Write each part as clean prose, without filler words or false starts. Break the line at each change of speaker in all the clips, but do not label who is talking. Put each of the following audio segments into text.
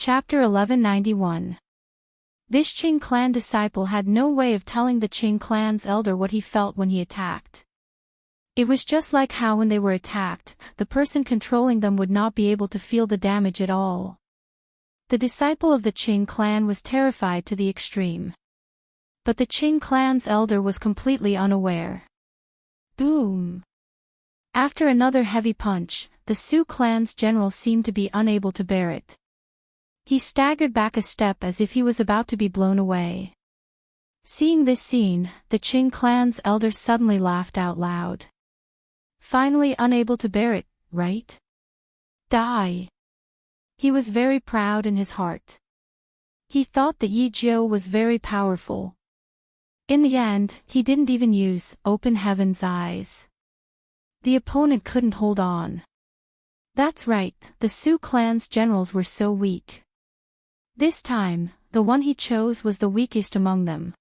Chapter 1191. This Qing clan disciple had no way of telling the Qing clan's elder what he felt when he attacked. It was just like how when they were attacked, the person controlling them would not be able to feel the damage at all. The disciple of the Qing clan was terrified to the extreme. But the Qing clan's elder was completely unaware. Boom! After another heavy punch, the Su clan's general seemed to be unable to bear it. He staggered back a step as if he was about to be blown away. Seeing this scene, the Qing clan's elder suddenly laughed out loud. Finally unable to bear it, right? Die! He was very proud in his heart. He thought that Yi Jiu was very powerful. In the end, he didn't even use open heaven's eyes. The opponent couldn't hold on. That's right, the Su clan's generals were so weak. This time, the one he chose was the weakest among them.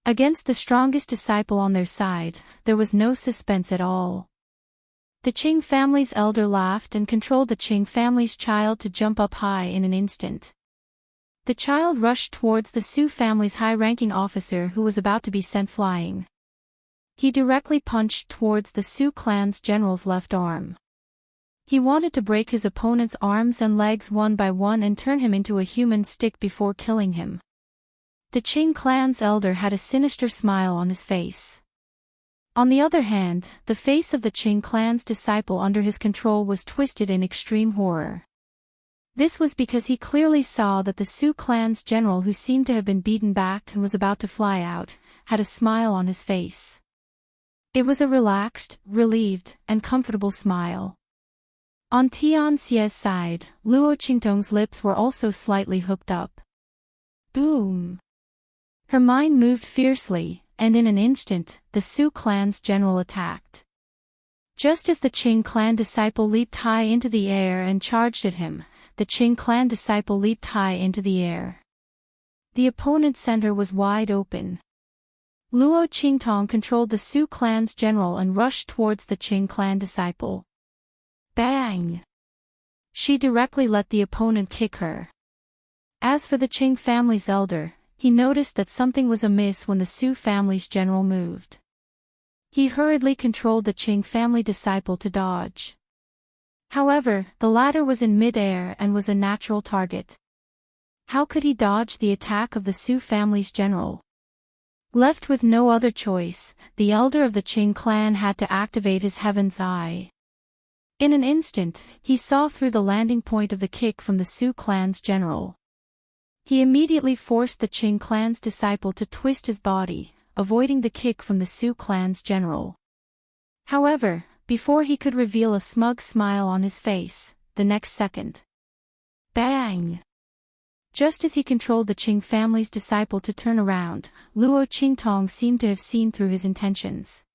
Against the strongest disciple on their side, there was no suspense at all. The Qing family's elder laughed and controlled the Qing family's child to jump up high in an instant. The child rushed towards the Su family's high-ranking officer who was about to be sent flying. He directly punched towards the Su clan's general's left arm. He wanted to break his opponent's arms and legs one by one and turn him into a human stick before killing him. The Qing clan's elder had a sinister smile on his face. On the other hand, the face of the Qing clan's disciple under his control was twisted in extreme horror. This was because he clearly saw that the Su clan's general, who seemed to have been beaten back and was about to fly out, had a smile on his face. It was a relaxed, relieved, and comfortable smile. On Tian Xie's side, Luo Qingtong's lips were also slightly hooked up. Boom! Her mind moved fiercely, and in an instant, the Su clan's general attacked. Just as the Qing clan disciple leaped high into the air and charged at him, the Qing clan disciple leaped high into the air. The opponent's center was wide open. Luo Qingtong controlled the Su clan's general and rushed towards the Qing clan disciple. Bang! She directly let the opponent kick her. As for the Qing family's elder, he noticed that something was amiss when the Su family's general moved. He hurriedly controlled the Qing family disciple to dodge. However, the latter was in mid-air and was a natural target. How could he dodge the attack of the Su family's general? Left with no other choice, the elder of the Qing clan had to activate his heaven's eye. In an instant, he saw through the landing point of the kick from the Su clan's general. He immediately forced the Qing clan's disciple to twist his body, avoiding the kick from the Su clan's general. However, before he could reveal a smug smile on his face, the next second. Bang! Just as he controlled the Qing family's disciple to turn around, Luo Qingtong seemed to have seen through his intentions.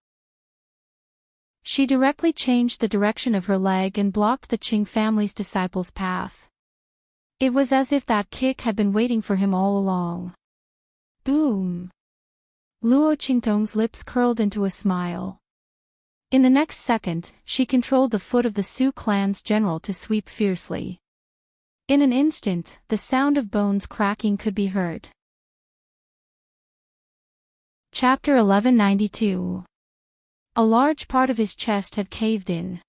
She directly changed the direction of her leg and blocked the Qing family's disciple's path. It was as if that kick had been waiting for him all along. Boom! Luo Qingtong's lips curled into a smile. In the next second, she controlled the foot of the Su clan's general to sweep fiercely. In an instant, the sound of bones cracking could be heard. Chapter 1192. A large part of his chest had caved in.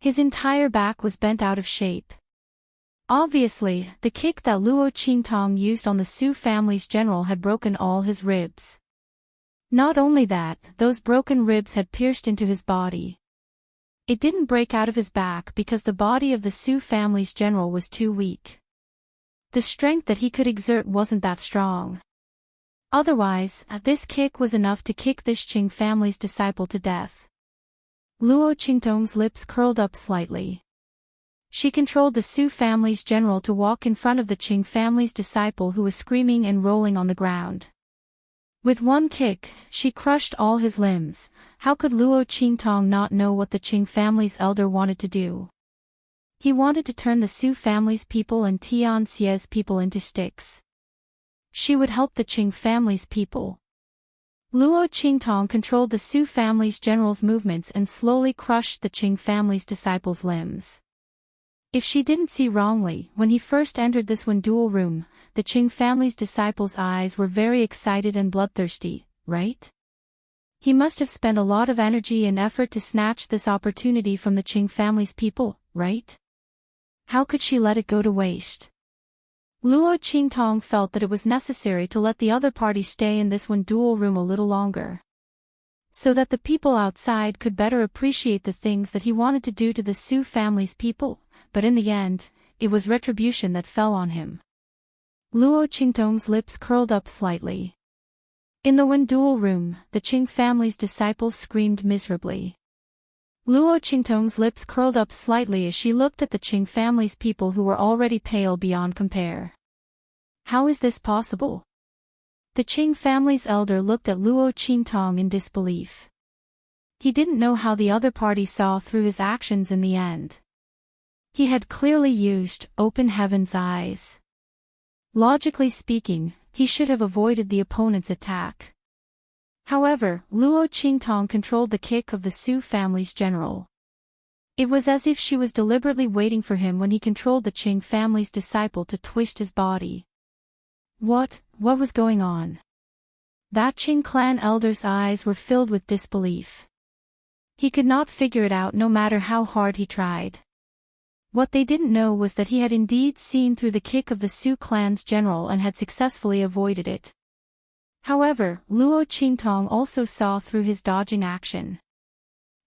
His entire back was bent out of shape. Obviously, the kick that Luo Qingtong used on the Su family's general had broken all his ribs. Not only that, those broken ribs had pierced into his body. It didn't break out of his back because the body of the Su family's general was too weak. The strength that he could exert wasn't that strong. Otherwise, this kick was enough to kick this Qing family's disciple to death. Luo Qingtong's lips curled up slightly. She controlled the Su family's general to walk in front of the Qing family's disciple, who was screaming and rolling on the ground. With one kick, she crushed all his limbs. How could Luo Qingtong not know what the Qing family's elder wanted to do? He wanted to turn the Su family's people and Tian Xie's people into sticks. She would help the Qing family's people. Luo Qingtong controlled the Su family's general's movements and slowly crushed the Qing family's disciples' limbs. If she didn't see wrongly, when he first entered this dual room, the Qing family's disciples' eyes were very excited and bloodthirsty, right? He must have spent a lot of energy and effort to snatch this opportunity from the Qing family's people, right? How could she let it go to waste? Luo Qingtong felt that it was necessary to let the other party stay in this dual room a little longer, so that the people outside could better appreciate the things that he wanted to do to the Su family's people, but in the end, it was retribution that fell on him. Luo Qingtong's lips curled up slightly. In the dual room, the Qing family's disciples screamed miserably. Luo Qingtong's lips curled up slightly as she looked at the Qing family's people who were already pale beyond compare. How is this possible? The Qing family's elder looked at Luo Qingtong in disbelief. He didn't know how the other party saw through his actions in the end. He had clearly used open heaven's eyes. Logically speaking, he should have avoided the opponent's attack. However, Luo Qingtong controlled the kick of the Su family's general. It was as if she was deliberately waiting for him when he controlled the Qing family's disciple to twist his body. What was going on? That Qing clan elder's eyes were filled with disbelief. He could not figure it out no matter how hard he tried. What they didn't know was that he had indeed seen through the kick of the Su clan's general and had successfully avoided it. However, Luo Qingtong also saw through his dodging action.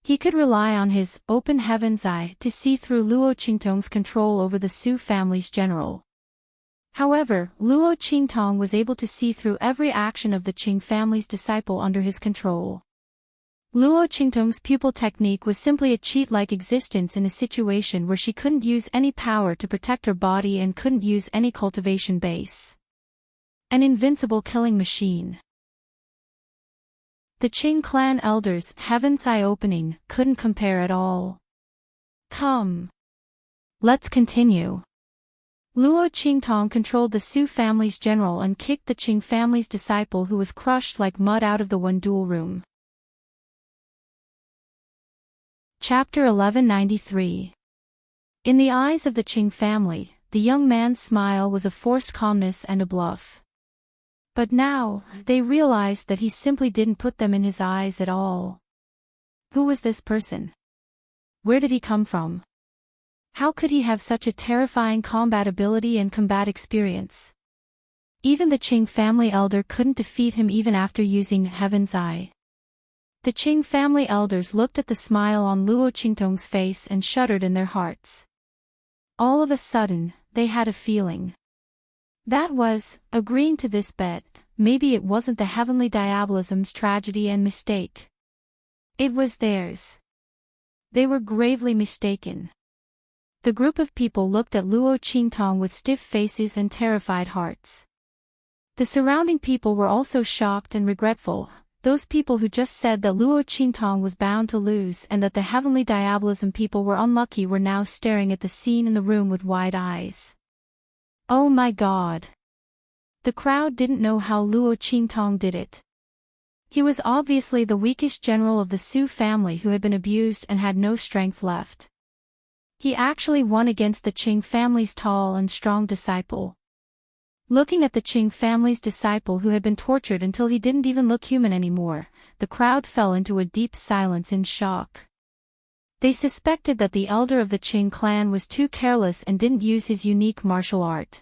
He could rely on his open heaven's eye to see through Luo Qingtong's control over the Su family's general. However, Luo Qingtong was able to see through every action of the Qing family's disciple under his control. Luo Qingtong's pupil technique was simply a cheat-like existence in a situation where she couldn't use any power to protect her body and couldn't use any cultivation base. An invincible killing machine. The Qing clan elders' heaven's eye opening couldn't compare at all. Come. Let's continue. Luo Qingtong controlled the Su family's general and kicked the Qing family's disciple who was crushed like mud out of the dual room. Chapter 1193. In the eyes of the Qing family, the young man's smile was a forced calmness and a bluff. But now, they realized that he simply didn't put them in his eyes at all. Who was this person? Where did he come from? How could he have such a terrifying combat ability and combat experience? Even the Qing family elder couldn't defeat him even after using Heaven's Eye. The Qing family elders looked at the smile on Luo Qingtong's face and shuddered in their hearts. All of a sudden, they had a feeling. That was, agreeing to this bet, maybe it wasn't the heavenly diabolism's tragedy and mistake. It was theirs. They were gravely mistaken. The group of people looked at Luo Qingtong with stiff faces and terrified hearts. The surrounding people were also shocked and regretful. Those people who just said that Luo Qingtong was bound to lose and that the heavenly diabolism people were unlucky were now staring at the scene in the room with wide eyes. Oh my God! The crowd didn't know how Luo Qingtong did it. He was obviously the weakest general of the Su family who had been abused and had no strength left. He actually won against the Qing family's tall and strong disciple. Looking at the Qing family's disciple who had been tortured until he didn't even look human anymore, the crowd fell into a deep silence in shock. They suspected that the elder of the Qing clan was too careless and didn't use his unique martial art.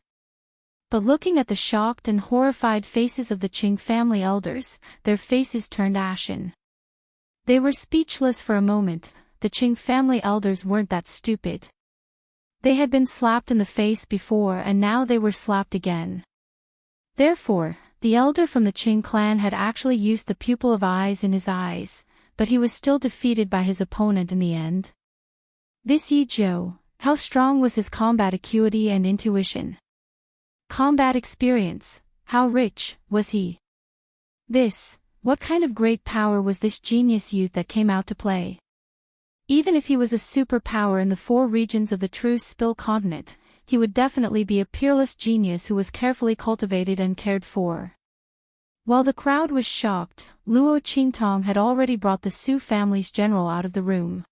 But looking at the shocked and horrified faces of the Qing family elders, their faces turned ashen. They were speechless for a moment. The Qing family elders weren't that stupid. They had been slapped in the face before and now they were slapped again. Therefore, the elder from the Qing clan had actually used the pupil of eyes in his eyes, but he was still defeated by his opponent in the end. This Yi Zhou, how strong was his combat acuity and intuition? Combat experience, how rich was he? What kind of great power was this genius youth that came out to play? Even if he was a superpower in the 4 regions of the true Spill continent, he would definitely be a peerless genius who was carefully cultivated and cared for. While the crowd was shocked, Luo Qingtong had already brought the Su family's general out of the room.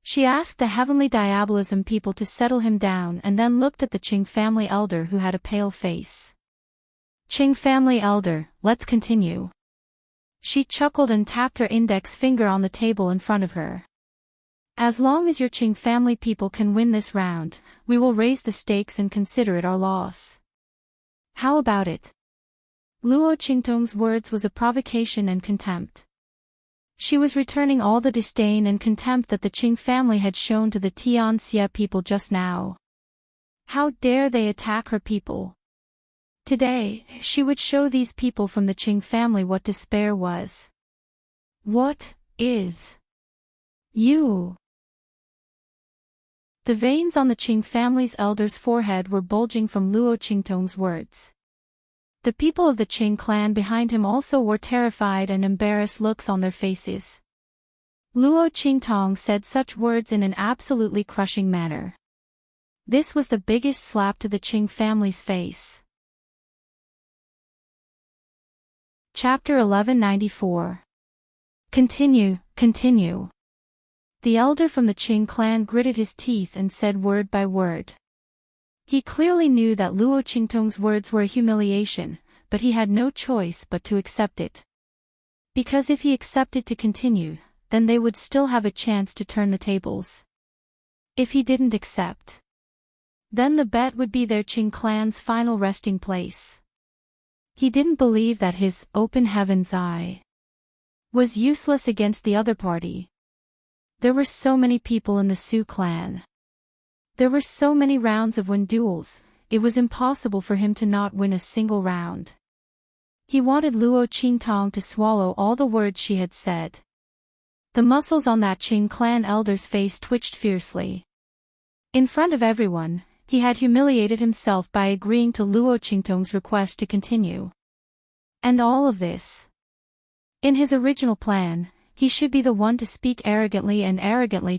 She asked the heavenly diabolism people to settle him down and then looked at the Qing family elder who had a pale face. Qing family elder, let's continue. She chuckled and tapped her index finger on the table in front of her. As long as your Qing family people can win this round, we will raise the stakes and consider it our loss. How about it? Luo Qingtong's words was a provocation and contempt. She was returning all the disdain and contempt that the Qing family had shown to the Tianxia people just now. How dare they attack her people? Today, she would show these people from the Qing family what despair was. What is you? The veins on the Qing family's elder's forehead were bulging from Luo Qingtong's words. The people of the Qing clan behind him also wore terrified and embarrassed looks on their faces. Luo Qingtong said such words in an absolutely crushing manner. This was the biggest slap to the Qing family's face. Chapter 1194. Continue. The elder from the Qing clan gritted his teeth and said word by word. He clearly knew that Luo Qingtong's words were a humiliation, but he had no choice but to accept it. Because if he accepted to continue, then they would still have a chance to turn the tables. If he didn't accept, then the bet would be their Qing clan's final resting place. He didn't believe that his open heaven's eye was useless against the other party. There were so many people in the Su clan. There were so many rounds of win duels, it was impossible for him to not win a single round. He wanted Luo Qingtong to swallow all the words she had said. The muscles on that Qing clan elder's face twitched fiercely. In front of everyone, he had humiliated himself by agreeing to Luo Qingtong's request to continue. And all of this. In his original plan, he should be the one to speak arrogantly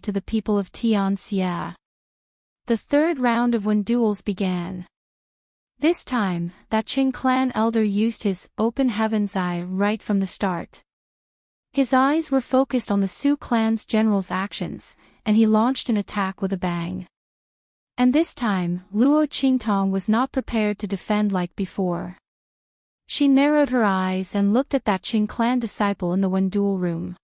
to the people of Tianxia. The third round of win duels began. This time, that Qing clan elder used his open heaven's eye right from the start. His eyes were focused on the Su clan's general's actions, and he launched an attack with a bang. And this time, Luo Qingtong was not prepared to defend like before. She narrowed her eyes and looked at that Qing clan disciple in the win duel room.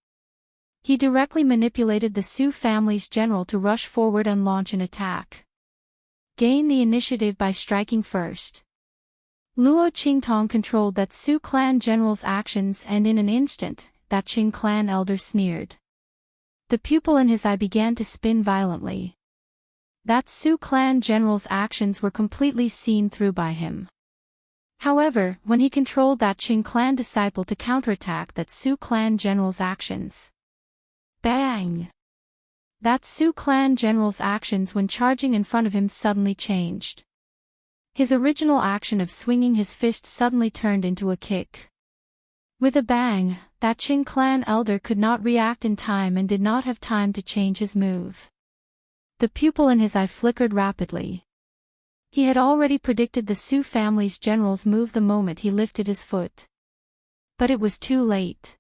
He directly manipulated the Su family's general to rush forward and launch an attack. Gain the initiative by striking first. Luo Qingtong controlled that Su clan general's actions and in an instant, that Qing clan elder sneered. The pupil in his eye began to spin violently. That Su clan general's actions were completely seen through by him. However, when he controlled that Qing clan disciple to counterattack that Su clan general's actions, bang! That Su clan general's actions when charging in front of him suddenly changed. His original action of swinging his fist suddenly turned into a kick. With a bang, that Qing clan elder could not react in time and did not have time to change his move. The pupil in his eye flickered rapidly. He had already predicted the Su family's general's move the moment he lifted his foot. But it was too late.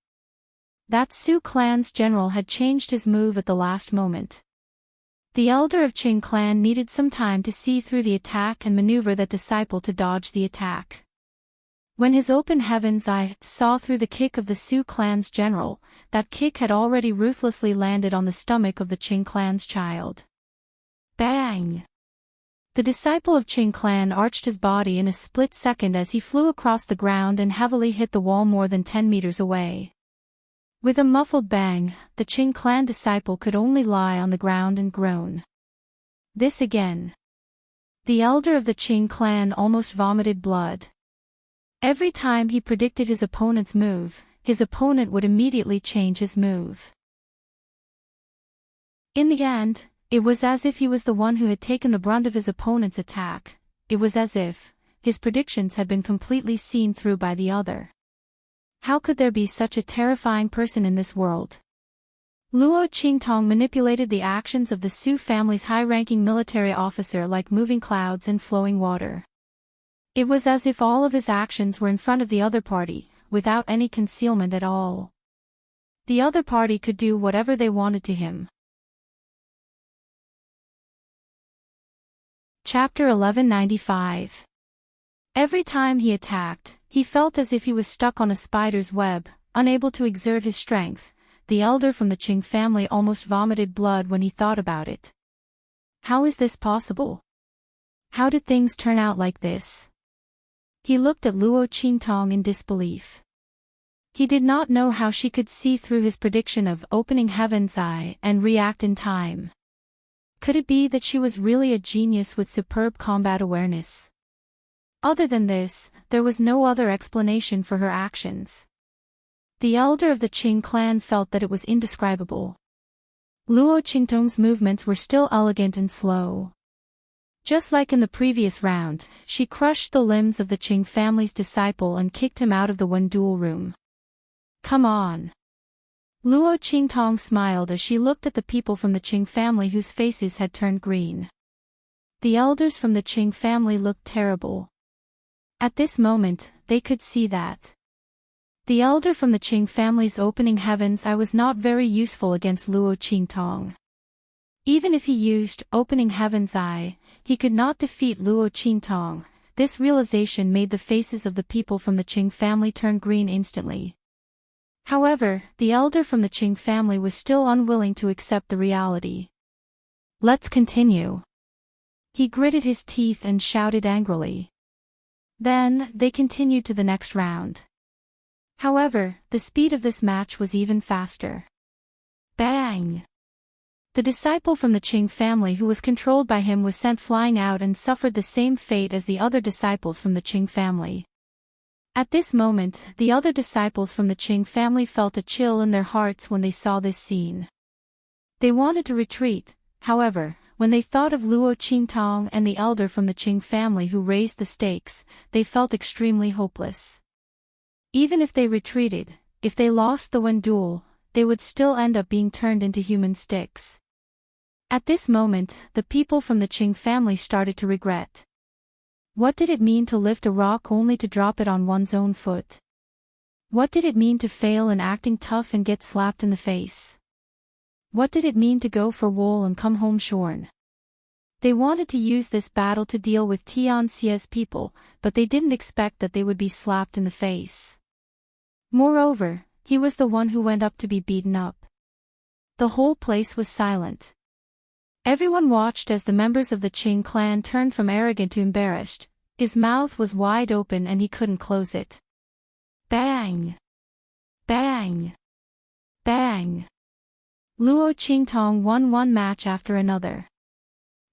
That Su clan's general had changed his move at the last moment. The elder of Qing clan needed some time to see through the attack and maneuver that disciple to dodge the attack. When his open heaven's eye saw through the kick of the Su clan's general, that kick had already ruthlessly landed on the stomach of the Qing clan's child. Bang! The disciple of Qing clan arched his body in a split second as he flew across the ground and heavily hit the wall more than 10 meters away. With a muffled bang, the Qing clan disciple could only lie on the ground and groan. This again. The elder of the Qing clan almost vomited blood. Every time he predicted his opponent's move, his opponent would immediately change his move. In the end, it was as if he was the one who had taken the brunt of his opponent's attack. It was as if his predictions had been completely seen through by the other. How could there be such a terrifying person in this world? Luo Qingtong manipulated the actions of the Su family's high-ranking military officer like moving clouds and flowing water. It was as if all of his actions were in front of the other party, without any concealment at all. The other party could do whatever they wanted to him. Chapter 1195. Every time he attacked, he felt as if he was stuck on a spider's web, unable to exert his strength. The elder from the Qing family almost vomited blood when he thought about it. How is this possible? How did things turn out like this? He looked at Luo Qingtong in disbelief. He did not know how she could see through his prediction of opening heaven's eye and react in time. Could it be that she was really a genius with superb combat awareness? Other than this, there was no other explanation for her actions. The elder of the Qing clan felt that it was indescribable. Luo Qingtong's movements were still elegant and slow. Just like in the previous round, she crushed the limbs of the Qing family's disciple and kicked him out of the Wendual room. Come on. Luo Qingtong smiled as she looked at the people from the Qing family whose faces had turned green. The elders from the Qing family looked terrible. At this moment, they could see that. The elder from the Qing family's opening heaven's eye was not very useful against Luo Qingtong. Even if he used opening heaven's eye, he could not defeat Luo Qingtong. This realization made the faces of the people from the Qing family turn green instantly. However, the elder from the Qing family was still unwilling to accept the reality. Let's continue. He gritted his teeth and shouted angrily. Then, they continued to the next round. However, the speed of this match was even faster. Bang! The disciple from the Qing family who was controlled by him was sent flying out and suffered the same fate as the other disciples from the Qing family. At this moment, the other disciples from the Qing family felt a chill in their hearts when they saw this scene. They wanted to retreat, however, when they thought of Luo Qingtong and the elder from the Qing family who raised the stakes, they felt extremely hopeless. Even if they retreated, if they lost the Wendual, they would still end up being turned into human sticks. At this moment, the people from the Qing family started to regret. What did it mean to lift a rock only to drop it on one's own foot? What did it mean to fail in acting tough and get slapped in the face? What did it mean to go for wool and come home shorn? They wanted to use this battle to deal with Tianxia's people, but they didn't expect that they would be slapped in the face. Moreover, he was the one who went up to be beaten up. The whole place was silent. Everyone watched as the members of the Qing clan turned from arrogant to embarrassed. His mouth was wide open and he couldn't close it. Bang! Bang! Bang! Luo Qingtong won one match after another.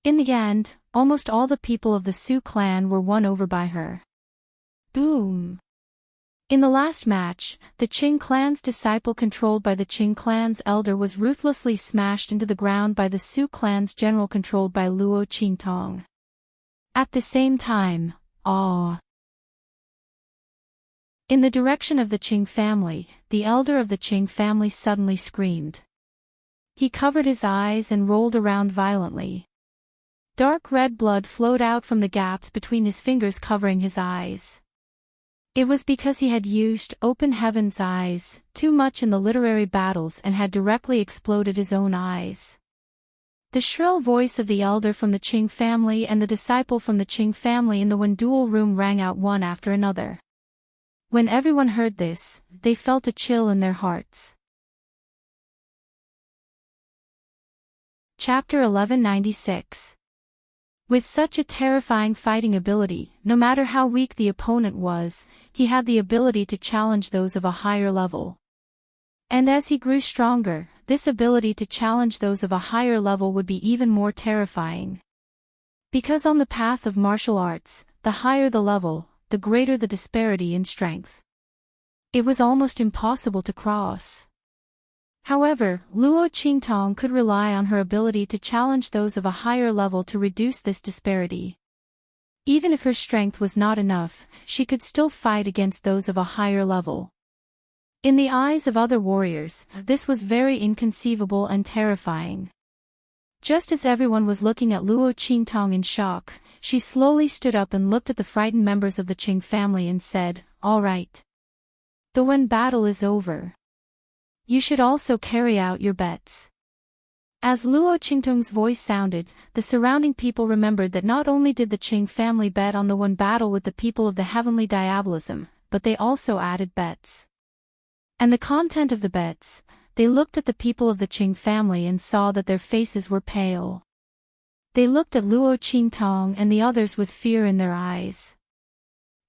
In the end, almost all the people of the Su clan were won over by her. Boom! In the last match, the Qing clan's disciple controlled by the Qing clan's elder was ruthlessly smashed into the ground by the Su clan's general controlled by Luo Qingtong. At the same time, awe! In the direction of the Qing family, the elder of the Qing family suddenly screamed. He covered his eyes and rolled around violently. Dark red blood flowed out from the gaps between his fingers covering his eyes. It was because he had used open heaven's eyes too much in the literary battles and had directly exploded his own eyes. The shrill voice of the elder from the Qing family and the disciple from the Qing family in the Wendual room rang out one after another. When everyone heard this, they felt a chill in their hearts. Chapter 1196. With such a terrifying fighting ability, no matter how weak the opponent was, he had the ability to challenge those of a higher level. And as he grew stronger, this ability to challenge those of a higher level would be even more terrifying. Because on the path of martial arts, the higher the level, the greater the disparity in strength. It was almost impossible to cross. However, Luo Qingtong could rely on her ability to challenge those of a higher level to reduce this disparity. Even if her strength was not enough, she could still fight against those of a higher level. In the eyes of other warriors, this was very inconceivable and terrifying. Just as everyone was looking at Luo Qingtong in shock, she slowly stood up and looked at the frightened members of the Qing family and said, "All right. The Wen battle is over. You should also carry out your bets." As Luo Qingtong's voice sounded, the surrounding people remembered that not only did the Qing family bet on the one battle with the people of the heavenly diabolism, but they also added bets. And the content of the bets, they looked at the people of the Qing family and saw that their faces were pale. They looked at Luo Qingtong and the others with fear in their eyes.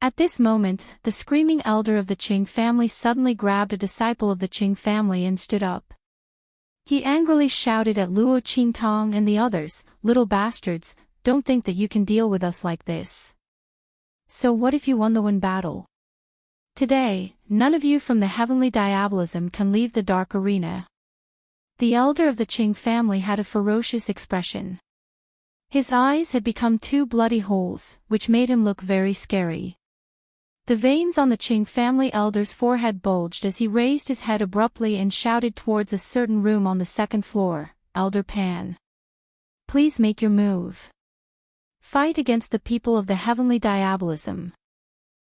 At this moment, the screaming elder of the Qing family suddenly grabbed a disciple of the Qing family and stood up. He angrily shouted at Luo Qingtong and the others, "Little bastards, don't think that you can deal with us like this. So what if you won the one battle? Today, none of you from the heavenly diabolism can leave the dark arena." The elder of the Qing family had a ferocious expression. His eyes had become two bloody holes, which made him look very scary. The veins on the Qing family elder's forehead bulged as he raised his head abruptly and shouted towards a certain room on the second floor, "Elder Pan. Please make your move. Fight against the people of the heavenly diabolism.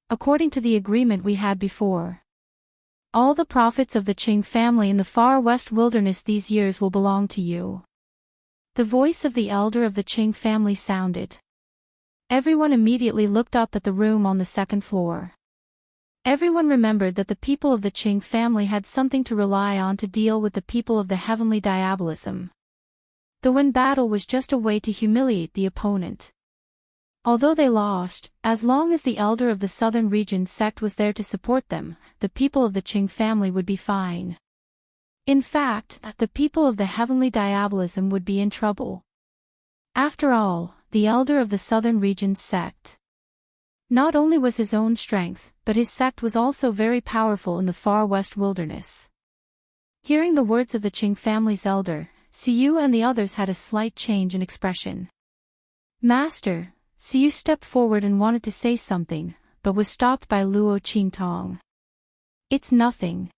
According to the agreement we had before, all the profits of the Qing family in the far west wilderness these years will belong to you." The voice of the elder of the Qing family sounded. Everyone immediately looked up at the room on the second floor. Everyone remembered that the people of the Qing family had something to rely on to deal with the people of the heavenly diabolism. The win battle was just a way to humiliate the opponent. Although they lost, as long as the elder of the southern region sect was there to support them, the people of the Qing family would be fine. In fact, the people of the heavenly diabolism would be in trouble. After all, the elder of the southern region's sect. Not only was his own strength, but his sect was also very powerful in the far west wilderness. Hearing the words of the Qing family's elder, Siyu and the others had a slight change in expression. "Master," Siyu stepped forward and wanted to say something, but was stopped by Luo Qingtong. "It's nothing."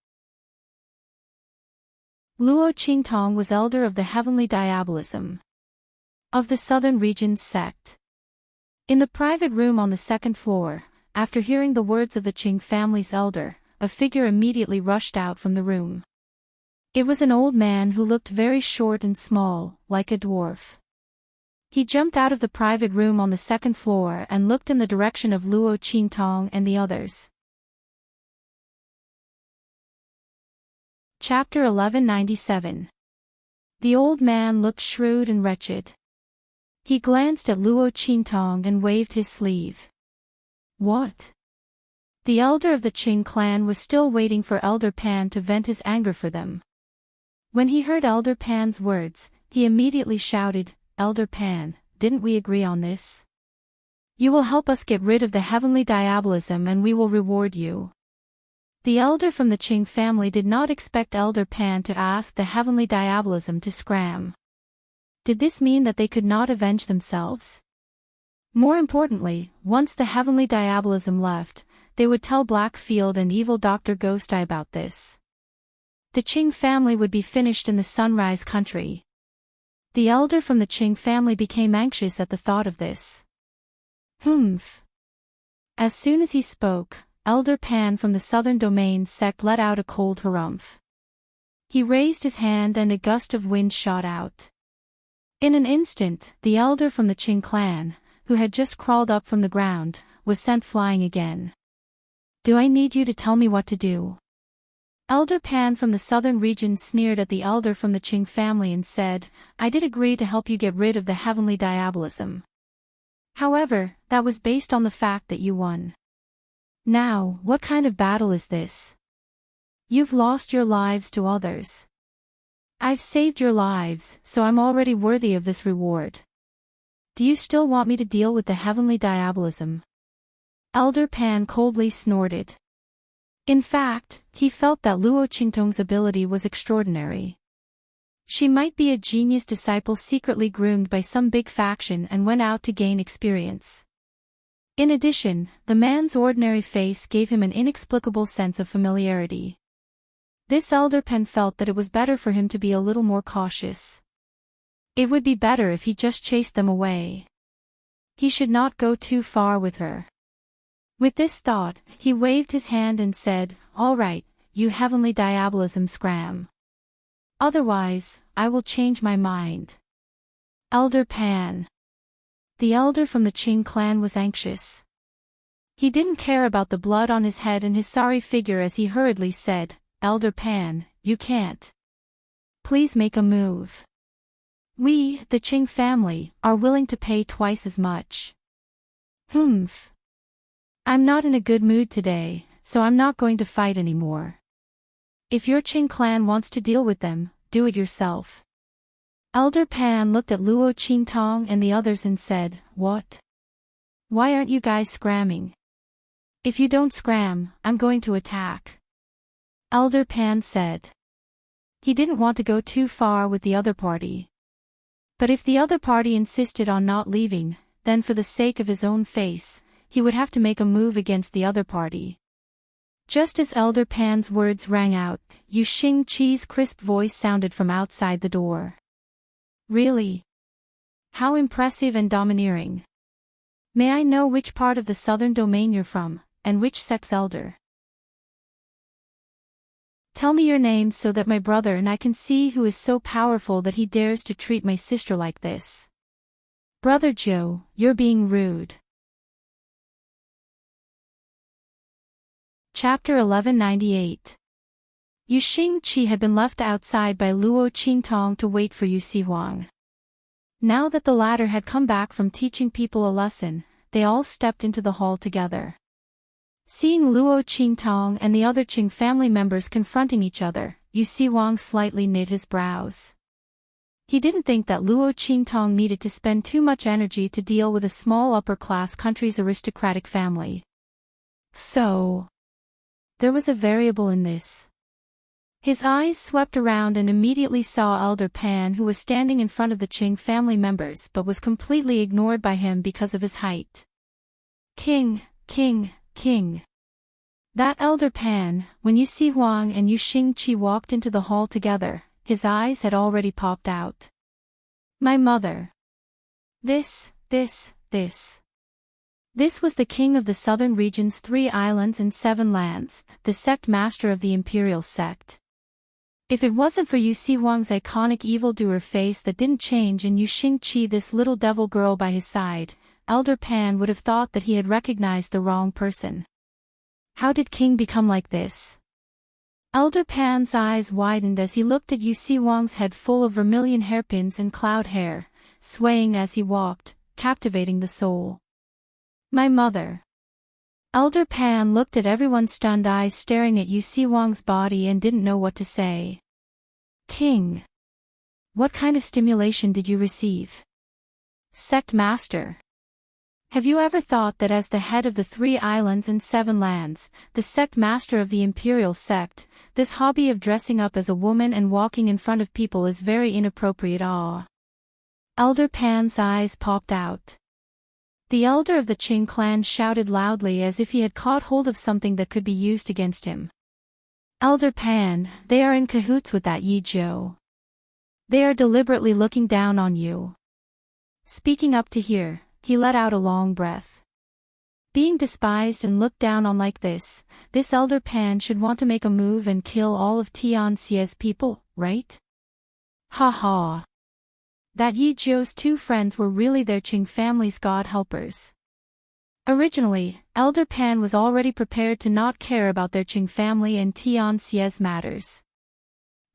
Luo Qingtong was elder of the heavenly diabolism of the southern region's sect. In the private room on the second floor, after hearing the words of the Qing family's elder, a figure immediately rushed out from the room. It was an old man who looked very short and small, like a dwarf. He jumped out of the private room on the second floor and looked in the direction of Luo Qingtong and the others. Chapter 1197. The old man looked shrewd and wretched. He glanced at Luo Qingtong and waved his sleeve. "What?" The elder of the Qing clan was still waiting for Elder Pan to vent his anger for them. When he heard Elder Pan's words, he immediately shouted, "Elder Pan, didn't we agree on this? You will help us get rid of the heavenly diabolism and we will reward you." The elder from the Qing family did not expect Elder Pan to ask the heavenly diabolism to scram. Did this mean that they could not avenge themselves? More importantly, once the heavenly diabolism left, they would tell Blackfield and evil Dr. Ghost Eye about this. The Qing family would be finished in the Sunrise Country. The elder from the Qing family became anxious at the thought of this. Humph. As soon as he spoke, Elder Pan from the Southern Domain sect let out a cold harumph. He raised his hand and a gust of wind shot out. In an instant, the elder from the Qing clan, who had just crawled up from the ground, was sent flying again. "Do I need you to tell me what to do?" Elder Pan from the southern region sneered at the elder from the Qing family and said, "I did agree to help you get rid of the heavenly diabolism. However, that was based on the fact that you won. Now, what kind of battle is this? You've lost your lives to others. I've saved your lives, so I'm already worthy of this reward. Do you still want me to deal with the heavenly diabolism?" Elder Pan coldly snorted. In fact, he felt that Luo Qingtong's ability was extraordinary. She might be a genius disciple secretly groomed by some big faction and went out to gain experience. In addition, the man's ordinary face gave him an inexplicable sense of familiarity. This Elder Pan felt that it was better for him to be a little more cautious. It would be better if he just chased them away. He should not go too far with her. With this thought, he waved his hand and said, "All right, you heavenly diabolism scram. Otherwise, I will change my mind. Elder Pan. The elder from the Qing clan was anxious. He didn't care about the blood on his head and his sorry figure as he hurriedly said, Elder Pan, you can't. Please make a move. We, the Qing family, are willing to pay twice as much. Humph. I'm not in a good mood today, so I'm not going to fight anymore. If your Qing clan wants to deal with them, do it yourself. Elder Pan looked at Luo Qingtong and the others and said, What? Why aren't you guys scramming? If you don't scram, I'm going to attack. Elder Pan said. He didn't want to go too far with the other party. But if the other party insisted on not leaving, then for the sake of his own face, he would have to make a move against the other party. Just as Elder Pan's words rang out, Yu Xingqi's crisp voice sounded from outside the door. Really? How impressive and domineering. May I know which part of the southern domain you're from, and which sex elder? Tell me your name so that my brother and I can see who is so powerful that he dares to treat my sister like this. Brother Joe, you're being rude. Chapter 1198. Yu Xingqi had been left outside by Luo Qingtong to wait for Yu Sihuang. Now that the latter had come back from teaching people a lesson, they all stepped into the hall together. Seeing Luo Qingtong and the other Qing family members confronting each other, Yu Sihuang slightly knit his brows. He didn't think that Luo Qingtong needed to spend too much energy to deal with a small upper-class country's aristocratic family. So, there was a variable in this. His eyes swept around and immediately saw Elder Pan, who was standing in front of the Qing family members but was completely ignored by him because of his height. King. That Elder Pan, when Yu Sihuang and Yu Xingqi walked into the hall together, his eyes had already popped out. My mother. This was the king of the southern region's 3 islands and 7 lands, the sect master of the imperial sect. If it wasn't for Yu Sihuang's iconic evildoer face that didn't change and Yu Xingqi, this little devil girl by his side, Elder Pan would have thought that he had recognized the wrong person. How did King become like this? Elder Pan's eyes widened as he looked at Yu Sihuang's head full of vermilion hairpins and cloud hair, swaying as he walked, captivating the soul. My mother. Elder Pan looked at everyone's stunned eyes staring at Yu Sihuang's body and didn't know what to say. King. What kind of stimulation did you receive? Sect Master. Have you ever thought that as the head of the 3 islands and 7 lands, the sect master of the imperial sect, this hobby of dressing up as a woman and walking in front of people is very inappropriate? Elder Pan's eyes popped out. The elder of the Qing clan shouted loudly as if he had caught hold of something that could be used against him. Elder Pan, they are in cahoots with that Yi Zhou. They are deliberately looking down on you. Speaking up to here, he let out a long breath. Being despised and looked down on like this Elder Pan should want to make a move and kill all of Tianxia's people, right? Ha ha. That Yi Zhou's 2 friends were really their Qing family's god helpers. Originally, Elder Pan was already prepared to not care about their Qing family and Tianxia's matters.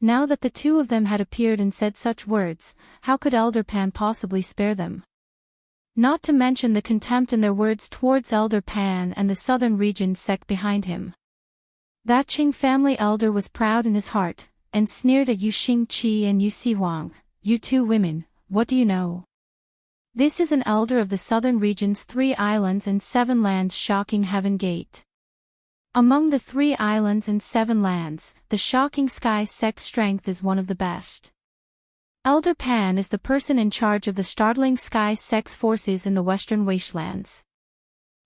Now that the 2 of them had appeared and said such words, how could Elder Pan possibly spare them? Not to mention the contempt in their words towards Elder Pan and the southern region sect behind him. That Qing family elder was proud in his heart, and sneered at Yu Xingqi and Yu Sihuang. You 2 women, what do you know? This is an elder of the southern region's 3 islands and 7 lands, shocking Heaven Gate. Among the 3 islands and 7 lands, the Shocking Sky sect strength is one of the best. Elder Pan is the person in charge of the Startling Sky sect's forces in the western wastelands.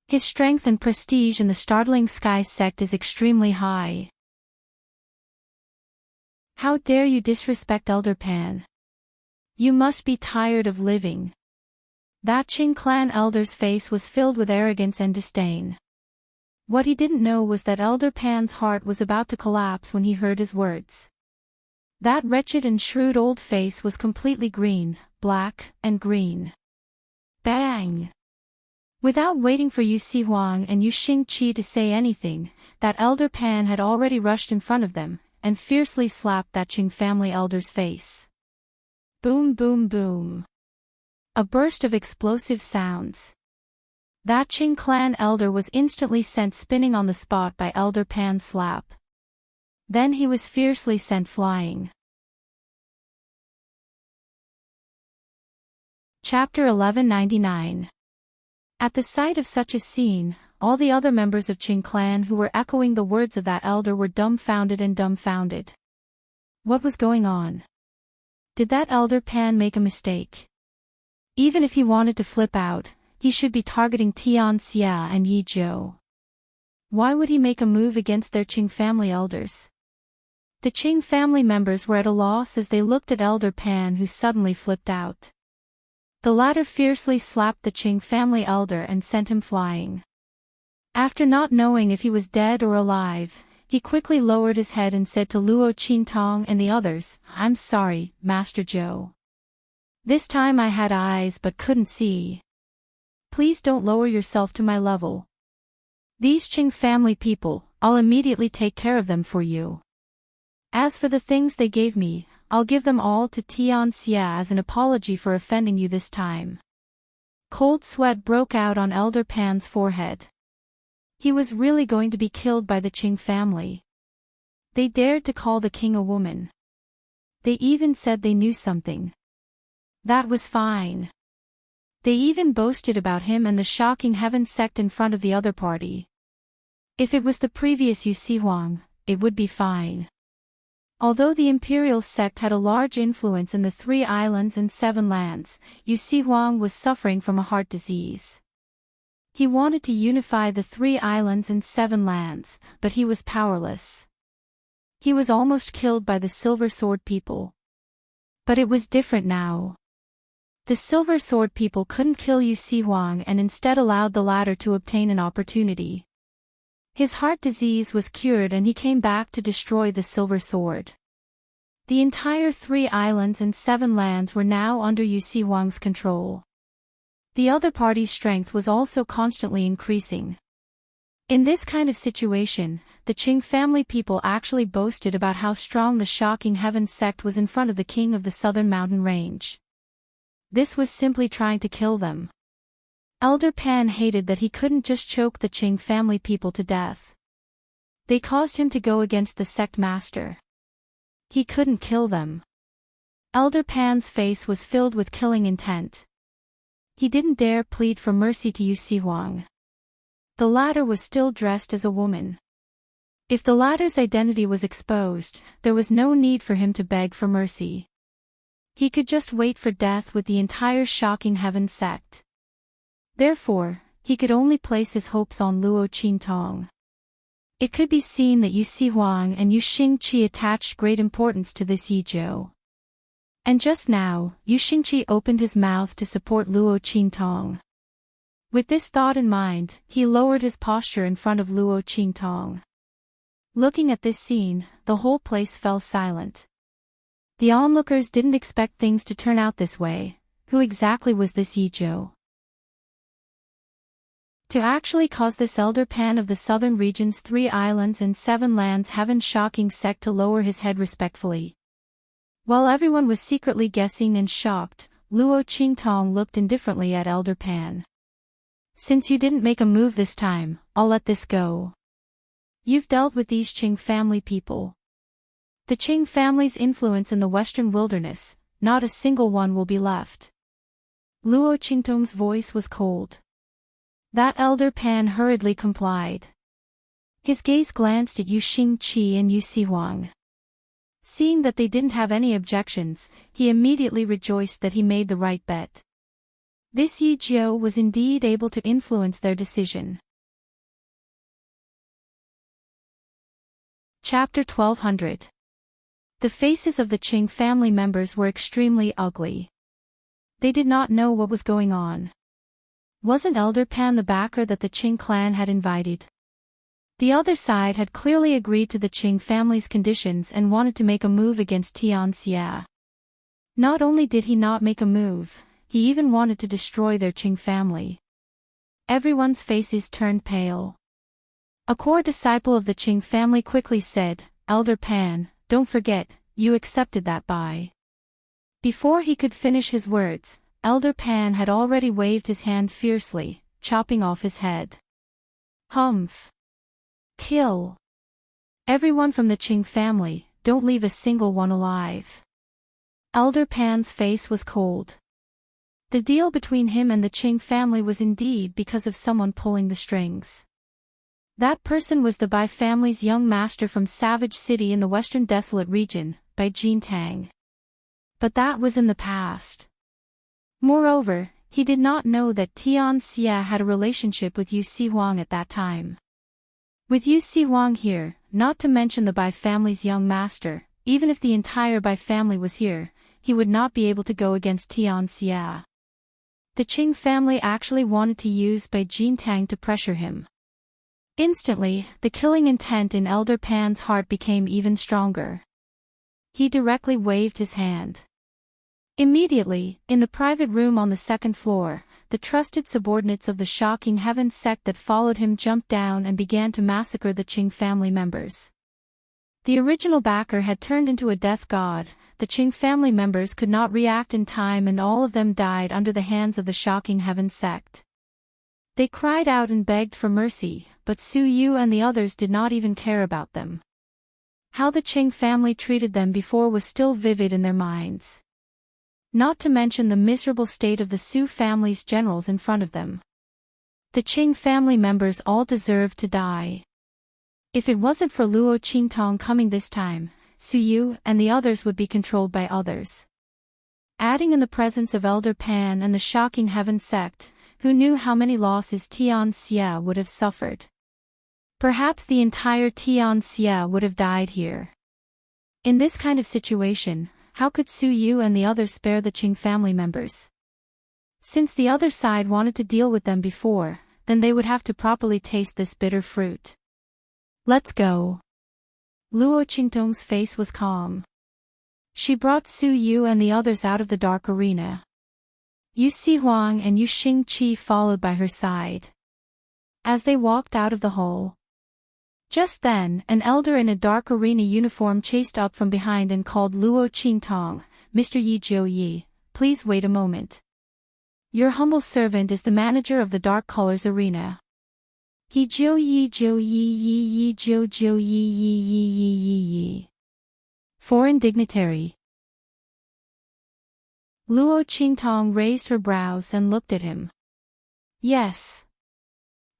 His strength and prestige in the Startling Sky sect is extremely high. How dare you disrespect Elder Pan? You must be tired of living. That Qing clan elder's face was filled with arrogance and disdain. What he didn't know was that Elder Pan's heart was about to collapse when he heard his words. That wretched and shrewd old face was completely green, black, and green. Bang! Without waiting for Yu Huang and Yu Xingqi to say anything, that elder Pan had already rushed in front of them, and fiercely slapped that Qing family elder's face. Boom boom boom. A burst of explosive sounds. That Qing clan elder was instantly sent spinning on the spot by elder Pan's slap. Then he was fiercely sent flying. Chapter 1199. At the sight of such a scene, all the other members of Qing clan who were echoing the words of that elder were dumbfounded and dumbfounded. What was going on? Did that elder Pan make a mistake? Even if he wanted to flip out, he should be targeting Tian Xia and Yi Zhou. Why would he make a move against their Qing family elders? The Qing family members were at a loss as they looked at elder Pan, who suddenly flipped out. The latter fiercely slapped the Qing family elder and sent him flying. After not knowing if he was dead or alive, he quickly lowered his head and said to Luo Qintong and the others, "I'm sorry, Master Zhou. This time I had eyes but couldn't see. Please don't lower yourself to my level. These Qing family people, I'll immediately take care of them for you. As for the things they gave me, I'll give them all to Tian Xia as an apology for offending you this time." Cold sweat broke out on elder Pan's forehead. He was really going to be killed by the Qing family. They dared to call the king a woman. They even said they knew something. That was fine. They even boasted about him and the shocking heaven sect in front of the other party. If it was the previous Yu Huang, it would be fine. Although the imperial sect had a large influence in the 3 islands and 7 lands, Yu Huang was suffering from a heart disease. He wanted to unify the 3 islands and 7 lands, but he was powerless. He was almost killed by the Silver Sword people. But it was different now. The Silver Sword people couldn't kill Yu Huang and instead allowed the latter to obtain an opportunity. His heart disease was cured and he came back to destroy the Silver Sword. The entire 3 islands and 7 lands were now under Yu Huang's control. The other party's strength was also constantly increasing. In this kind of situation, the Qing family people actually boasted about how strong the shocking heaven sect was in front of the king of the southern mountain range. This was simply trying to kill them. Elder Pan hated that he couldn't just choke the Qing family people to death. They caused him to go against the sect master. He couldn't kill them. Elder Pan's face was filled with killing intent. He didn't dare plead for mercy to Yu Huang. The latter was still dressed as a woman. If the latter's identity was exposed, there was no need for him to beg for mercy. He could just wait for death with the entire shocking heaven sect. Therefore, he could only place his hopes on Luo Qintong. It could be seen that Yu Huang and Yu Xingqi attached great importance to this Yi Zhou. And just now, Yu Xingqi opened his mouth to support Luo Qintong. With this thought in mind, he lowered his posture in front of Luo Qintong. Looking at this scene, the whole place fell silent. The onlookers didn't expect things to turn out this way. Who exactly was this Yi Zhou? To actually cause this elder Pan of the southern region's 3 islands and 7 lands heaven shocking sect to lower his head respectfully. While everyone was secretly guessing and shocked, Luo Qintong looked indifferently at elder Pan. "Since you didn't make a move this time, I'll let this go. You've dealt with these Qing family people. The Qing family's influence in the western wilderness, not a single one will be left." Luo Qintong's voice was cold. That elder Pan hurriedly complied. His gaze glanced at Yu Xingqi and Yu Huang. Seeing that they didn't have any objections, he immediately rejoiced that he made the right bet. This Yi Zhou was indeed able to influence their decision. Chapter 1200. The faces of the Qing family members were extremely ugly. They did not know what was going on. Wasn't Elder Pan the backer that the Qing clan had invited? The other side had clearly agreed to the Qing family's conditions and wanted to make a move against Tianxia. Not only did he not make a move, he even wanted to destroy their Qing family. Everyone's faces turned pale. A core disciple of the Qing family quickly said, "Elder Pan, don't forget, you accepted that buy." Before he could finish his words, Elder Pan had already waved his hand fiercely, chopping off his head. Humph! Kill! Everyone from the Qing family, don't leave a single one alive. Elder Pan's face was cold. The deal between him and the Qing family was indeed because of someone pulling the strings. That person was the Bai family's young master from Savage City in the Western Desolate region, Bai Jintang. But that was in the past. Moreover, he did not know that Tianxia had a relationship with Yu Huang at that time. With Yu Huang here, not to mention the Bai family's young master, even if the entire Bai family was here, he would not be able to go against Tianxia. The Qing family actually wanted to use Bai Jintang to pressure him. Instantly, the killing intent in Elder Pan's heart became even stronger. He directly waved his hand. Immediately, in the private room on the second floor, the trusted subordinates of the Shocking Heaven sect that followed him jumped down and began to massacre the Qing family members. The original backer had turned into a death god, the Qing family members could not react in time and all of them died under the hands of the Shocking Heaven sect. They cried out and begged for mercy, but Su Yu and the others did not even care about them. How the Qing family treated them before was still vivid in their minds. Not to mention the miserable state of the Su family's generals in front of them. The Qing family members all deserved to die. If it wasn't for Luo Qingtong coming this time, Su Yu and the others would be controlled by others. Adding in the presence of Elder Pan and the Shocking Heaven sect, who knew how many losses Tianxia would have suffered. Perhaps the entire Tianxia would have died here. In this kind of situation, how could Su Yu and the others spare the Qing family members? Since the other side wanted to deal with them before, then they would have to properly taste this bitter fruit. Let's go. Luo Qingtong's face was calm. She brought Su Yu and the others out of the dark arena. Yu Huang and Yu Xingqi followed by her side. As they walked out of the hall, just then, an elder in a dark arena uniform chased up from behind and called Luo Qingtong, "Mr. Yi Jiu Yi, please wait a moment. Your humble servant is the manager of the Dark Colors Arena." Yi Jiu Yi Jiu Yi Yi Yi Jiu Jiu Yi Yi Yi Yi Yi Yi. Foreign dignitary. Luo Qingtong raised her brows and looked at him. Yes.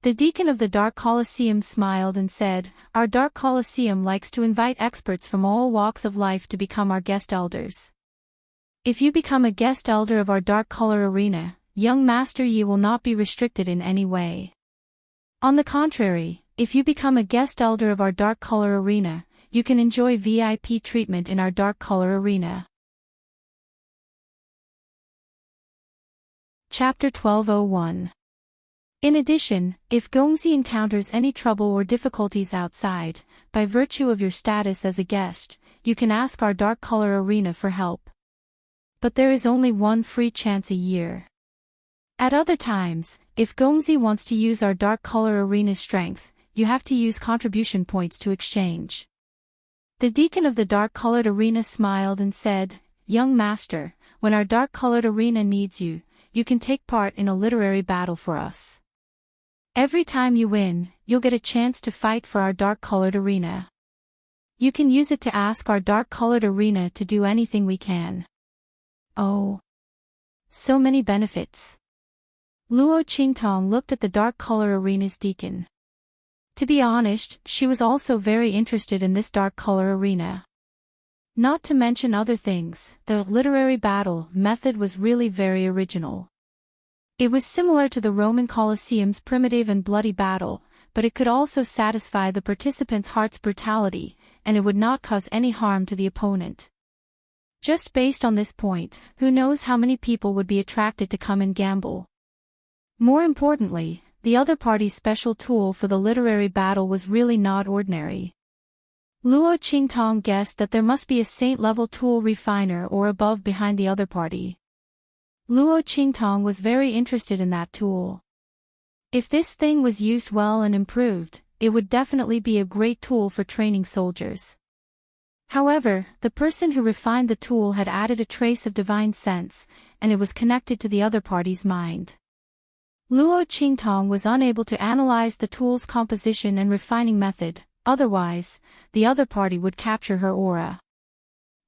The deacon of the Dark Colosseum smiled and said, "Our Dark Colosseum likes to invite experts from all walks of life to become our guest elders. If you become a guest elder of our Dark Color Arena, young Master Yi will not be restricted in any way. On the contrary, if you become a guest elder of our Dark Color Arena, you can enjoy VIP treatment in our Dark Color Arena." Chapter 1201. In addition, if Gongzi encounters any trouble or difficulties outside, by virtue of your status as a guest, you can ask our Dark Color Arena for help. But there is only one free chance a year. At other times, if Gongzi wants to use our Dark Color Arena's strength, you have to use contribution points to exchange. The deacon of the Dark Colored Arena smiled and said, "Young master, when our Dark Colored Arena needs you, you can take part in a literary battle for us. Every time you win, you'll get a chance to fight for our Dark Colored Arena. You can use it to ask our Dark Colored Arena to do anything we can." Oh. So many benefits. Luo Qingtong looked at the Dark Color Arena's deacon. To be honest, she was also very interested in this Dark Color Arena. Not to mention other things, the literary battle method was really very original. It was similar to the Roman Colosseum's primitive and bloody battle, but it could also satisfy the participants' heart's brutality, and it would not cause any harm to the opponent. Just based on this point, who knows how many people would be attracted to come and gamble. More importantly, the other party's special tool for the literary battle was really not ordinary. Luo Qingtong guessed that there must be a saint-level tool refiner or above behind the other party. Luo Qingtong was very interested in that tool. If this thing was used well and improved, it would definitely be a great tool for training soldiers. However, the person who refined the tool had added a trace of divine sense, and it was connected to the other party's mind. Luo Qingtong was unable to analyze the tool's composition and refining method, otherwise, the other party would capture her aura.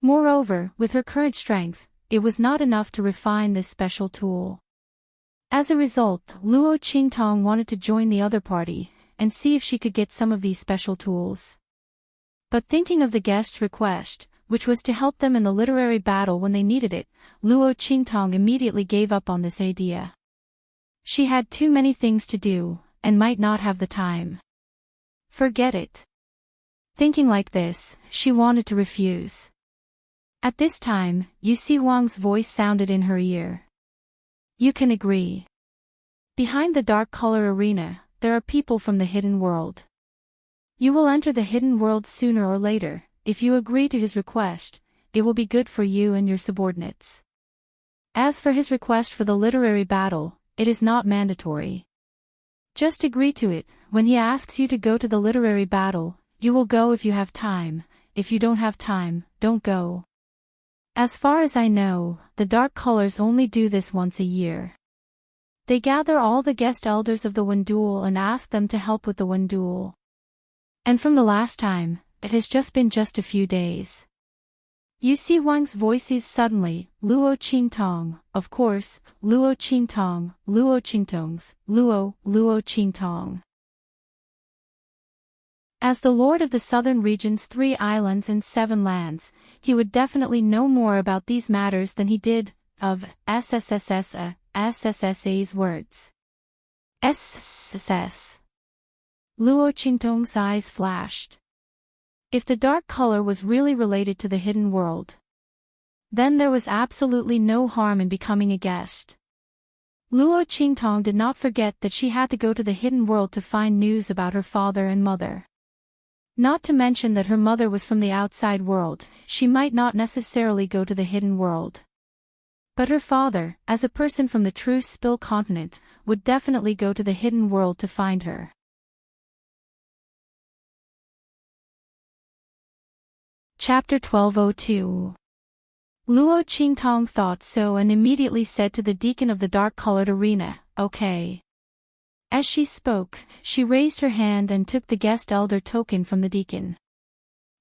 Moreover, with her current strength, it was not enough to refine this special tool. As a result, Luo Qingtong wanted to join the other party, and see if she could get some of these special tools. But thinking of the guest's request, which was to help them in the literary battle when they needed it, Luo Qingtong immediately gave up on this idea. She had too many things to do, and might not have the time. Forget it. Thinking like this, she wanted to refuse. At this time, Yu Si Wang's voice sounded in her ear. You can agree. Behind the dark color arena, there are people from the hidden world. You will enter the hidden world sooner or later. If you agree to his request, it will be good for you and your subordinates. As for his request for the literary battle, it is not mandatory. Just agree to it. When he asks you to go to the literary battle, you will go if you have time. If you don't have time, don't go. As far as I know, the dark colors only do this once a year. They gather all the guest elders of the Wenduel and ask them to help with the Wenduel. And from the last time, it has just been a few days. Yu Si Wang's voice is suddenly, Luo Qingtong, of course, Luo Qingtong, Luo Qingtong's, Luo Qingtong. As the lord of the southern region's 3 islands and 7 lands, he would definitely know more about these matters than he did of SSSA's words. SSS. Luo Qingtong's eyes flashed. If the dark color was really related to the hidden world, then there was absolutely no harm in becoming a guest. Luo Qingtong did not forget that she had to go to the hidden world to find news about her father and mother. Not to mention that her mother was from the outside world, she might not necessarily go to the hidden world. But her father, as a person from the true Spill continent, would definitely go to the hidden world to find her. Chapter 1202. Luo Qingtong thought so and immediately said to the deacon of the dark-colored arena, "Okay." As she spoke, she raised her hand and took the guest elder token from the deacon.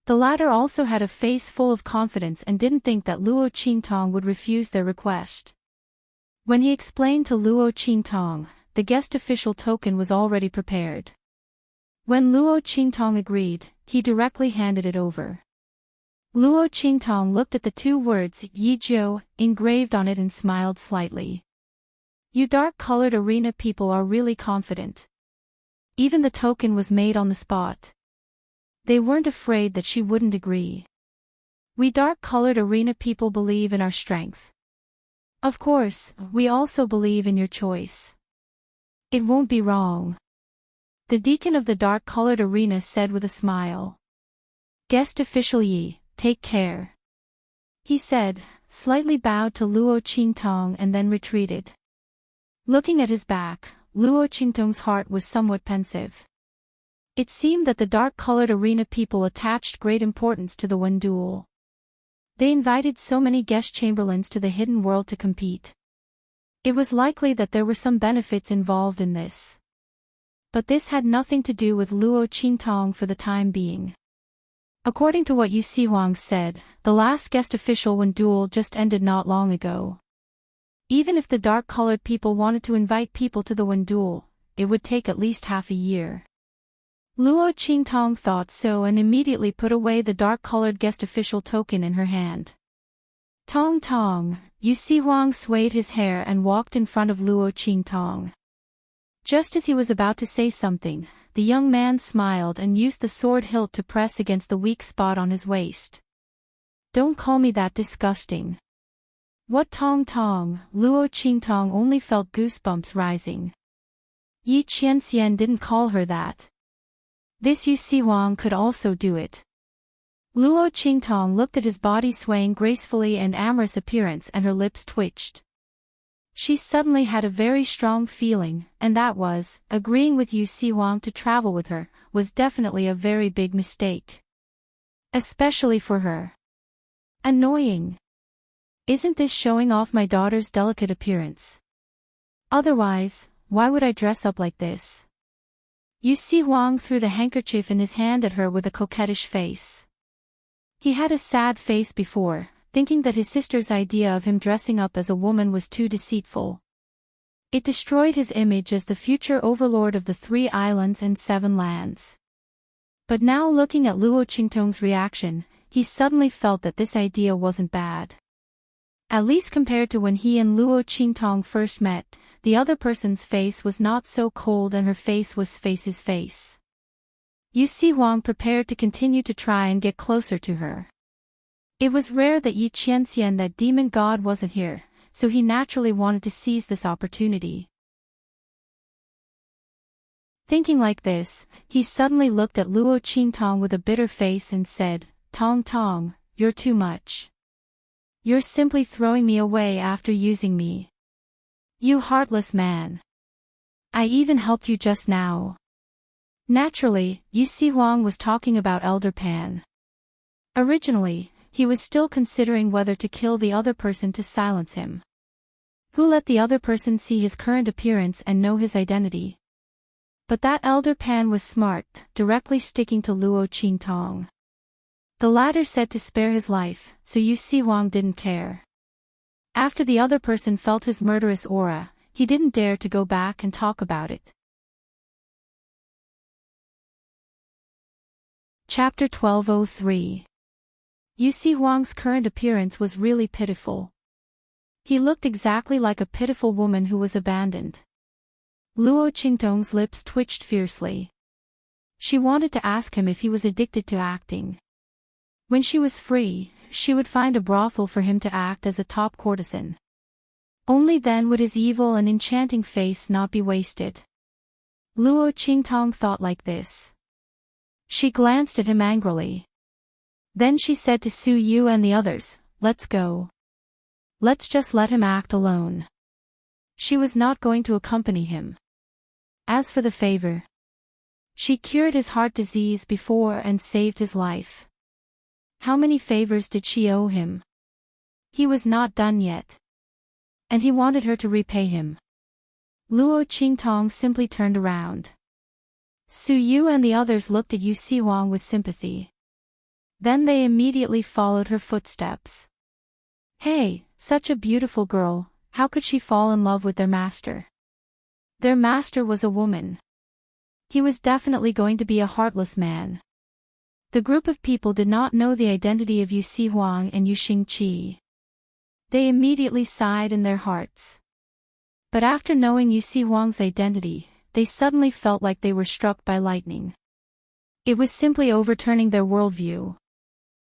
The latter also had a face full of confidence and didn't think that Luo Qingtong would refuse their request. When he explained to Luo Qingtong, the guest official token was already prepared. When Luo Qingtong agreed, he directly handed it over. Luo Qingtong looked at the 2 words Yijiu engraved on it and smiled slightly. You dark-colored arena people are really confident. Even the token was made on the spot. They weren't afraid that she wouldn't agree. We dark-colored arena people believe in our strength. Of course, we also believe in your choice. It won't be wrong. The deacon of the dark-colored arena said with a smile. Guest official Yi, take care. He said, slightly bowed to Luo Qingtong and then retreated. Looking at his back, Luo Qingtong's heart was somewhat pensive. It seemed that the dark-colored arena people attached great importance to the Wenduel. They invited so many guest chamberlains to the hidden world to compete. It was likely that there were some benefits involved in this. But this had nothing to do with Luo Qingtong for the time being. According to what Yu Si Wang said, the last guest official Wenduel just ended not long ago. Even if the dark-colored people wanted to invite people to the Wenduel, it would take at least half a year. Luo Qingtong thought so and immediately put away the dark-colored guest official token in her hand. Tong tong, Yu Si Wang swayed his hair and walked in front of Luo Qingtong. Just as he was about to say something, the young man smiled and used the sword hilt to press against the weak spot on his waist. Don't call me that disgusting. What tong tong, Luo Qingtong only felt goosebumps rising. Yi Qianxian didn't call her that. This Yu Siwang could also do it. Luo Qingtong looked at his body swaying gracefully and amorous appearance, and her lips twitched. She suddenly had a very strong feeling, and that was, agreeing with Yu Siwang to travel with her, was definitely a very big mistake. Especially for her. Annoying. Isn't this showing off my daughter's delicate appearance? Otherwise, why would I dress up like this? Yu Siwang threw the handkerchief in his hand at her with a coquettish face. He had a sad face before, thinking that his sister's idea of him dressing up as a woman was too deceitful. It destroyed his image as the future overlord of the 3 islands and 7 lands. But now, looking at Luo Qingtong's reaction, he suddenly felt that this idea wasn't bad. At least compared to when he and Luo Qingtong first met, the other person's face was not so cold and her face was his face. Yu Siwang prepared to continue to try and get closer to her. It was rare that Yi Qianxian, that demon god, wasn't here, so he naturally wanted to seize this opportunity. Thinking like this, he suddenly looked at Luo Qingtong with a bitter face and said, "Tong Tong, you're too much. You're simply throwing me away after using me. You heartless man. I even helped you just now." Naturally, Yu Siwang was talking about Elder Pan. Originally, he was still considering whether to kill the other person to silence him. Who let the other person see his current appearance and know his identity? But that Elder Pan was smart, directly sticking to Luo Qingtong. The latter said to spare his life, so Yu Siwang didn't care. After the other person felt his murderous aura, he didn't dare to go back and talk about it. Chapter 1203. Yu Siwang's current appearance was really pitiful. He looked exactly like a pitiful woman who was abandoned. Luo Qingtong's lips twitched fiercely. She wanted to ask him if he was addicted to acting. When she was free, she would find a brothel for him to act as a top courtesan. Only then would his evil and enchanting face not be wasted. Luo Qingtong thought like this. She glanced at him angrily. Then she said to Su Yu and the others, "Let's go. Let's just let him act alone." She was not going to accompany him. As for the favor, she cured his heart disease before and saved his life. How many favors did she owe him? He was not done yet. And he wanted her to repay him. Luo Qingtong simply turned around. Su Yu and the others looked at Yu Siwang with sympathy. Then they immediately followed her footsteps. Hey, such a beautiful girl, how could she fall in love with their master? Their master was a woman. He was definitely going to be a heartless man. The group of people did not know the identity of Yu Siwang and Yu Xingqi. They immediately sighed in their hearts. But after knowing Yu Siwang's identity, they suddenly felt like they were struck by lightning. It was simply overturning their worldview.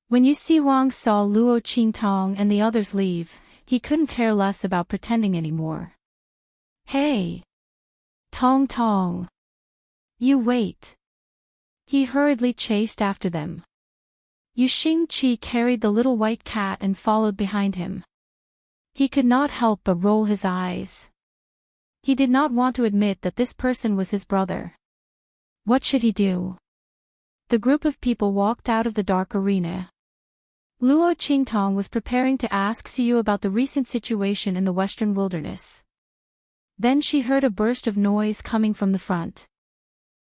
When Yu Siwang saw Luo Qingtong and the others leave, he couldn't care less about pretending anymore. Hey! Tong Tong! You wait! He hurriedly chased after them. Yu Xingqi carried the little white cat and followed behind him. He could not help but roll his eyes. He did not want to admit that this person was his brother. What should he do? The group of people walked out of the dark arena. Luo Qingtong was preparing to ask Siyu about the recent situation in the western wilderness. Then she heard a burst of noise coming from the front.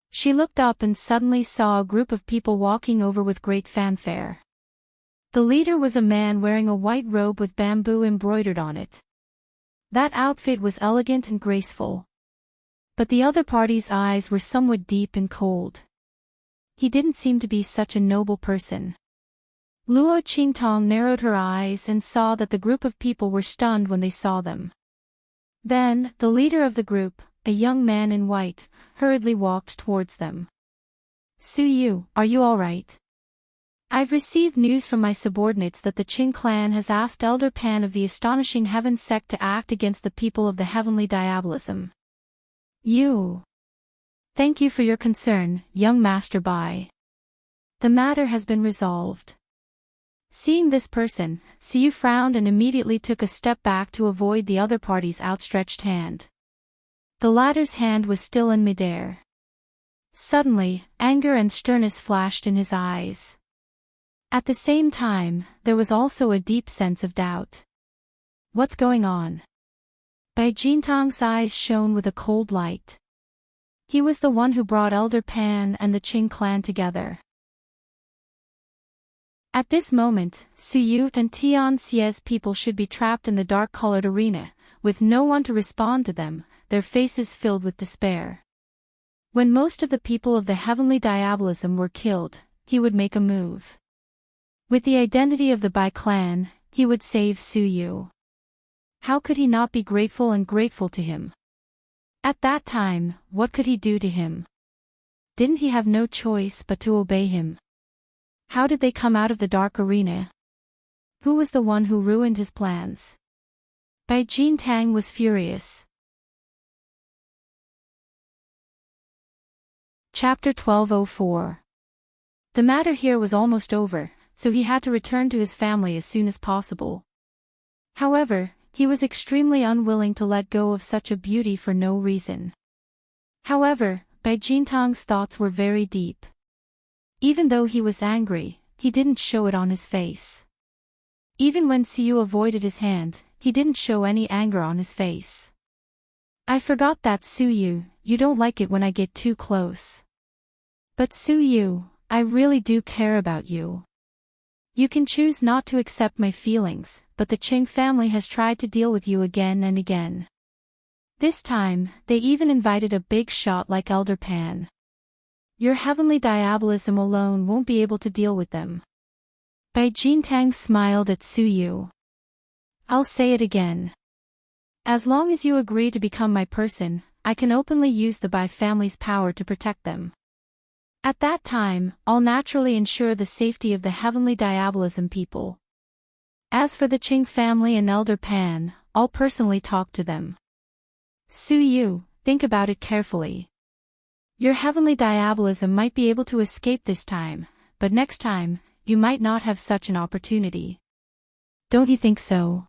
She looked up and suddenly saw a group of people walking over with great fanfare. The leader was a man wearing a white robe with bamboo embroidered on it. That outfit was elegant and graceful. But the other party's eyes were somewhat deep and cold. He didn't seem to be such a noble person. Luo Qingtong narrowed her eyes and saw that the group of people were stunned when they saw them. Then, the leader of the group, a young man in white, hurriedly walked towards them. Su Yu, are you all right? I've received news from my subordinates that the Qing clan has asked Elder Pan of the Astonishing Heaven sect to act against the people of the heavenly diabolism. You. Thank you for your concern, young Master Bai. The matter has been resolved. Seeing this person, Siyu frowned and immediately took a step back to avoid the other party's outstretched hand. The latter's hand was still in midair. Suddenly, anger and sternness flashed in his eyes. At the same time, there was also a deep sense of doubt. What's going on? Bai Jintang's eyes shone with a cold light. He was the one who brought Elder Pan and the Qing clan together. At this moment, Su Yu and Tian Xie's people should be trapped in the dark-colored arena, with no one to respond to them, their faces filled with despair. When most of the people of the heavenly diabolism were killed, he would make a move. With the identity of the Bai clan, he would save Su Yu. How could he not be grateful to him? At that time, what could he do to him? Didn't he have no choice but to obey him? How did they come out of the dark arena? Who was the one who ruined his plans? Bai Jintang was furious. Chapter 1204. The matter here was almost over, so he had to return to his family as soon as possible. However, he was extremely unwilling to let go of such a beauty for no reason. However, Bai Jintang's thoughts were very deep. Even though he was angry, he didn't show it on his face. Even when Siyu avoided his hand, he didn't show any anger on his face. I forgot that, Suyu, you don't like it when I get too close. But Suyu, I really do care about you. You can choose not to accept my feelings, but the Qing family has tried to deal with you again and again. This time, they even invited a big shot like Elder Pan. Your heavenly diabolism alone won't be able to deal with them. Bai Jintang smiled at Su Yu. I'll say it again. As long as you agree to become my person, I can openly use the Bai family's power to protect them. At that time, I'll naturally ensure the safety of the heavenly diabolism people. As for the Qing family and Elder Pan, I'll personally talk to them. Su Yu, think about it carefully. Your heavenly diabolism might be able to escape this time, but next time, you might not have such an opportunity. Don't you think so?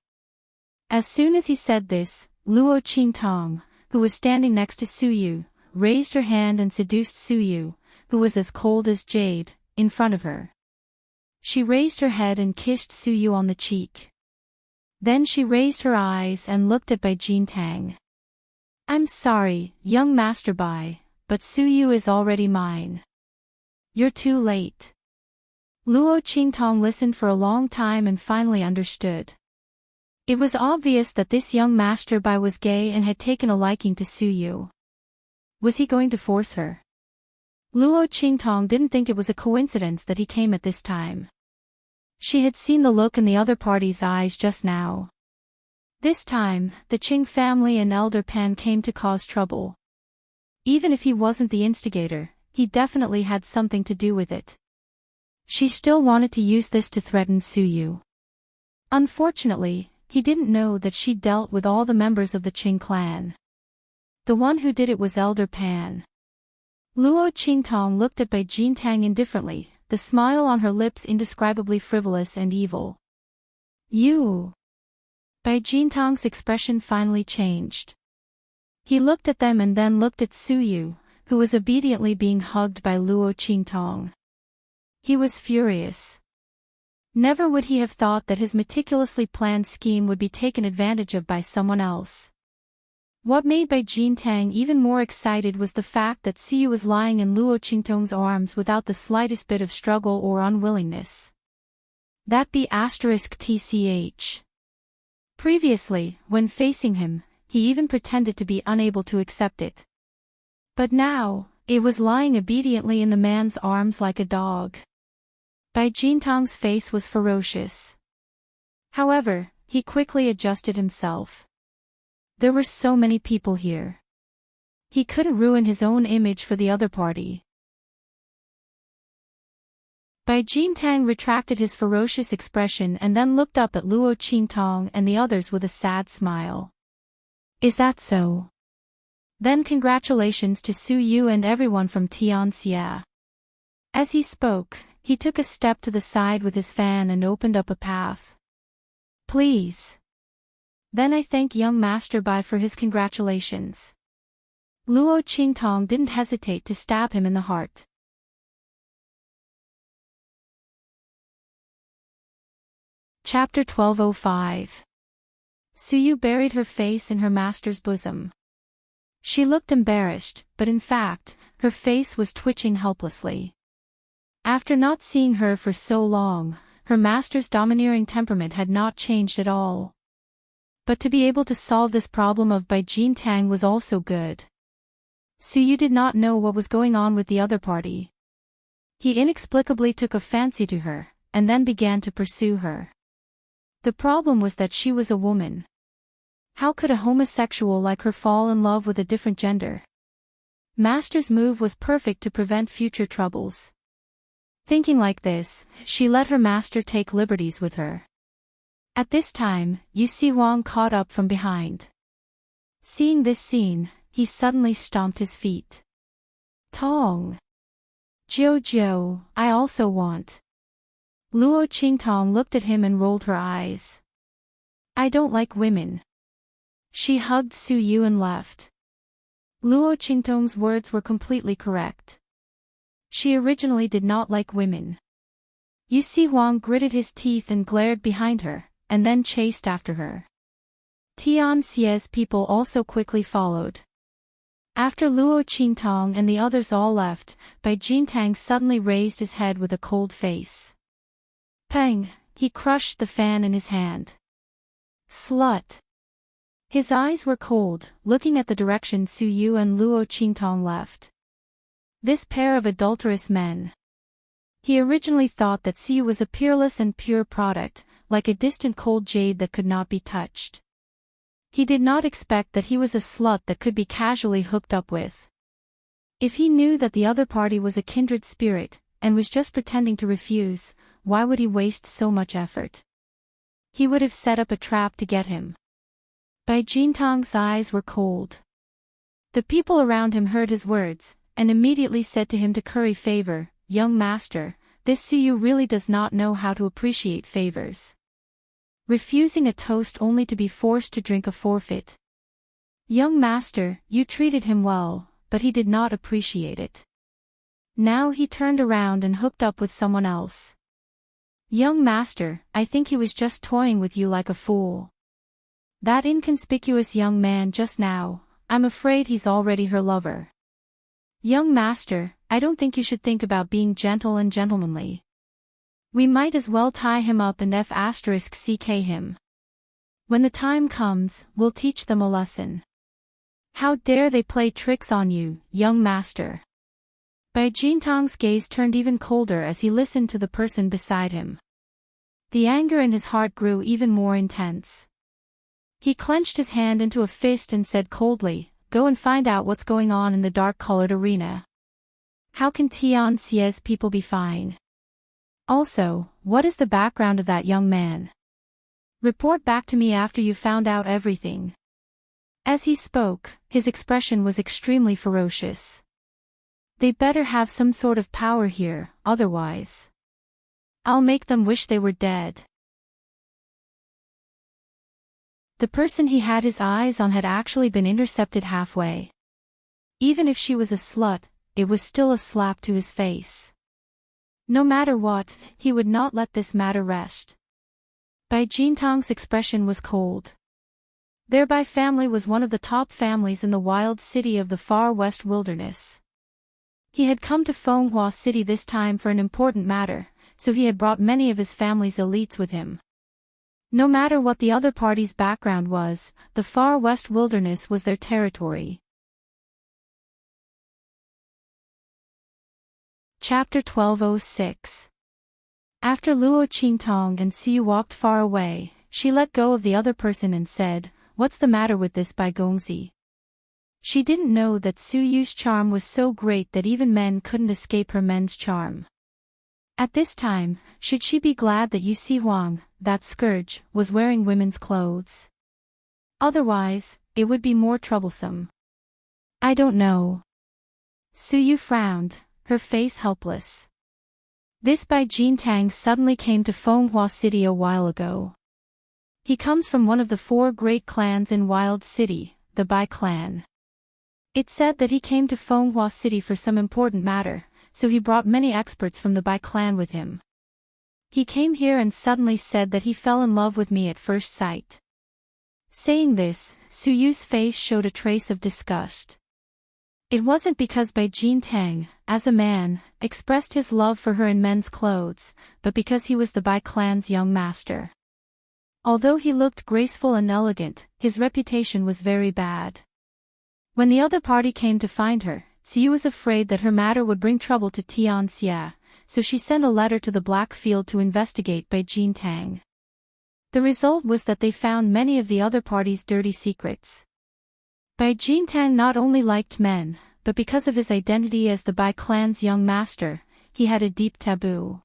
As soon as he said this, Luo Qingtong, who was standing next to Su Yu, raised her hand and seduced Su Yu, who was as cold as jade, in front of her. She raised her head and kissed Su Yu on the cheek. Then she raised her eyes and looked at Bai Jintang. I'm sorry, young Master Bai, but Su Yu is already mine. You're too late. Luo Qingtong listened for a long time and finally understood. It was obvious that this young Master Bai was gay and had taken a liking to Su Yu. Was he going to force her? Luo Qingtong didn't think it was a coincidence that he came at this time. She had seen the look in the other party's eyes just now. This time, the Qing family and Elder Pan came to cause trouble. Even if he wasn't the instigator, he definitely had something to do with it. She still wanted to use this to threaten Su Yu. Unfortunately, he didn't know that she dealt with all the members of the Qing clan. The one who did it was Elder Pan. Luo Qingtong looked at Bai Jintang indifferently, the smile on her lips indescribably frivolous and evil. You! Bai Jintang's expression finally changed. He looked at them and then looked at Su Yu, who was obediently being hugged by Luo Qingtong. He was furious. Never would he have thought that his meticulously planned scheme would be taken advantage of by someone else. What made Bai Jintang even more excited was the fact that Su Yu was lying in Luo Qingtong's arms without the slightest bit of struggle or unwillingness. That be *tch. Previously, when facing him, he even pretended to be unable to accept it. But now, it was lying obediently in the man's arms like a dog. Bai Jintang's face was ferocious. However, he quickly adjusted himself. There were so many people here. He couldn't ruin his own image for the other party. Bai Jintang retracted his ferocious expression and then looked up at Luo Qingtong and the others with a sad smile. Is that so? Then congratulations to Su Yu and everyone from Tianxia. As he spoke, he took a step to the side with his fan and opened up a path. Please. Then I thank young Master Bai for his congratulations. Luo Qingtong didn't hesitate to stab him in the heart. Chapter 1205. Su Yu buried her face in her master's bosom. She looked embarrassed, but in fact, her face was twitching helplessly. After not seeing her for so long, her master's domineering temperament had not changed at all. But to be able to solve this problem of Bai Jintang was also good. Su Yu did not know what was going on with the other party. He inexplicably took a fancy to her, and then began to pursue her. The problem was that she was a woman. How could a homosexual like her fall in love with a different gender? Master's move was perfect to prevent future troubles. Thinking like this, she let her master take liberties with her. At this time, Yu Si Wang caught up from behind. Seeing this scene, he suddenly stomped his feet. Tong! Jojo, I also want. Luo Qingtong looked at him and rolled her eyes. I don't like women. She hugged Su Yu and left. Luo Qingtong's words were completely correct. She originally did not like women. Yu Si Wang gritted his teeth and glared behind her, and then chased after her. Tianxia's people also quickly followed. After Luo Qingtong and the others all left, Bai Jintang suddenly raised his head with a cold face. Pang! He crushed the fan in his hand. Slut! His eyes were cold, looking at the direction Su Yu and Luo Qingtong left. This pair of adulterous men. He originally thought that Su Yu was a peerless and pure product, like a distant cold jade that could not be touched. He did not expect that he was a slut that could be casually hooked up with. If he knew that the other party was a kindred spirit, and was just pretending to refuse, why would he waste so much effort? He would have set up a trap to get him. Bai Jintong's eyes were cold. The people around him heard his words, and immediately said to him to curry favor, young master, this Su Yu really does not know how to appreciate favors. Refusing a toast only to be forced to drink a forfeit. Young master, you treated him well, but he did not appreciate it. Now he turned around and hooked up with someone else. Young master, I think he was just toying with you like a fool. That inconspicuous young man just now, I'm afraid he's already her lover. Young master, I don't think you should think about being gentle and gentlemanly. We might as well tie him up and *CK him. When the time comes, we'll teach them a lesson. How dare they play tricks on you, young master? Bai Jintong's gaze turned even colder as he listened to the person beside him. The anger in his heart grew even more intense. He clenched his hand into a fist and said coldly, go and find out what's going on in the dark-colored arena. How can Tianxia's people be fine? Also, what is the background of that young man? Report back to me after you found out everything. As he spoke, his expression was extremely ferocious. They better have some sort of power here, otherwise I'll make them wish they were dead. The person he had his eyes on had actually been intercepted halfway. Even if she was a slut, it was still a slap to his face. No matter what, he would not let this matter rest. Bai Jintong's expression was cold. Their Bai family was one of the top families in the wild city of the far west wilderness. He had come to Fenghua City this time for an important matter, so he had brought many of his family's elites with him. No matter what the other party's background was, the far west wilderness was their territory. Chapter 1206. After Luo Qingtong and Su Yu walked far away, she let go of the other person and said, what's the matter with this Bai Gongzi? She didn't know that Su Yu's charm was so great that even men couldn't escape her men's charm. At this time, should she be glad that Yu Si Huang, that scourge, was wearing women's clothes? Otherwise, it would be more troublesome. I don't know. Suyu frowned, her face helpless. This Bai Jintang suddenly came to Fenghua City a while ago. He comes from one of the 4 great clans in Wild City, the Bai clan. It said that he came to Fenghua City for some important matter, so he brought many experts from the Bai clan with him. He came here and suddenly said that he fell in love with me at first sight. Saying this, Suyu's face showed a trace of disgust. It wasn't because Bai Jintang, as a man, expressed his love for her in men's clothes, but because he was the Bai clan's young master. Although he looked graceful and elegant, his reputation was very bad. When the other party came to find her, Suyu was afraid that her matter would bring trouble to Tianxia, so she sent a letter to the Black Field to investigate Bai Jintang. The result was that they found many of the other party's dirty secrets. Bai Jintang not only liked men, but because of his identity as the Bai clan's young master, he had a deep taboo.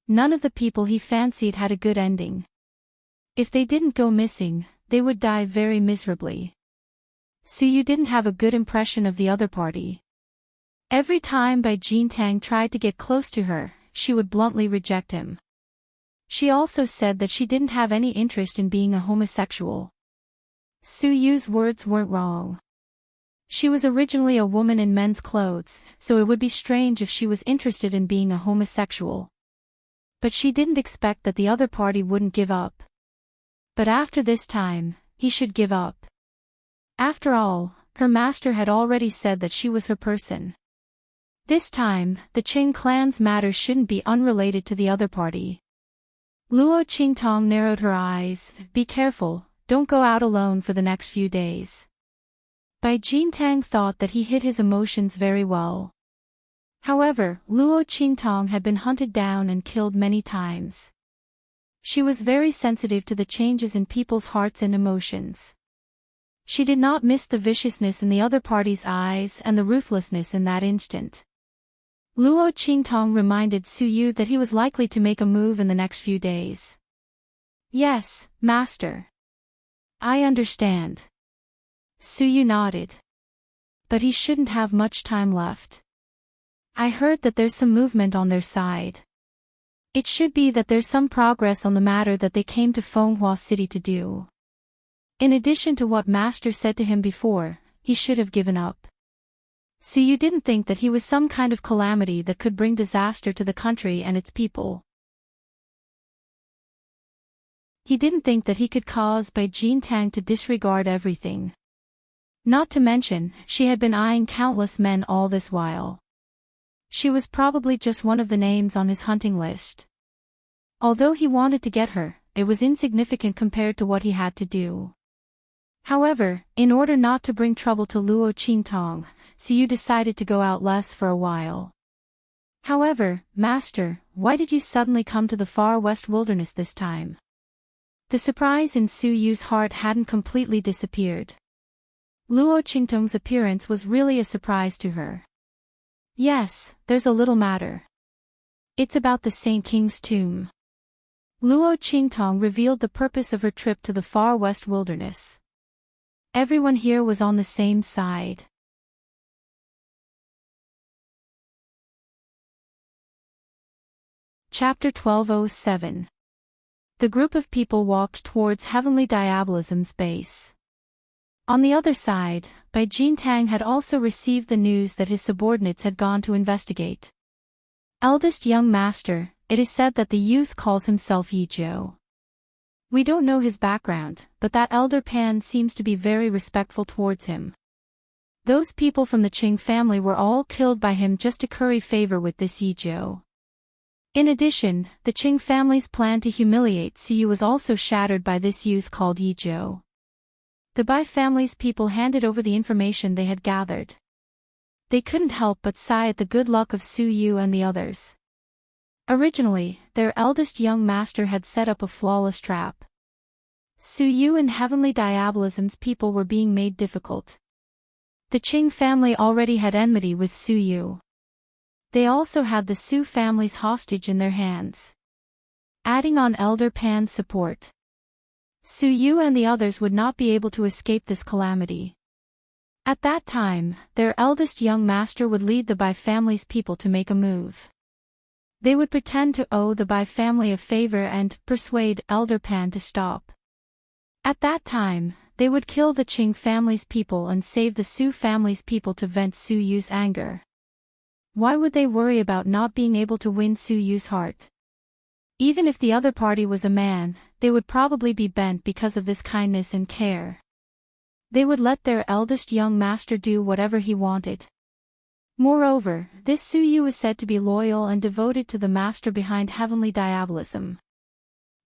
None of the people he fancied had a good ending. If they didn't go missing, they would die very miserably. Suyu didn't have a good impression of the other party. Every time Bai Jintang tried to get close to her, she would bluntly reject him. She also said that she didn't have any interest in being a homosexual. Suyu's words weren't wrong. She was originally a woman in men's clothes, so it would be strange if she was interested in being a homosexual. But she didn't expect that the other party wouldn't give up. But after this time, he should give up. After all, her master had already said that she was her person. This time, the Qing clan's matter shouldn't be unrelated to the other party. Luo Qingtong narrowed her eyes. Be careful, don't go out alone for the next few days. Bai Jintang thought that he hid his emotions very well. However, Luo Qingtong had been hunted down and killed many times. She was very sensitive to the changes in people's hearts and emotions. She did not miss the viciousness in the other party's eyes and the ruthlessness in that instant. Luo Qingtong reminded Suyu that he was likely to make a move in the next few days. Yes, master. I understand. Suyu nodded. But he shouldn't have much time left. I heard that there's some movement on their side. It should be that there's some progress on the matter that they came to Fenghua City to do. In addition to what master said to him before, he should have given up. Suyu didn't think that he was some kind of calamity that could bring disaster to the country and its people. He didn't think that he could cause Bai Jintang to disregard everything. Not to mention, she had been eyeing countless men all this while. She was probably just one of the names on his hunting list. Although he wanted to get her, it was insignificant compared to what he had to do. However, in order not to bring trouble to Luo Qingtong, Suyu decided to go out less for a while. However, master, why did you suddenly come to the far west wilderness this time? The surprise in Suyu's heart hadn't completely disappeared. Luo Qingtong's appearance was really a surprise to her. Yes, there's a little matter. It's about the Saint King's tomb. Luo Qingtong revealed the purpose of her trip to the far west wilderness. Everyone here was on the same side. Chapter 1207. The group of people walked towards Heavenly Diabolism's base. On the other side, Bai Jintang had also received the news that his subordinates had gone to investigate. Eldest young master, it is said that the youth calls himself Yizhou. We don't know his background, but that elder Pan seems to be very respectful towards him. Those people from the Qing family were all killed by him just to curry favor with this Yizhou. In addition, the Qing family's plan to humiliate Suyu was also shattered by this youth called Yizhou. The Bai family's people handed over the information they had gathered. They couldn't help but sigh at the good luck of Suyu and the others. Originally, their eldest young master had set up a flawless trap. Suyu and Heavenly Diabolism's people were being made difficult. The Qing family already had enmity with Suyu. They also had the Su family's hostage in their hands. Adding on Elder Pan's support, Suyu and the others would not be able to escape this calamity. At that time, their eldest young master would lead the Bai family's people to make a move. They would pretend to owe the Bai family a favor and persuade Elder Pan to stop. At that time, they would kill the Qing family's people and save the Su family's people to vent Su Yu's anger. Why would they worry about not being able to win Su Yu's heart? Even if the other party was a man, they would probably be bent because of this kindness and care. They would let their eldest young master do whatever he wanted. Moreover, this Su Yu was said to be loyal and devoted to the master behind heavenly diabolism.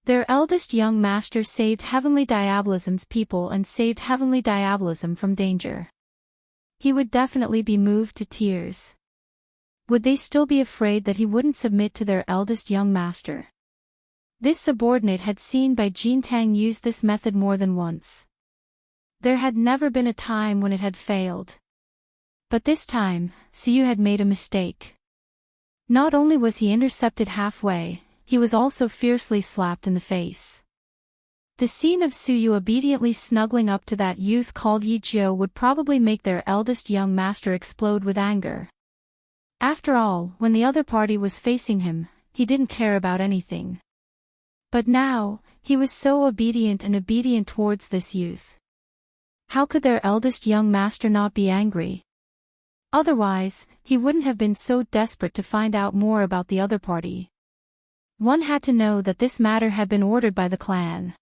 Their eldest young master saved heavenly diabolism's people and saved heavenly diabolism from danger. He would definitely be moved to tears. Would they still be afraid that he wouldn't submit to their eldest young master? This subordinate had seen Bai Jintang use this method more than once. There had never been a time when it had failed. But this time, Su Yu had made a mistake. Not only was he intercepted halfway, he was also fiercely slapped in the face. The scene of Su Yu obediently snuggling up to that youth called Yi Jiu would probably make their eldest young master explode with anger. After all, when the other party was facing him, he didn't care about anything. But now, he was so obedient towards this youth. How could their eldest young master not be angry? Otherwise, he wouldn't have been so desperate to find out more about the other party. One had to know that this matter had been ordered by the clan.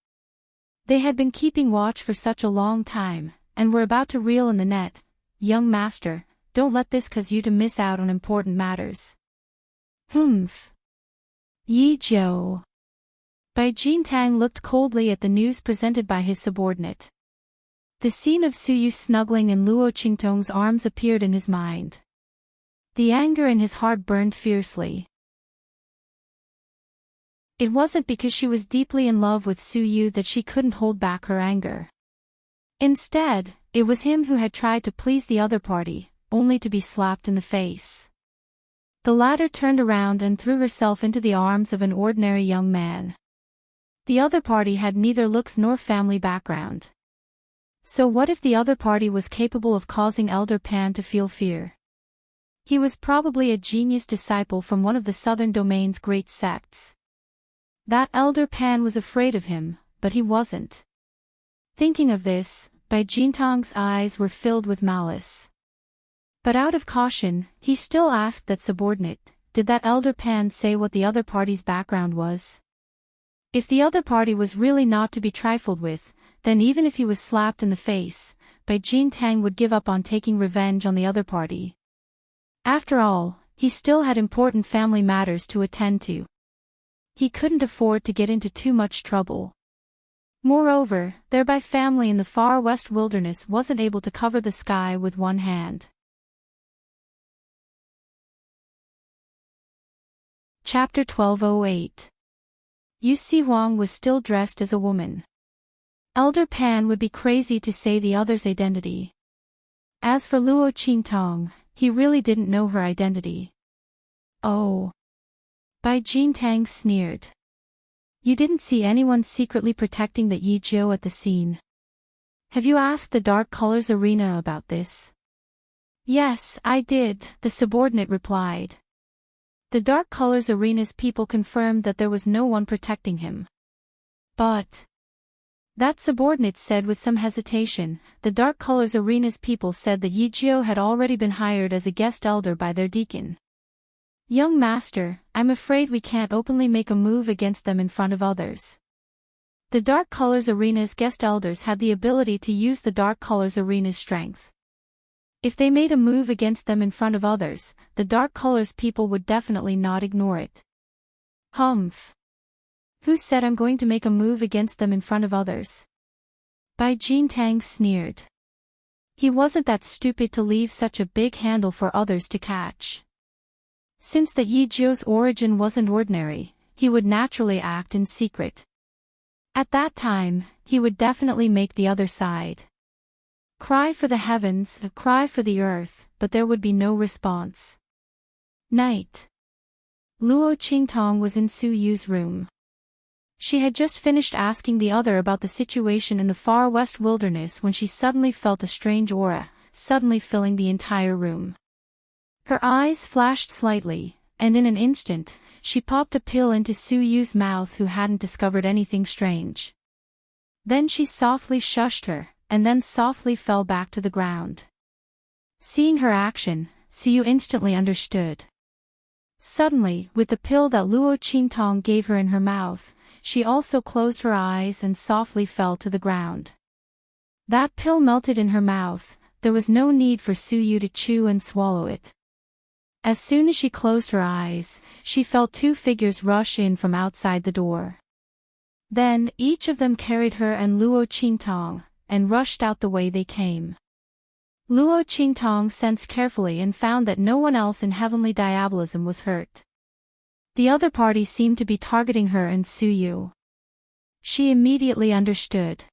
They had been keeping watch for such a long time, and were about to reel in the net. Young master, don't let this cause you to miss out on important matters. Humph. Yi Jiu. Bai Jintang looked coldly at the news presented by his subordinate. The scene of Su Yu snuggling in Luo Qingtong's arms appeared in his mind. The anger in his heart burned fiercely. It wasn't because she was deeply in love with Su Yu that she couldn't hold back her anger. Instead, it was him who had tried to please the other party, only to be slapped in the face. The latter turned around and threw herself into the arms of an ordinary young man. The other party had neither looks nor family background. So what if the other party was capable of causing Elder Pan to feel fear? He was probably a genius disciple from one of the southern domain's great sects. That Elder Pan was afraid of him, but he wasn't. Thinking of this, Bai Jintang's eyes were filled with malice. But out of caution, he still asked that subordinate, did that Elder Pan say what the other party's background was? If the other party was really not to be trifled with, then even if he was slapped in the face, Bai Jintang would give up on taking revenge on the other party. After all, he still had important family matters to attend to. He couldn't afford to get into too much trouble. Moreover, their Bai family in the far west wilderness wasn't able to cover the sky with one hand. Chapter 1208. Yu Si Huang was still dressed as a woman. Elder Pan would be crazy to say the other's identity. As for Luo Qingtong, he really didn't know her identity. Oh. Bai Jintang sneered. You didn't see anyone secretly protecting the Yi Jiu at the scene. Have you asked the Dark Colors Arena about this? Yes, I did, the subordinate replied. The Dark Colors Arena's people confirmed that there was no one protecting him. But... that subordinate said with some hesitation, the Dark Colors Arena's people said that Yi Jiu had already been hired as a guest elder by their deacon. Young master, I'm afraid we can't openly make a move against them in front of others. The Dark Colors Arena's guest elders had the ability to use the Dark Colors Arena's strength. If they made a move against them in front of others, the Dark Colors people would definitely not ignore it. Humph. Who said I'm going to make a move against them in front of others? Bai Jintang sneered. He wasn't that stupid to leave such a big handle for others to catch. Since the Yi Jiu's origin wasn't ordinary, he would naturally act in secret. At that time, he would definitely make the other side cry for the heavens, cry for the earth, but there would be no response. Night. Luo Qingtong was in Su Yu's room. She had just finished asking the other about the situation in the far west wilderness when she suddenly felt a strange aura, suddenly filling the entire room. Her eyes flashed slightly, and in an instant, she popped a pill into Suyu's mouth, who hadn't discovered anything strange. Then she softly shushed her, and then softly fell back to the ground. Seeing her action, Suyu instantly understood. Suddenly, with the pill that Luo Qingtong gave her in her mouth, she also closed her eyes and softly fell to the ground. That pill melted in her mouth. There was no need for Suyu to chew and swallow it. As soon as she closed her eyes, she felt two figures rush in from outside the door. Then, each of them carried her and Luo Qingtong, and rushed out the way they came. Luo Qingtong sensed carefully and found that no one else in Heavenly Diabolism was hurt. The other party seemed to be targeting her and Suyu. She immediately understood.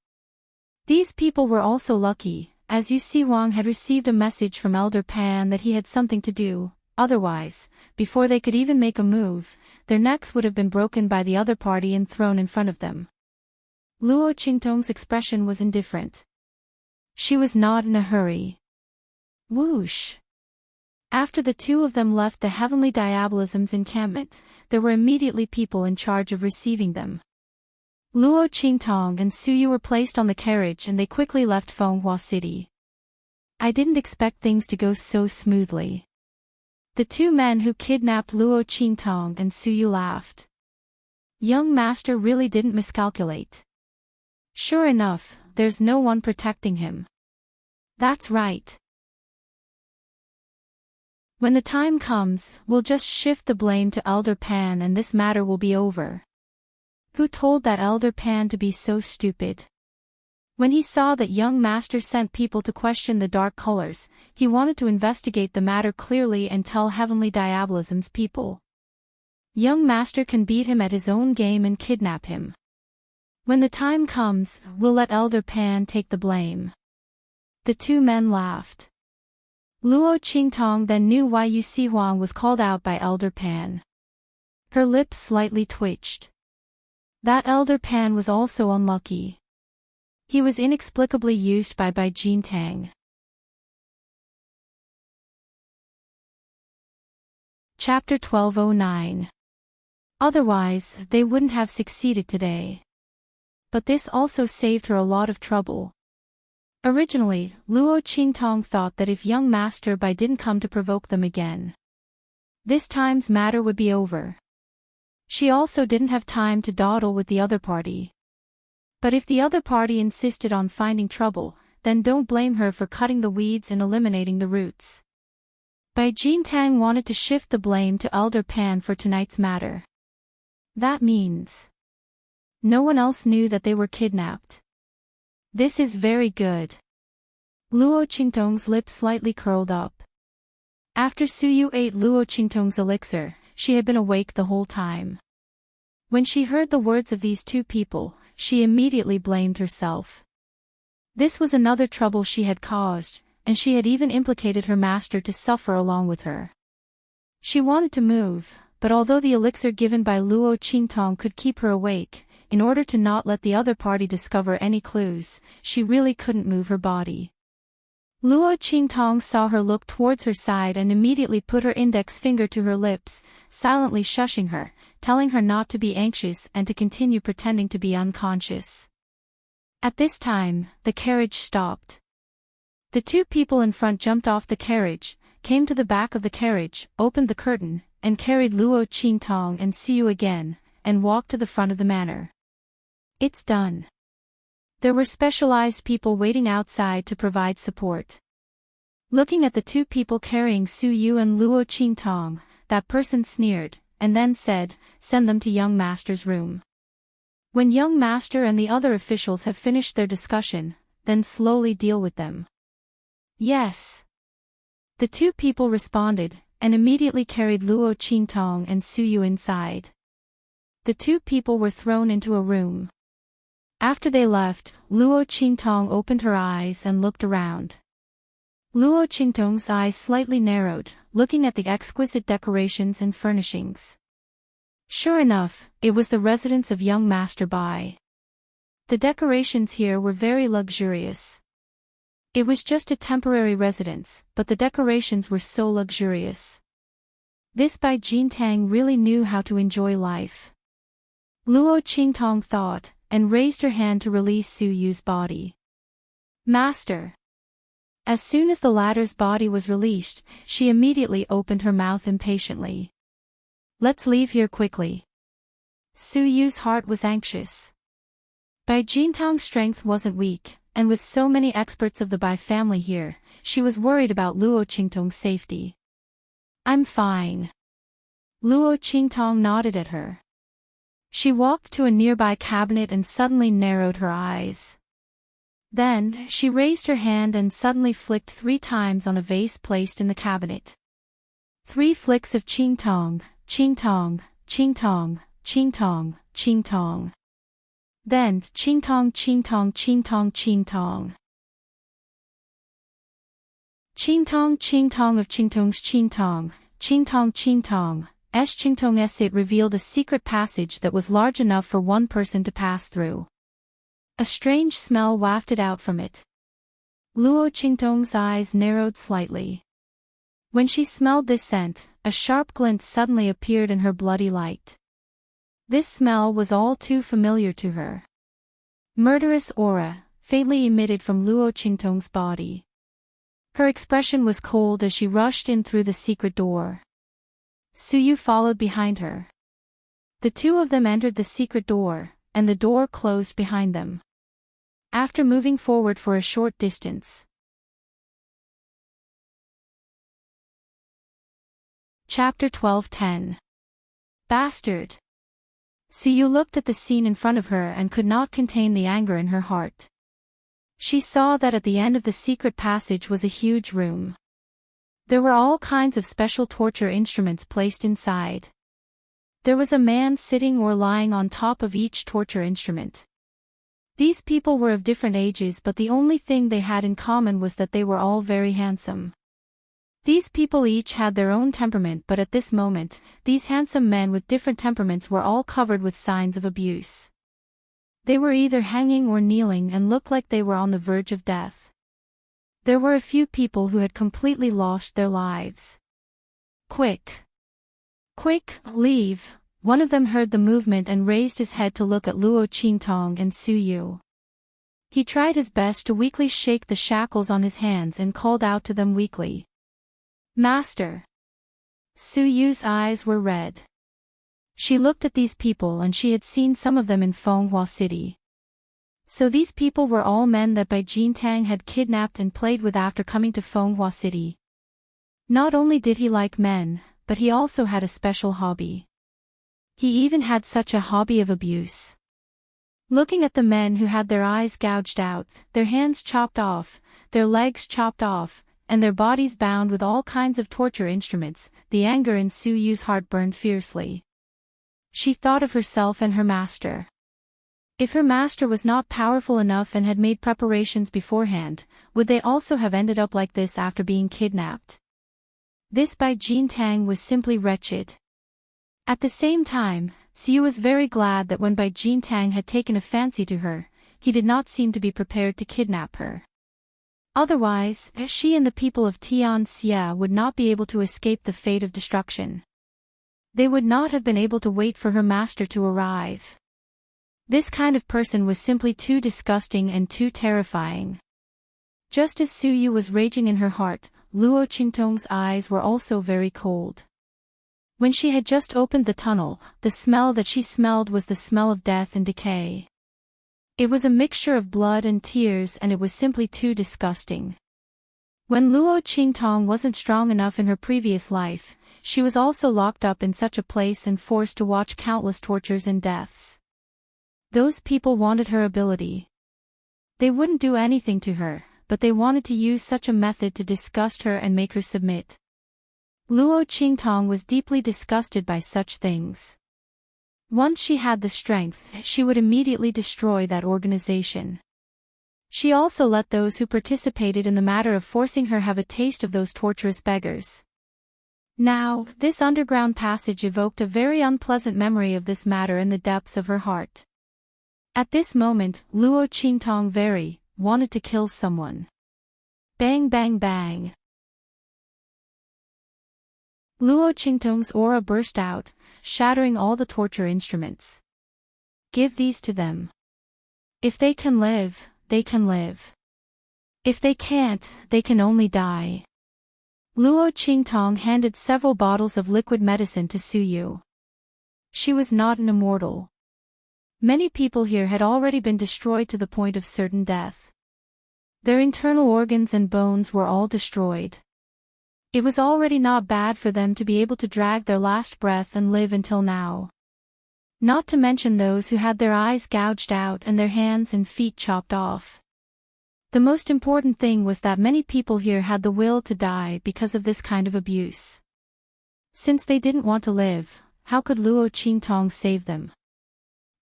These people were also lucky, as Yu Siwang had received a message from Elder Pan that he had something to do. Otherwise, before they could even make a move, their necks would have been broken by the other party and thrown in front of them. Luo Qingtong's expression was indifferent. She was not in a hurry. Whoosh! After the two of them left the Heavenly Diabolism's encampment, there were immediately people in charge of receiving them. Luo Qingtong and Suyu were placed on the carriage and they quickly left Fenghua City. I didn't expect things to go so smoothly. The two men who kidnapped Luo Qingtong and Suyu laughed. Young master really didn't miscalculate. Sure enough, there's no one protecting him. That's right. When the time comes, we'll just shift the blame to Elder Pan and this matter will be over. Who told that Elder Pan to be so stupid? When he saw that young master sent people to question the dark colors, he wanted to investigate the matter clearly and tell Heavenly Diabolism's people. Young master can beat him at his own game and kidnap him. When the time comes, we'll let Elder Pan take the blame. The two men laughed. Luo Qingtong then knew why Yu Sihuang was called out by Elder Pan. Her lips slightly twitched. That Elder Pan was also unlucky. He was inexplicably used by Jin Tang. Chapter 1209. Otherwise, they wouldn't have succeeded today. But this also saved her a lot of trouble. Originally, Luo Qingtong thought that if young master Bai didn't come to provoke them again, this time's matter would be over. She also didn't have time to dawdle with the other party. But if the other party insisted on finding trouble, then don't blame her for cutting the weeds and eliminating the roots. Bai Jintang wanted to shift the blame to Elder Pan for tonight's matter. That means no one else knew that they were kidnapped. This is very good. Luo Qingtong's lips slightly curled up. After Suyu ate Luo Qingtong's elixir, she had been awake the whole time. When she heard the words of these two people, she immediately blamed herself. This was another trouble she had caused, and she had even implicated her master to suffer along with her. She wanted to move, but although the elixir given by Luo Qingtong could keep her awake, in order to not let the other party discover any clues, she really couldn't move her body. Luo Qingtong saw her look towards her side and immediately put her index finger to her lips, silently shushing her, telling her not to be anxious and to continue pretending to be unconscious. At this time, the carriage stopped. The two people in front jumped off the carriage, came to the back of the carriage, opened the curtain, and carried Luo Qingtong and Siyu again, and walked to the front of the manor. It's done. There were specialized people waiting outside to provide support. Looking at the two people carrying Suyu and Luo Qingtong, that person sneered, and then said, "Send them to young master's room. When young master and the other officials have finished their discussion, then slowly deal with them." Yes. The two people responded, and immediately carried Luo Qingtong and Suyu inside. The two people were thrown into a room. After they left, Luo Qingtong opened her eyes and looked around. Luo Qingtong's eyes slightly narrowed, looking at the exquisite decorations and furnishings. Sure enough, it was the residence of young Master Bai. The decorations here were very luxurious. It was just a temporary residence, but the decorations were so luxurious. This Bai Jintang really knew how to enjoy life. Luo Qingtong thought, and raised her hand to release Su Yu's body. Master. As soon as the latter's body was released, she immediately opened her mouth impatiently. Let's leave here quickly. Su Yu's heart was anxious. Bai Jintang's strength wasn't weak, and with so many experts of the Bai family here, she was worried about Luo Qingtong's safety. I'm fine. Luo Qingtong nodded at her. She walked to a nearby cabinet and suddenly narrowed her eyes. Then, she raised her hand and suddenly flicked 3 times on a vase placed in the cabinet. 3 flicks of Qingtong, Qingtong, Qingtong, Qingtong, Qingtong. Then, Qingtong, Qingtong, Qingtong, Qingtong. Qingtong, Qingtong of Qingtong's Qingtong, Qingtong, Qingtong, Qingtong s. It revealed a secret passage that was large enough for one person to pass through. A strange smell wafted out from it. Luo Qingtong's eyes narrowed slightly. When she smelled this scent, a sharp glint suddenly appeared in her bloody light. This smell was all too familiar to her. Murderous aura, faintly emitted from Luo Qingtong's body. Her expression was cold as she rushed in through the secret door. Su Yu followed behind her. The 2 of them entered the secret door, and the door closed behind them. After moving forward for a short distance. Chapter 12:10. Bastard. Su Yu looked at the scene in front of her and could not contain the anger in her heart. She saw that at the end of the secret passage was a huge room. There were all kinds of special torture instruments placed inside. There was a man sitting or lying on top of each torture instrument. These people were of different ages, but the only thing they had in common was that they were all very handsome. These people each had their own temperament, but at this moment, these handsome men with different temperaments were all covered with signs of abuse. They were either hanging or kneeling and looked like they were on the verge of death. There were a few people who had completely lost their lives. Quick! Quick, leave! One of them heard the movement and raised his head to look at Luo Qingtong and Su Yu. He tried his best to weakly shake the shackles on his hands and called out to them weakly. Master! Su Yu's eyes were red. She looked at these people and she had seen some of them in Fenghua City. So these people were all men that Bai Jintang had kidnapped and played with after coming to Fenghua City. Not only did he like men, but he also had a special hobby. He even had such a hobby of abuse. Looking at the men who had their eyes gouged out, their hands chopped off, their legs chopped off, and their bodies bound with all kinds of torture instruments, the anger in Su Yu's heart burned fiercely. She thought of herself and her master. If her master was not powerful enough and had made preparations beforehand, would they also have ended up like this after being kidnapped? This Bai Jintang was simply wretched. At the same time, Su Yu was very glad that when Bai Jintang had taken a fancy to her, he did not seem to be prepared to kidnap her. Otherwise, she and the people of Tianxia would not be able to escape the fate of destruction. They would not have been able to wait for her master to arrive. This kind of person was simply too disgusting and too terrifying. Just as Su Yu was raging in her heart, Luo Qingtong's eyes were also very cold. When she had just opened the tunnel, the smell that she smelled was the smell of death and decay. It was a mixture of blood and tears, and it was simply too disgusting. When Luo Qingtong wasn't strong enough in her previous life, she was also locked up in such a place and forced to watch countless tortures and deaths. Those people wanted her ability. They wouldn't do anything to her, but they wanted to use such a method to disgust her and make her submit. Luo Qingtong was deeply disgusted by such things. Once she had the strength, she would immediately destroy that organization. She also let those who participated in the matter of forcing her have a taste of those torturous beggars. Now, this underground passage evoked a very unpleasant memory of this matter in the depths of her heart. At this moment, Luo Qingtong wanted to kill someone. Bang bang bang. Luo Qingtong's aura burst out, shattering all the torture instruments. Give these to them. If they can live, they can live. If they can't, they can only die. Luo Qingtong handed several bottles of liquid medicine to Su Yu. She was not an immortal. Many people here had already been destroyed to the point of certain death. Their internal organs and bones were all destroyed. It was already not bad for them to be able to drag their last breath and live until now. Not to mention those who had their eyes gouged out and their hands and feet chopped off. The most important thing was that many people here had the will to die because of this kind of abuse. Since they didn't want to live, how could Luo Qingtong save them?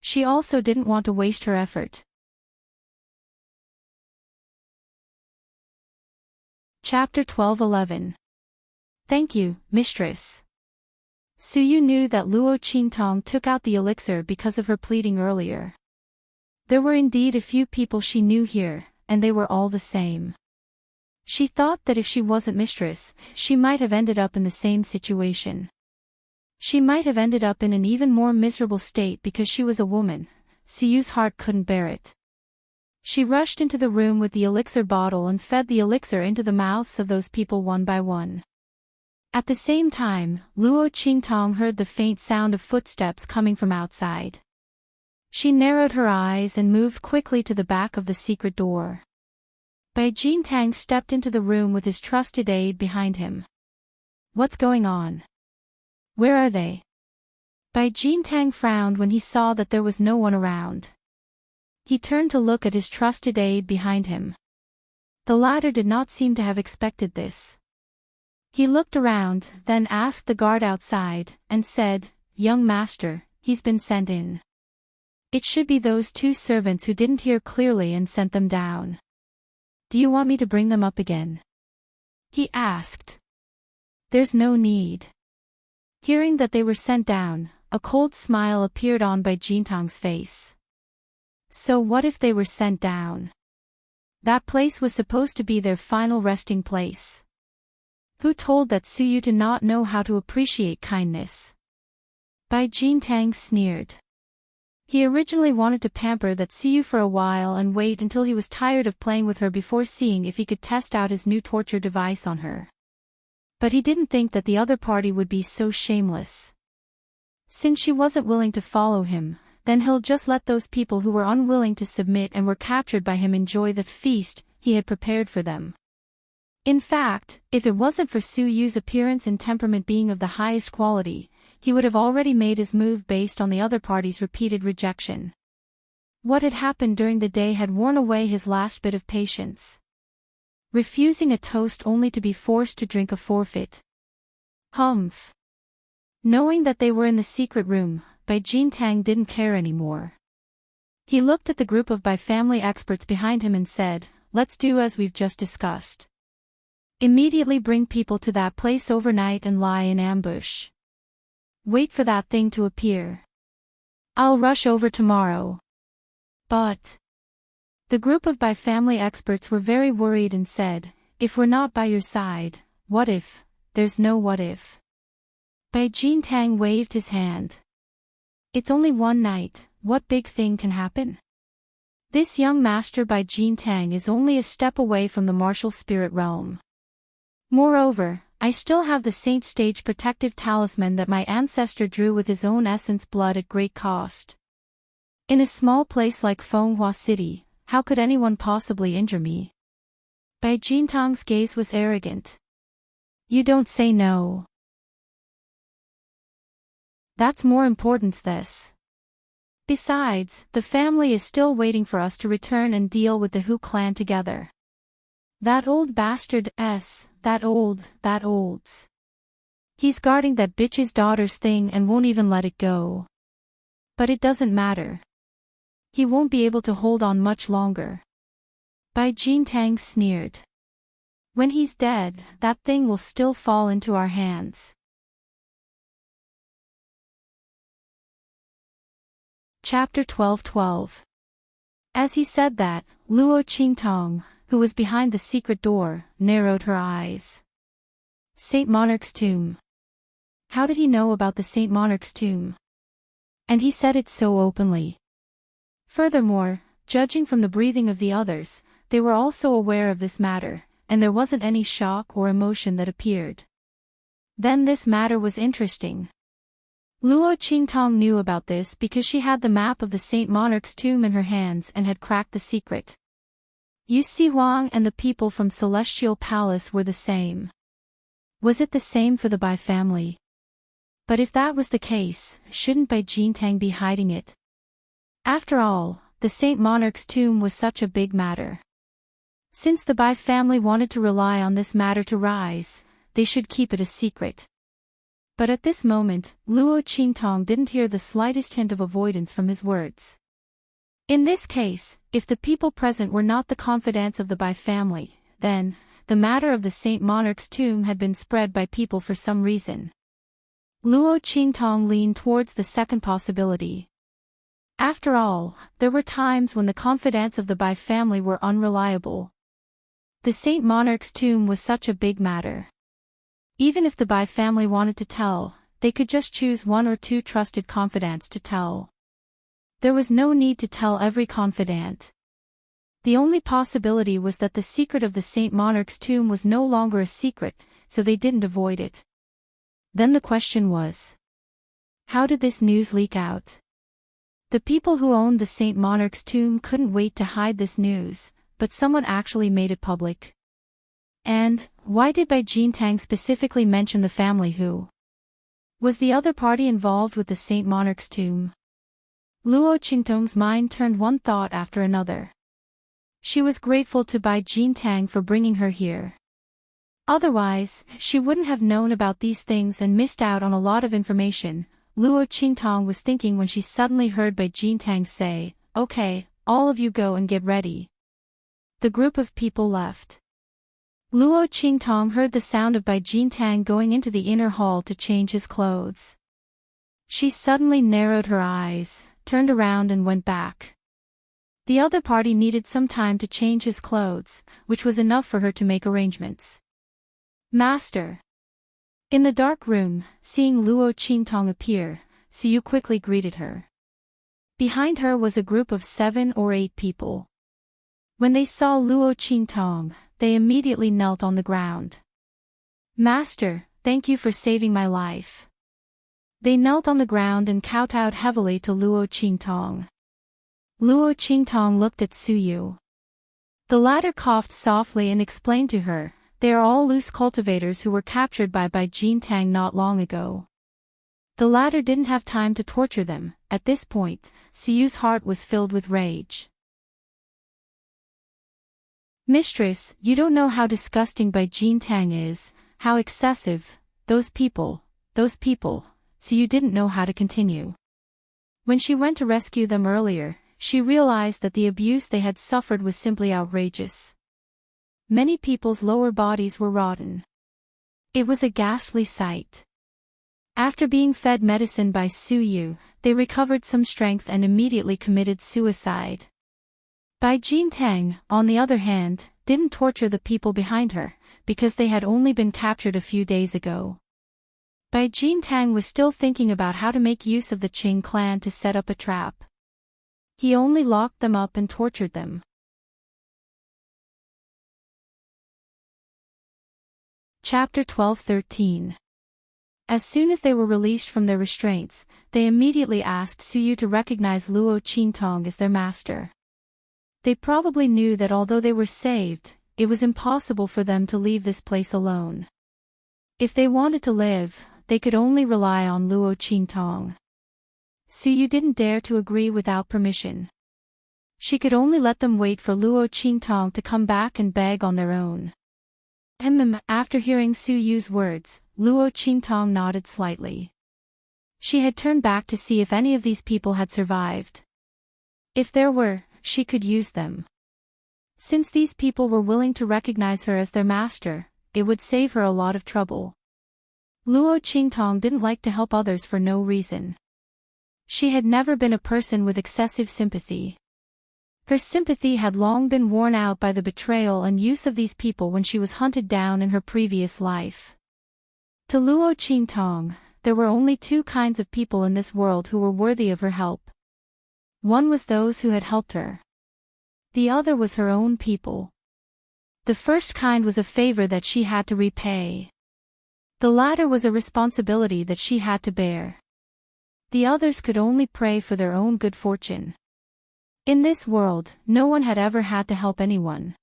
She also didn't want to waste her effort. Chapter 12:11. Thank you, mistress. Su Yu knew that Luo Qingtong took out the elixir because of her pleading earlier. There were indeed a few people she knew here, and they were all the same. She thought that if she wasn't mistress, she might have ended up in the same situation. She might have ended up in an even more miserable state because she was a woman. Su Yu's heart couldn't bear it. She rushed into the room with the elixir bottle and fed the elixir into the mouths of those people one by one. At the same time, Luo Qingtong heard the faint sound of footsteps coming from outside. She narrowed her eyes and moved quickly to the back of the secret door. Bai Jintang stepped into the room with his trusted aide behind him. What's going on? Where are they? Bai Jintang frowned when he saw that there was no one around. He turned to look at his trusted aide behind him. The latter did not seem to have expected this. He looked around, then asked the guard outside, and said, "Young master, he's been sent in." It should be those two servants who didn't hear clearly and sent them down. Do you want me to bring them up again? He asked. There's no need. Hearing that they were sent down, a cold smile appeared on Bai Jintang's face. So what if they were sent down? That place was supposed to be their final resting place. Who told that Su Yu to not know how to appreciate kindness? Bai Jintang sneered. He originally wanted to pamper that Su Yu for a while and wait until he was tired of playing with her before seeing if he could test out his new torture device on her. But he didn't think that the other party would be so shameless. Since she wasn't willing to follow him, then he'll just let those people who were unwilling to submit and were captured by him enjoy the feast he had prepared for them. In fact, if it wasn't for Su Yu's appearance and temperament being of the highest quality, he would have already made his move based on the other party's repeated rejection. What had happened during the day had worn away his last bit of patience. Refusing a toast only to be forced to drink a forfeit. Humph. Knowing that they were in the secret room, Bai Jintang didn't care anymore. He looked at the group of Bai family experts behind him and said, "Let's do as we've just discussed. Immediately bring people to that place overnight and lie in ambush. Wait for that thing to appear. I'll rush over tomorrow." But the group of Bai family experts were very worried and said, "If we're not by your side, what if?" There's no what if. Bai Jintang waved his hand. It's only one night, what big thing can happen? This young master Bai Jintang is only a step away from the martial spirit realm. Moreover, I still have the Saint Stage protective talisman that my ancestor drew with his own essence blood at great cost. In a small place like Fenghua City, how could anyone possibly injure me? Bai Jintang's gaze was arrogant. You don't say no. That's more important this. Besides, the family is still waiting for us to return and deal with the Hu clan together. That old bastard, that olds. He's guarding that bitch's daughter's thing and won't even let it go. But it doesn't matter. He won't be able to hold on much longer. Bai Jintang sneered. When he's dead, that thing will still fall into our hands. Chapter 12:12. As he said that, Luo Qingtong, who was behind the secret door, narrowed her eyes. Saint Monarch's tomb. How did he know about the Saint Monarch's tomb? And he said it so openly. Furthermore, judging from the breathing of the others, they were also aware of this matter, and there wasn't any shock or emotion that appeared. Then this matter was interesting. Luo Qingtong knew about this because she had the map of the Saint Monarch's tomb in her hands and had cracked the secret. Yu Huang and the people from Celestial Palace were the same. Was it the same for the Bai family? But if that was the case, shouldn't Bai Jintang be hiding it? After all, the Saint Monarch's tomb was such a big matter. Since the Bai family wanted to rely on this matter to rise, they should keep it a secret. But at this moment, Luo Qingtong didn't hear the slightest hint of avoidance from his words. In this case, if the people present were not the confidants of the Bai family, then, the matter of the Saint Monarch's tomb had been spread by people for some reason. Luo Qingtong leaned towards the second possibility. After all, there were times when the confidants of the Bai family were unreliable. The Saint Monarch's tomb was such a big matter. Even if the Bai family wanted to tell, they could just choose one or two trusted confidants to tell. There was no need to tell every confidant. The only possibility was that the secret of the Saint Monarch's tomb was no longer a secret, so they didn't avoid it. Then the question was, how did this news leak out? The people who owned the Saint Monarch's tomb couldn't wait to hide this news, but someone actually made it public. And, why did Bai Jintang specifically mention the family who? Was the other party involved with the Saint Monarch's tomb? Luo Qingtong's mind turned one thought after another. She was grateful to Bai Jintang for bringing her here. Otherwise, she wouldn't have known about these things and missed out on a lot of information, Luo Qingtong was thinking when she suddenly heard Bai Jintang say, "Okay, all of you go and get ready." The group of people left. Luo Qingtong heard the sound of Bai Jintang going into the inner hall to change his clothes. She suddenly narrowed her eyes, turned around and went back. The other party needed some time to change his clothes, which was enough for her to make arrangements. Master. In the dark room, seeing Luo Qingtong appear, Suyu quickly greeted her. Behind her was a group of 7 or 8 people. When they saw Luo Qingtong, they immediately knelt on the ground. Master, thank you for saving my life. They knelt on the ground and kowtowed heavily to Luo Qingtong. Luo Qingtong looked at Suyu. The latter coughed softly and explained to her, "They are all loose cultivators who were captured by Bai Jintang not long ago." The latter didn't have time to torture them. At this point, Suyu's heart was filled with rage. Mistress, you don't know how disgusting Bai Jintang is, how excessive, those people, Suyu didn't know how to continue. When she went to rescue them earlier, she realized that the abuse they had suffered was simply outrageous. Many people's lower bodies were rotten. It was a ghastly sight. After being fed medicine by Suyu, they recovered some strength and immediately committed suicide. Bai Jintang, on the other hand, didn't torture the people behind her, because they had only been captured a few days ago. Bai Jintang was still thinking about how to make use of the Qing clan to set up a trap. He only locked them up and tortured them. Chapter 12-13. As soon as they were released from their restraints, they immediately asked Suyu to recognize Luo Qingtong as their master. They probably knew that although they were saved, it was impossible for them to leave this place alone. If they wanted to live, they could only rely on Luo Qingtong. Suyu didn't dare to agree without permission. She could only let them wait for Luo Qingtong to come back and beg on their own. After hearing Suyu's words, Luo Qingtong nodded slightly. She had turned back to see if any of these people had survived. If there were, she could use them. Since these people were willing to recognize her as their master, it would save her a lot of trouble. Luo Qingtong didn't like to help others for no reason. She had never been a person with excessive sympathy. Her sympathy had long been worn out by the betrayal and use of these people when she was hunted down in her previous life. To Luo Qingtong, there were only two kinds of people in this world who were worthy of her help. One was those who had helped her. The other was her own people. The first kind was a favor that she had to repay. The latter was a responsibility that she had to bear. The others could only pray for their own good fortune. In this world, no one had ever had to help anyone.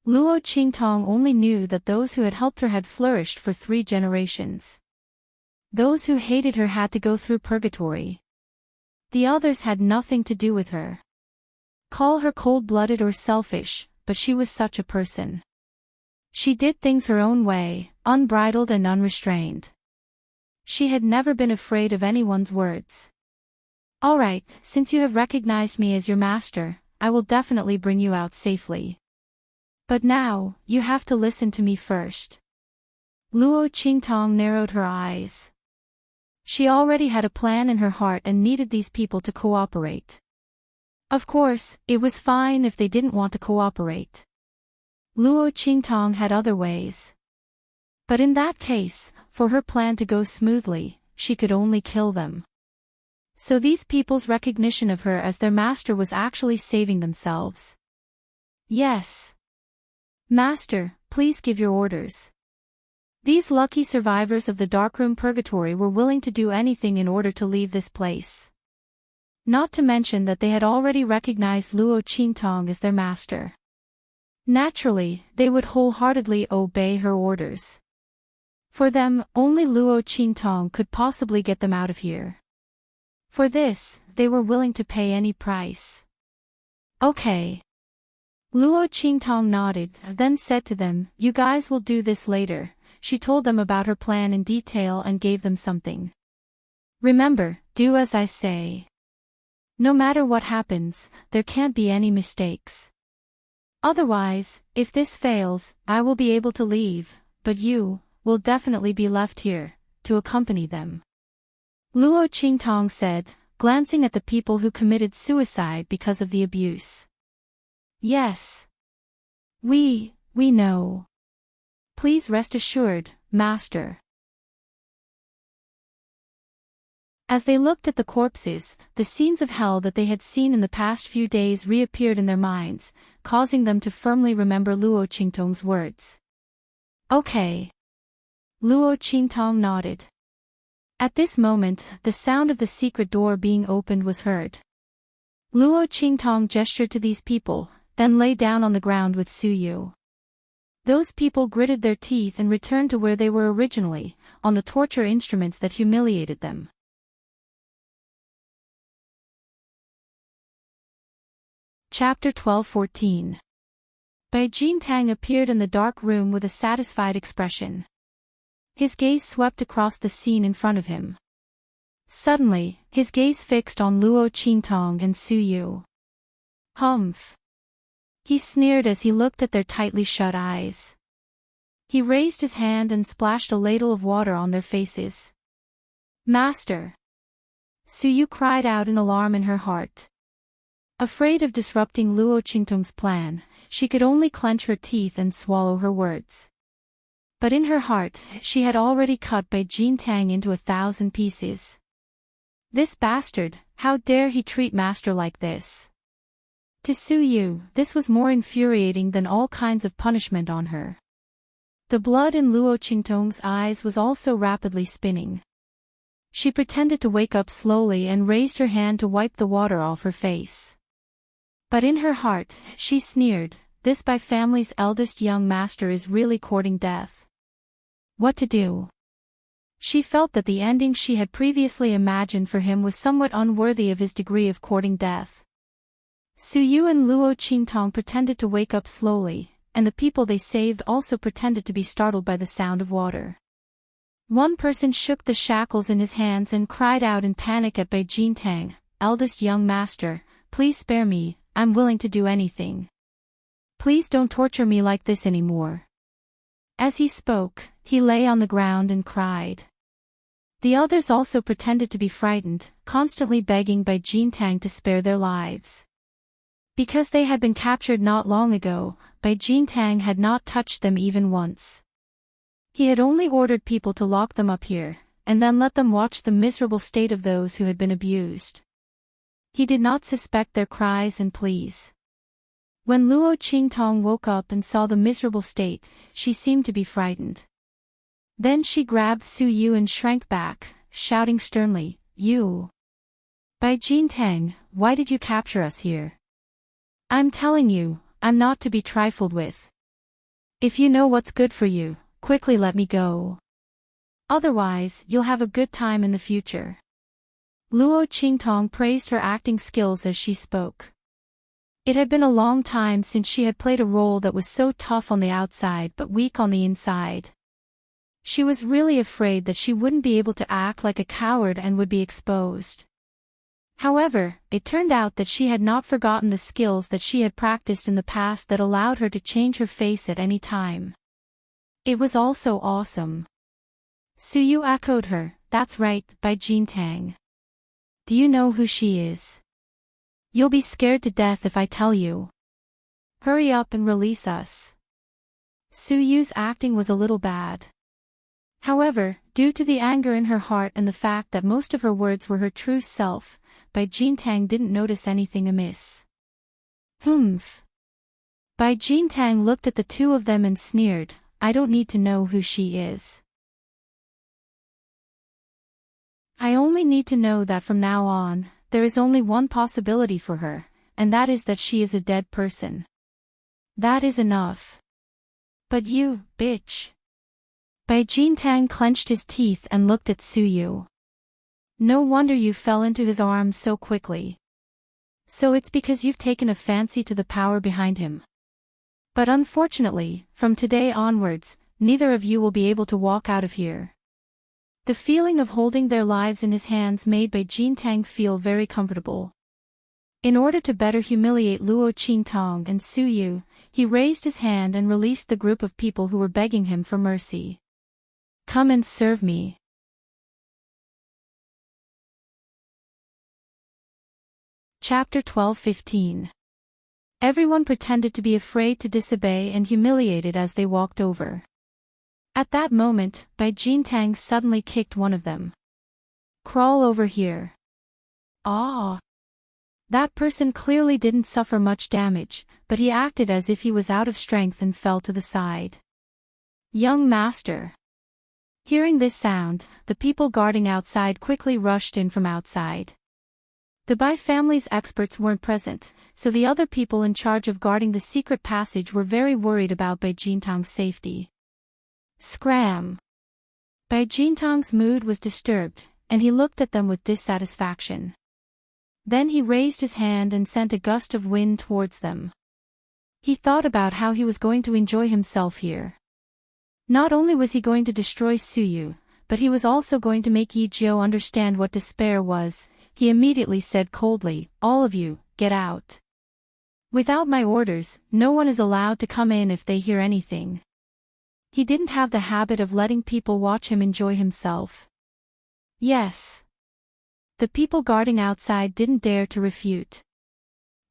Luo Qingtong only knew that those who had helped her had flourished for 3 generations. Those who hated her had to go through purgatory. The others had nothing to do with her. Call her cold-blooded or selfish, but she was such a person. She did things her own way, unbridled and unrestrained. She had never been afraid of anyone's words. "All right, since you have recognized me as your master, I will definitely bring you out safely. But now, you have to listen to me first." Luo Qingtong narrowed her eyes. She already had a plan in her heart and needed these people to cooperate. Of course, it was fine if they didn't want to cooperate. Luo Qingtong had other ways. But in that case, for her plan to go smoothly, she could only kill them. So these people's recognition of her as their master was actually saving themselves. "Yes. Master, please give your orders." These lucky survivors of the darkroom purgatory were willing to do anything in order to leave this place. Not to mention that they had already recognized Luo Qingtong as their master. Naturally, they would wholeheartedly obey her orders. For them, only Luo Qingtong could possibly get them out of here. For this, they were willing to pay any price. "Okay." Luo Qingtong nodded, then said to them, "You guys will do this later." She told them about her plan in detail and gave them something. "Remember, do as I say. No matter what happens, there can't be any mistakes. Otherwise, if this fails, I will be able to leave, but you will definitely be left here to accompany them." Luo Qingtong said, glancing at the people who committed suicide because of the abuse. "Yes. We know. Please rest assured, Master." As they looked at the corpses, the scenes of hell that they had seen in the past few days reappeared in their minds, causing them to firmly remember Luo Qingtong's words. "Okay." Luo Qingtong nodded. At this moment, the sound of the secret door being opened was heard. Luo Qingtong gestured to these people, then lay down on the ground with Su Yu. Those people gritted their teeth and returned to where they were originally, on the torture instruments that humiliated them. Chapter 12-14. Bai Jintang appeared in the dark room with a satisfied expression. His gaze swept across the scene in front of him. Suddenly, his gaze fixed on Luo Qingtong and Su Yu. "Humph." He sneered as he looked at their tightly shut eyes. He raised his hand and splashed a ladle of water on their faces. "Master!" Su Yu cried out in alarm in her heart. Afraid of disrupting Luo Qingtong's plan, she could only clench her teeth and swallow her words. But in her heart, she had already cut Bai Jintang into 1,000 pieces. This bastard, how dare he treat master like this? To Su Yu, this was more infuriating than all kinds of punishment on her. The blood in Luo Qingtong's eyes was also rapidly spinning. She pretended to wake up slowly and raised her hand to wipe the water off her face. But in her heart, she sneered, "This Bai family's eldest young master is really courting death. What to do?" She felt that the ending she had previously imagined for him was somewhat unworthy of his degree of courting death. Su Yu and Luo Qingtong pretended to wake up slowly, and the people they saved also pretended to be startled by the sound of water. One person shook the shackles in his hands and cried out in panic at Bai Jintang, "Eldest young master, please spare me, I'm willing to do anything. Please don't torture me like this anymore." As he spoke, he lay on the ground and cried. The others also pretended to be frightened, constantly begging Bai Jintang to spare their lives. Because they had been captured not long ago, Bai Jintang had not touched them even once. He had only ordered people to lock them up here, and then let them watch the miserable state of those who had been abused. He did not suspect their cries and pleas. When Luo Qingtong woke up and saw the miserable state, she seemed to be frightened. Then she grabbed Su Yu and shrank back, shouting sternly, "You! Bai Jintang, why did you capture us here? I'm telling you, I'm not to be trifled with. If you know what's good for you, quickly let me go. Otherwise, you'll have a good time in the future." Luo Qingtong praised her acting skills as she spoke. It had been a long time since she had played a role that was so tough on the outside but weak on the inside. She was really afraid that she wouldn't be able to act like a coward and would be exposed. However, it turned out that she had not forgotten the skills that she had practiced in the past that allowed her to change her face at any time. It was also awesome. Su Yu echoed her, "That's right, Bai Jintang. Do you know who she is? You'll be scared to death if I tell you. Hurry up and release us." Su Yu's acting was a little bad. However, due to the anger in her heart and the fact that most of her words were her true self, Bai Jintang didn't notice anything amiss. "Humph." Bai Jintang looked at the two of them and sneered, "I don't need to know who she is. I only need to know that from now on, there is only one possibility for her, and that is that she is a dead person. That is enough. But you, bitch." Bai Jintang clenched his teeth and looked at Su Yu. "No wonder you fell into his arms so quickly. So it's because you've taken a fancy to the power behind him. But unfortunately, from today onwards, neither of you will be able to walk out of here." The feeling of holding their lives in his hands made Bai Jintang feel very comfortable. In order to better humiliate Luo Qingtong and Su Yu, he raised his hand and released the group of people who were begging him for mercy. "Come and serve me." Chapter 12-15. Everyone pretended to be afraid to disobey and humiliated as they walked over. At that moment, Bai Jintang suddenly kicked one of them. "Crawl over here." Ah! That person clearly didn't suffer much damage, but he acted as if he was out of strength and fell to the side. "Young master." Hearing this sound, the people guarding outside quickly rushed in from outside. The Bai family's experts weren't present, so the other people in charge of guarding the secret passage were very worried about Bai Jintang's safety. Scram! Bai Jintang's mood was disturbed, and he looked at them with dissatisfaction. Then he raised his hand and sent a gust of wind towards them. He thought about how he was going to enjoy himself here. Not only was he going to destroy Su Yu, but he was also going to make Yi Jiu understand what despair was. He immediately said coldly, "All of you, get out. Without my orders, no one is allowed to come in if they hear anything." He didn't have the habit of letting people watch him enjoy himself. "Yes." The people guarding outside didn't dare to refute.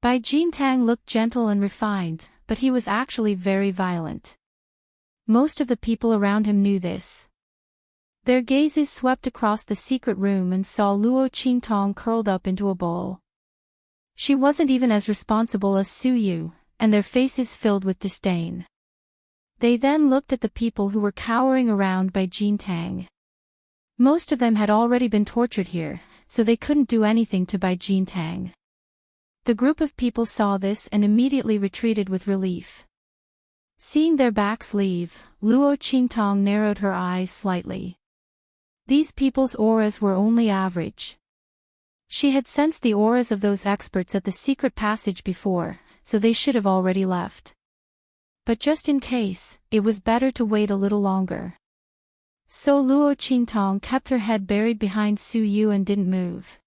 Bai Jintang looked gentle and refined, but he was actually very violent. Most of the people around him knew this. Their gazes swept across the secret room and saw Luo Qingtong curled up into a ball. She wasn't even as responsible as Su Yu, and their faces filled with disdain. They then looked at the people who were cowering around Bai Jintang. Most of them had already been tortured here, so they couldn't do anything to Bai Jintang. The group of people saw this and immediately retreated with relief. Seeing their backs leave, Luo Qingtong narrowed her eyes slightly. These people's auras were only average. She had sensed the auras of those experts at the secret passage before, so they should have already left. But just in case, it was better to wait a little longer. So Luo Qingtong kept her head buried behind Su Yu and didn't move.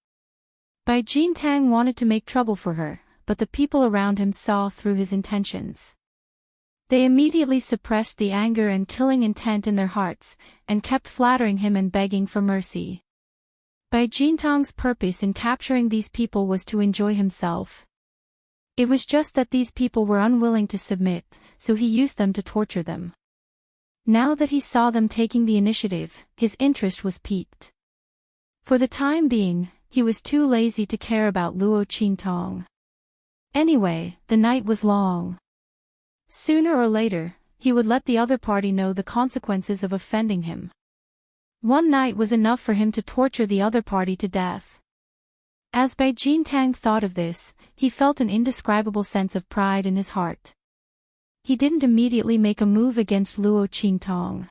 Bai Jintang wanted to make trouble for her, but the people around him saw through his intentions. They immediately suppressed the anger and killing intent in their hearts, and kept flattering him and begging for mercy. Bai Jintang's purpose in capturing these people was to enjoy himself. It was just that these people were unwilling to submit, so he used them to torture them. Now that he saw them taking the initiative, his interest was piqued. For the time being, he was too lazy to care about Luo Qingtong. Anyway, the night was long. Sooner or later, he would let the other party know the consequences of offending him. One night was enough for him to torture the other party to death. As Bai Jintang thought of this, he felt an indescribable sense of pride in his heart. He didn't immediately make a move against Luo Qingtong.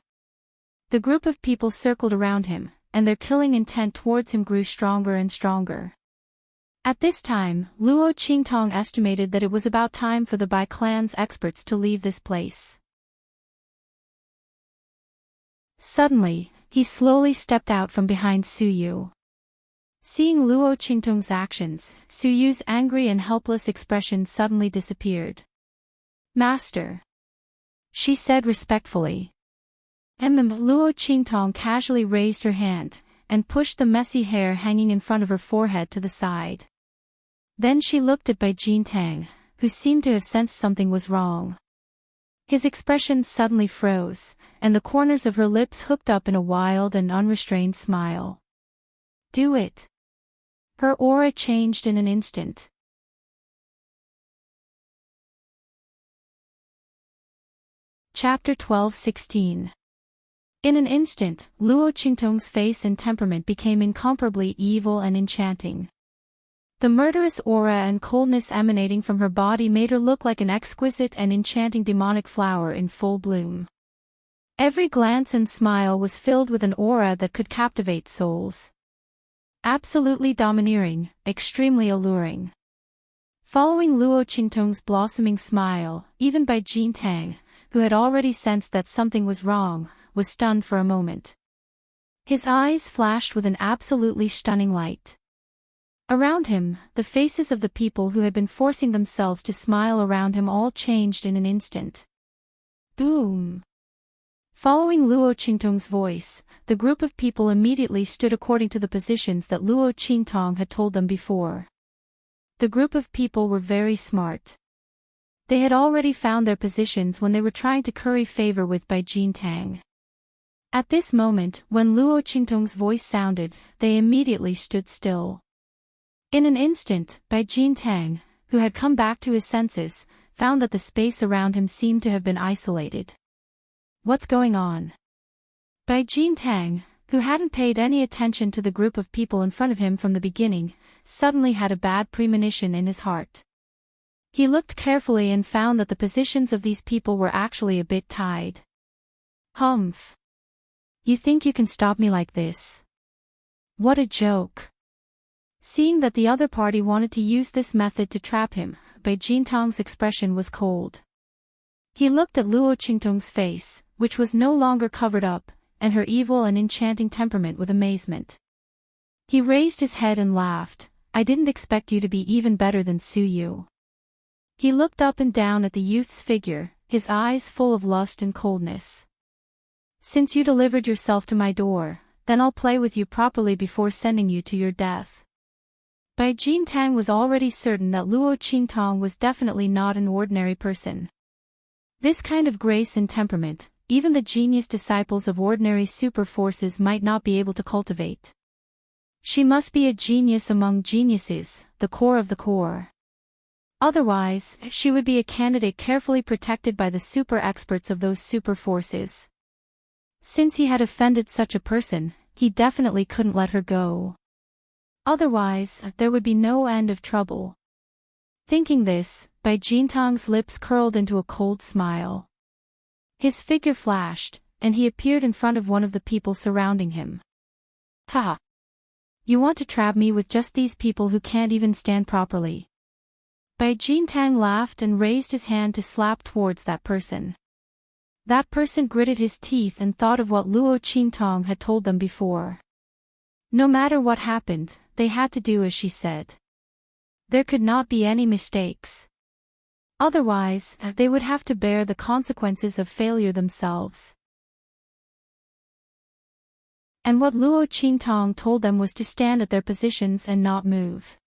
The group of people circled around him, and their killing intent towards him grew stronger and stronger. At this time, Luo Qingtong estimated that it was about time for the Bai clan's experts to leave this place. Suddenly, he slowly stepped out from behind Su Yu. Seeing Luo Qingtong's actions, Su Yu's angry and helpless expression suddenly disappeared. "Master," she said respectfully. Luo Qingtong casually raised her hand, and pushed the messy hair hanging in front of her forehead to the side. Then she looked at Bai Jintang, who seemed to have sensed something was wrong. His expression suddenly froze, and the corners of her lips hooked up in a wild and unrestrained smile. "Do it." Her aura changed in an instant. Chapter 12:16. In an instant, Luo Qingtong's face and temperament became incomparably evil and enchanting. The murderous aura and coldness emanating from her body made her look like an exquisite and enchanting demonic flower in full bloom. Every glance and smile was filled with an aura that could captivate souls. Absolutely domineering, extremely alluring. Following Luo Qingtong's blossoming smile, even Bai Jintang, who had already sensed that something was wrong, was stunned for a moment. His eyes flashed with an absolutely stunning light. Around him, the faces of the people who had been forcing themselves to smile around him all changed in an instant. Boom! Following Luo Qingtong's voice, the group of people immediately stood according to the positions that Luo Qingtong had told them before. The group of people were very smart. They had already found their positions when they were trying to curry favor with Bai Jintang. At this moment, when Luo Qingtong's voice sounded, they immediately stood still. In an instant, Bai Jintang, who had come back to his senses, found that the space around him seemed to have been isolated. What's going on? Bai Jintang, who hadn't paid any attention to the group of people in front of him from the beginning, suddenly had a bad premonition in his heart. He looked carefully and found that the positions of these people were actually a bit tied. Humph! You think you can stop me like this? What a joke! Seeing that the other party wanted to use this method to trap him, Bai Jintang's expression was cold. He looked at Luo Qingtong's face, which was no longer covered up, and her evil and enchanting temperament with amazement. He raised his head and laughed. "I didn't expect you to be even better than Su Yu." He looked up and down at the youth's figure, his eyes full of lust and coldness. "Since you delivered yourself to my door, then I'll play with you properly before sending you to your death." Bai Jintang was already certain that Luo Qingtong was definitely not an ordinary person. This kind of grace and temperament, even the genius disciples of ordinary super forces might not be able to cultivate. She must be a genius among geniuses, the core of the core. Otherwise, she would be a candidate carefully protected by the super experts of those super forces. Since he had offended such a person, he definitely couldn't let her go. Otherwise, there would be no end of trouble. Thinking this, Bai Jintang's lips curled into a cold smile. His figure flashed, and he appeared in front of one of the people surrounding him. "Ha! You want to trap me with just these people who can't even stand properly?" Bai Jintang laughed and raised his hand to slap towards that person. That person gritted his teeth and thought of what Luo Qingtong had told them before. No matter what happened, they had to do as she said. There could not be any mistakes. Otherwise, they would have to bear the consequences of failure themselves. And what Luo Qingtong told them was to stand at their positions and not move.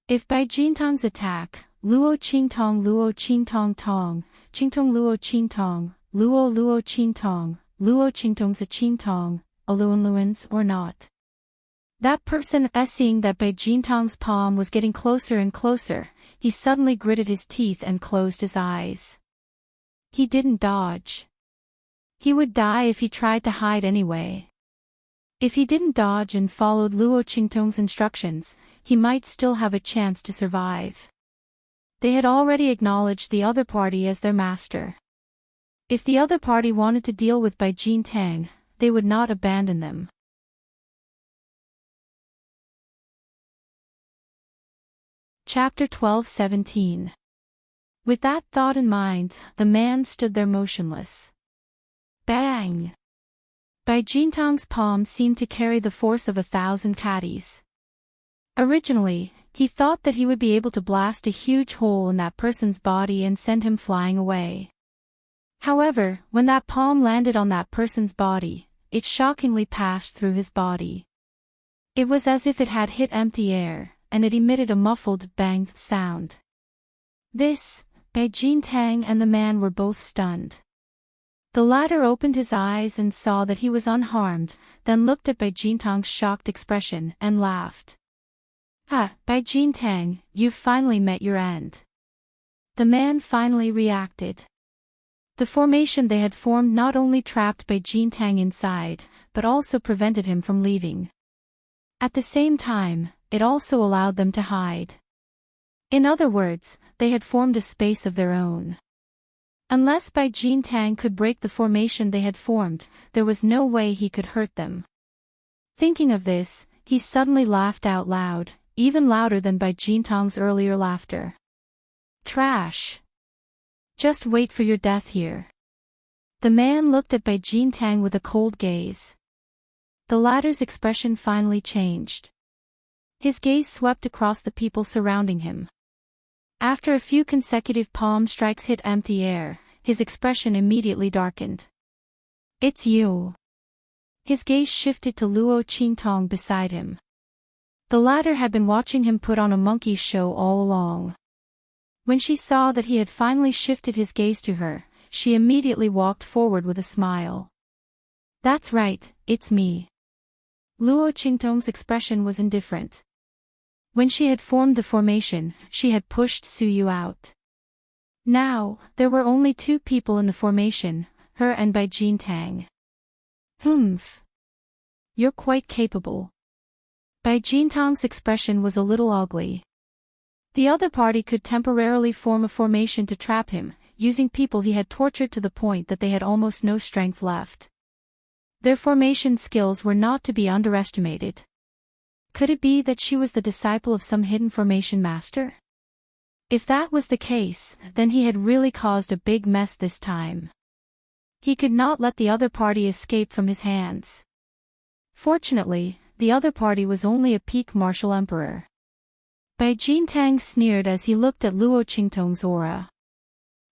If Bai Jintang's attack, Luo Qing Tong Luo Qing Tong Tong, Qing Tong Luo Qing Tong, Luo Luo Qing Tong, Luo Qing Tong's a Qing Tong, a Luan Luans or not. That person, seeing that Bai Jintong's palm was getting closer and closer, he suddenly gritted his teeth and closed his eyes. He didn't dodge. He would die if he tried to hide anyway. If he didn't dodge and followed Luo Qingtong's instructions, he might still have a chance to survive. They had already acknowledged the other party as their master. If the other party wanted to deal with Bai Jintang, they would not abandon them. Chapter 12:17. With that thought in mind, the man stood there motionless. Bang! Bai Jintang's palm seemed to carry the force of 1,000 caddies. Originally, he thought that he would be able to blast a huge hole in that person's body and send him flying away. However, when that palm landed on that person's body, it shockingly passed through his body. It was as if it had hit empty air, and it emitted a muffled bang sound. Bai Jintang and the man were both stunned. The latter opened his eyes and saw that he was unharmed, then looked at Bai Jintang's shocked expression and laughed. "Ah, Bai Jintang, you've finally met your end." The man finally reacted. The formation they had formed not only trapped Bai Jintang inside, but also prevented him from leaving. At the same time, it also allowed them to hide. In other words, they had formed a space of their own. Unless Bai Jintang could break the formation they had formed, there was no way he could hurt them. Thinking of this, he suddenly laughed out loud, even louder than Bai Jintang's earlier laughter. "Trash! Just wait for your death here." The man looked at Bai Jintang with a cold gaze. The latter's expression finally changed. His gaze swept across the people surrounding him. After a few consecutive palm strikes hit empty air, his expression immediately darkened. "It's you." His gaze shifted to Luo Qingtong beside him. The latter had been watching him put on a monkey show all along. When she saw that he had finally shifted his gaze to her, she immediately walked forward with a smile. "That's right, it's me." Luo Qingtong's expression was indifferent. When she had formed the formation, she had pushed Suyu out. Now, there were only two people in the formation, her and Bai Jintang. "Humph. You're quite capable." Bai Jintang's expression was a little ugly. The other party could temporarily form a formation to trap him, using people he had tortured to the point that they had almost no strength left. Their formation skills were not to be underestimated. Could it be that she was the disciple of some hidden formation master? If that was the case, then he had really caused a big mess this time. He could not let the other party escape from his hands. Fortunately, the other party was only a peak martial emperor. Bai Jintang sneered as he looked at Luo Qingtong's aura.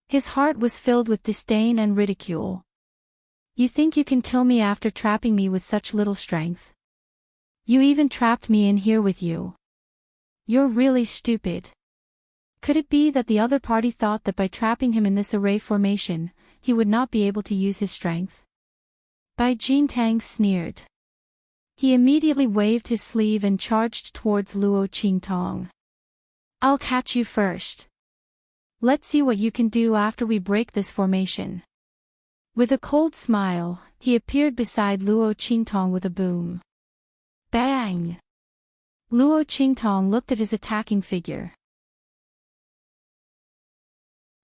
His heart was filled with disdain and ridicule. "You think you can kill me after trapping me with such little strength? You even trapped me in here with you. You're really stupid." Could it be that the other party thought that by trapping him in this array formation, he would not be able to use his strength? Bai Jintang sneered. He immediately waved his sleeve and charged towards Luo Qingtong. "I'll catch you first. Let's see what you can do after we break this formation." With a cold smile, he appeared beside Luo Qingtong with a boom. Bang! Luo Qingtong looked at his attacking figure.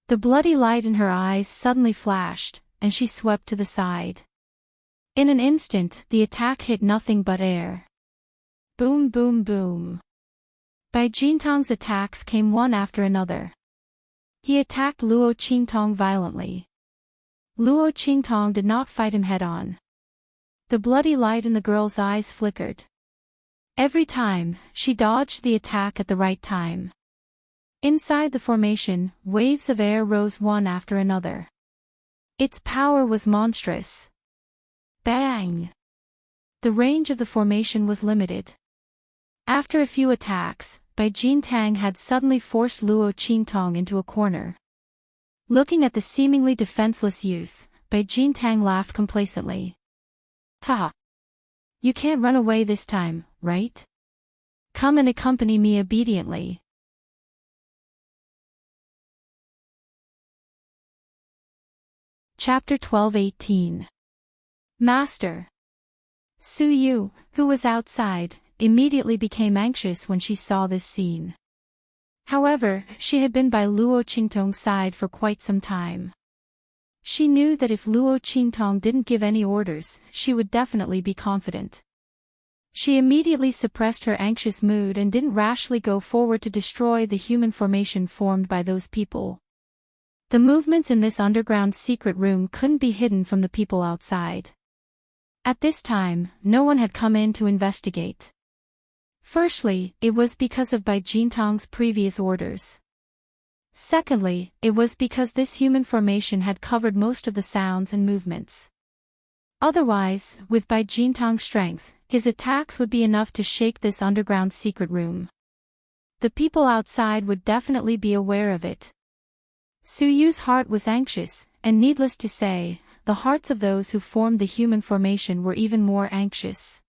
The bloody light in her eyes suddenly flashed, and she swept to the side. In an instant, the attack hit nothing but air. Boom boom boom. Bai Jintong's attacks came one after another. He attacked Luo Qingtong violently. Luo Qingtong did not fight him head-on. The bloody light in the girl's eyes flickered. Every time, she dodged the attack at the right time. Inside the formation, waves of air rose one after another. Its power was monstrous. Bang! The range of the formation was limited. After a few attacks, Bai Jintang had suddenly forced Luo Qingtong into a corner. Looking at the seemingly defenseless youth, Bai Jintang laughed complacently. Haha! You can't run away this time, right? Come and accompany me obediently. Chapter 12:18. Master. Su Yu, who was outside, immediately became anxious when she saw this scene. However, she had been by Luo Qingtong's side for quite some time. She knew that if Luo Qingtong didn't give any orders, she would definitely be confident. She immediately suppressed her anxious mood and didn't rashly go forward to destroy the human formation formed by those people. The movements in this underground secret room couldn't be hidden from the people outside. At this time, no one had come in to investigate. Firstly, it was because of Bai Jintong's previous orders. Secondly, it was because this human formation had covered most of the sounds and movements. Otherwise, with Bai Jintong's strength, his attacks would be enough to shake this underground secret room. The people outside would definitely be aware of it. Su Yu's heart was anxious, and needless to say, the hearts of those who formed the human formation were even more anxious.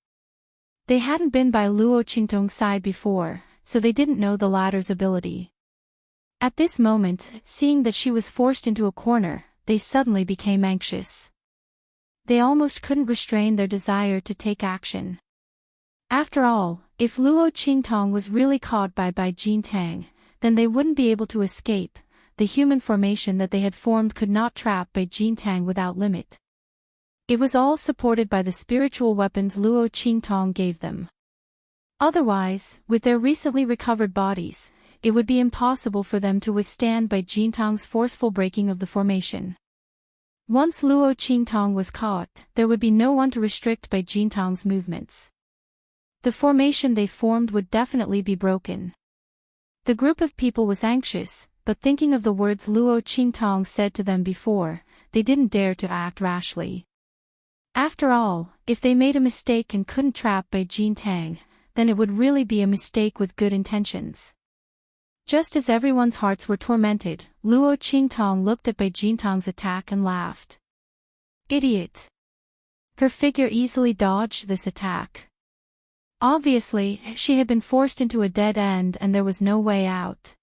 They hadn't been by Luo Qingtong's side before, so they didn't know the latter's ability. At this moment, seeing that she was forced into a corner, they suddenly became anxious. They almost couldn't restrain their desire to take action. After all, if Luo Qingtong was really caught by Bai Jintang, then they wouldn't be able to escape. The human formation that they had formed could not trap Bai Jintang without limit. It was all supported by the spiritual weapons Luo Qingtong gave them. Otherwise, with their recently recovered bodies, it would be impossible for them to withstand Bai Jintang's forceful breaking of the formation. Once Luo Qingtong was caught, there would be no one to restrict Bai Jintang's movements. The formation they formed would definitely be broken. The group of people was anxious, but thinking of the words Luo Qingtong said to them before, they didn't dare to act rashly. After all, if they made a mistake and couldn't trap Bai Jintang, then it would really be a mistake with good intentions. Just as everyone's hearts were tormented, Luo Qingtong looked at Bai Jintang's attack and laughed. Idiot! Her figure easily dodged this attack. Obviously, she had been forced into a dead end and there was no way out.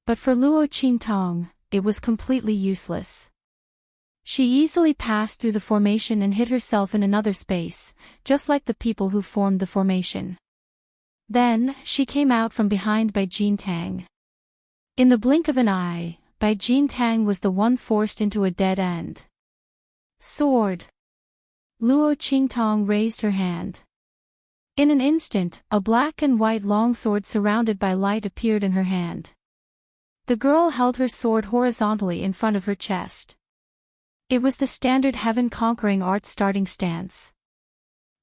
But for Luo Qingtong, it was completely useless. She easily passed through the formation and hid herself in another space, just like the people who formed the formation. Then, she came out from behind Bai Jintang. In the blink of an eye, Bai Jintang was the one forced into a dead end. Sword! Luo Qingtong raised her hand. In an instant, a black and white longsword surrounded by light appeared in her hand. The girl held her sword horizontally in front of her chest. It was the standard heaven-conquering art starting stance.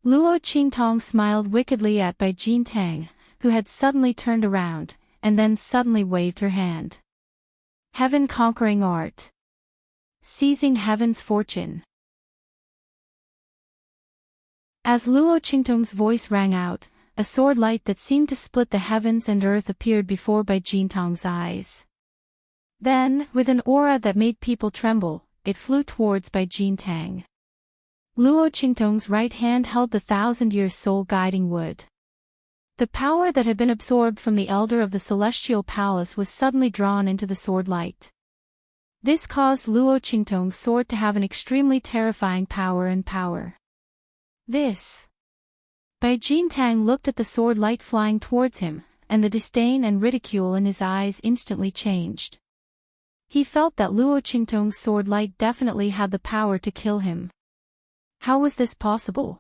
Luo Qingtong smiled wickedly at Bai Jintang, who had suddenly turned around, and then suddenly waved her hand. Heaven-conquering art. Seizing heaven's fortune. As Luo Qingtong's voice rang out, a sword light that seemed to split the heavens and earth appeared before Bai Jintang's eyes. Then, with an aura that made people tremble, it flew towards Bai Jintang. Luo Qingtong's right hand held the 1,000-year soul guiding wood. The power that had been absorbed from the elder of the celestial palace was suddenly drawn into the sword light. This caused Luo Qingtong's sword to have an extremely terrifying power. This. Bai Jintang looked at the sword light flying towards him, and the disdain and ridicule in his eyes instantly changed. He felt that Luo Qingtong's sword light definitely had the power to kill him. How was this possible?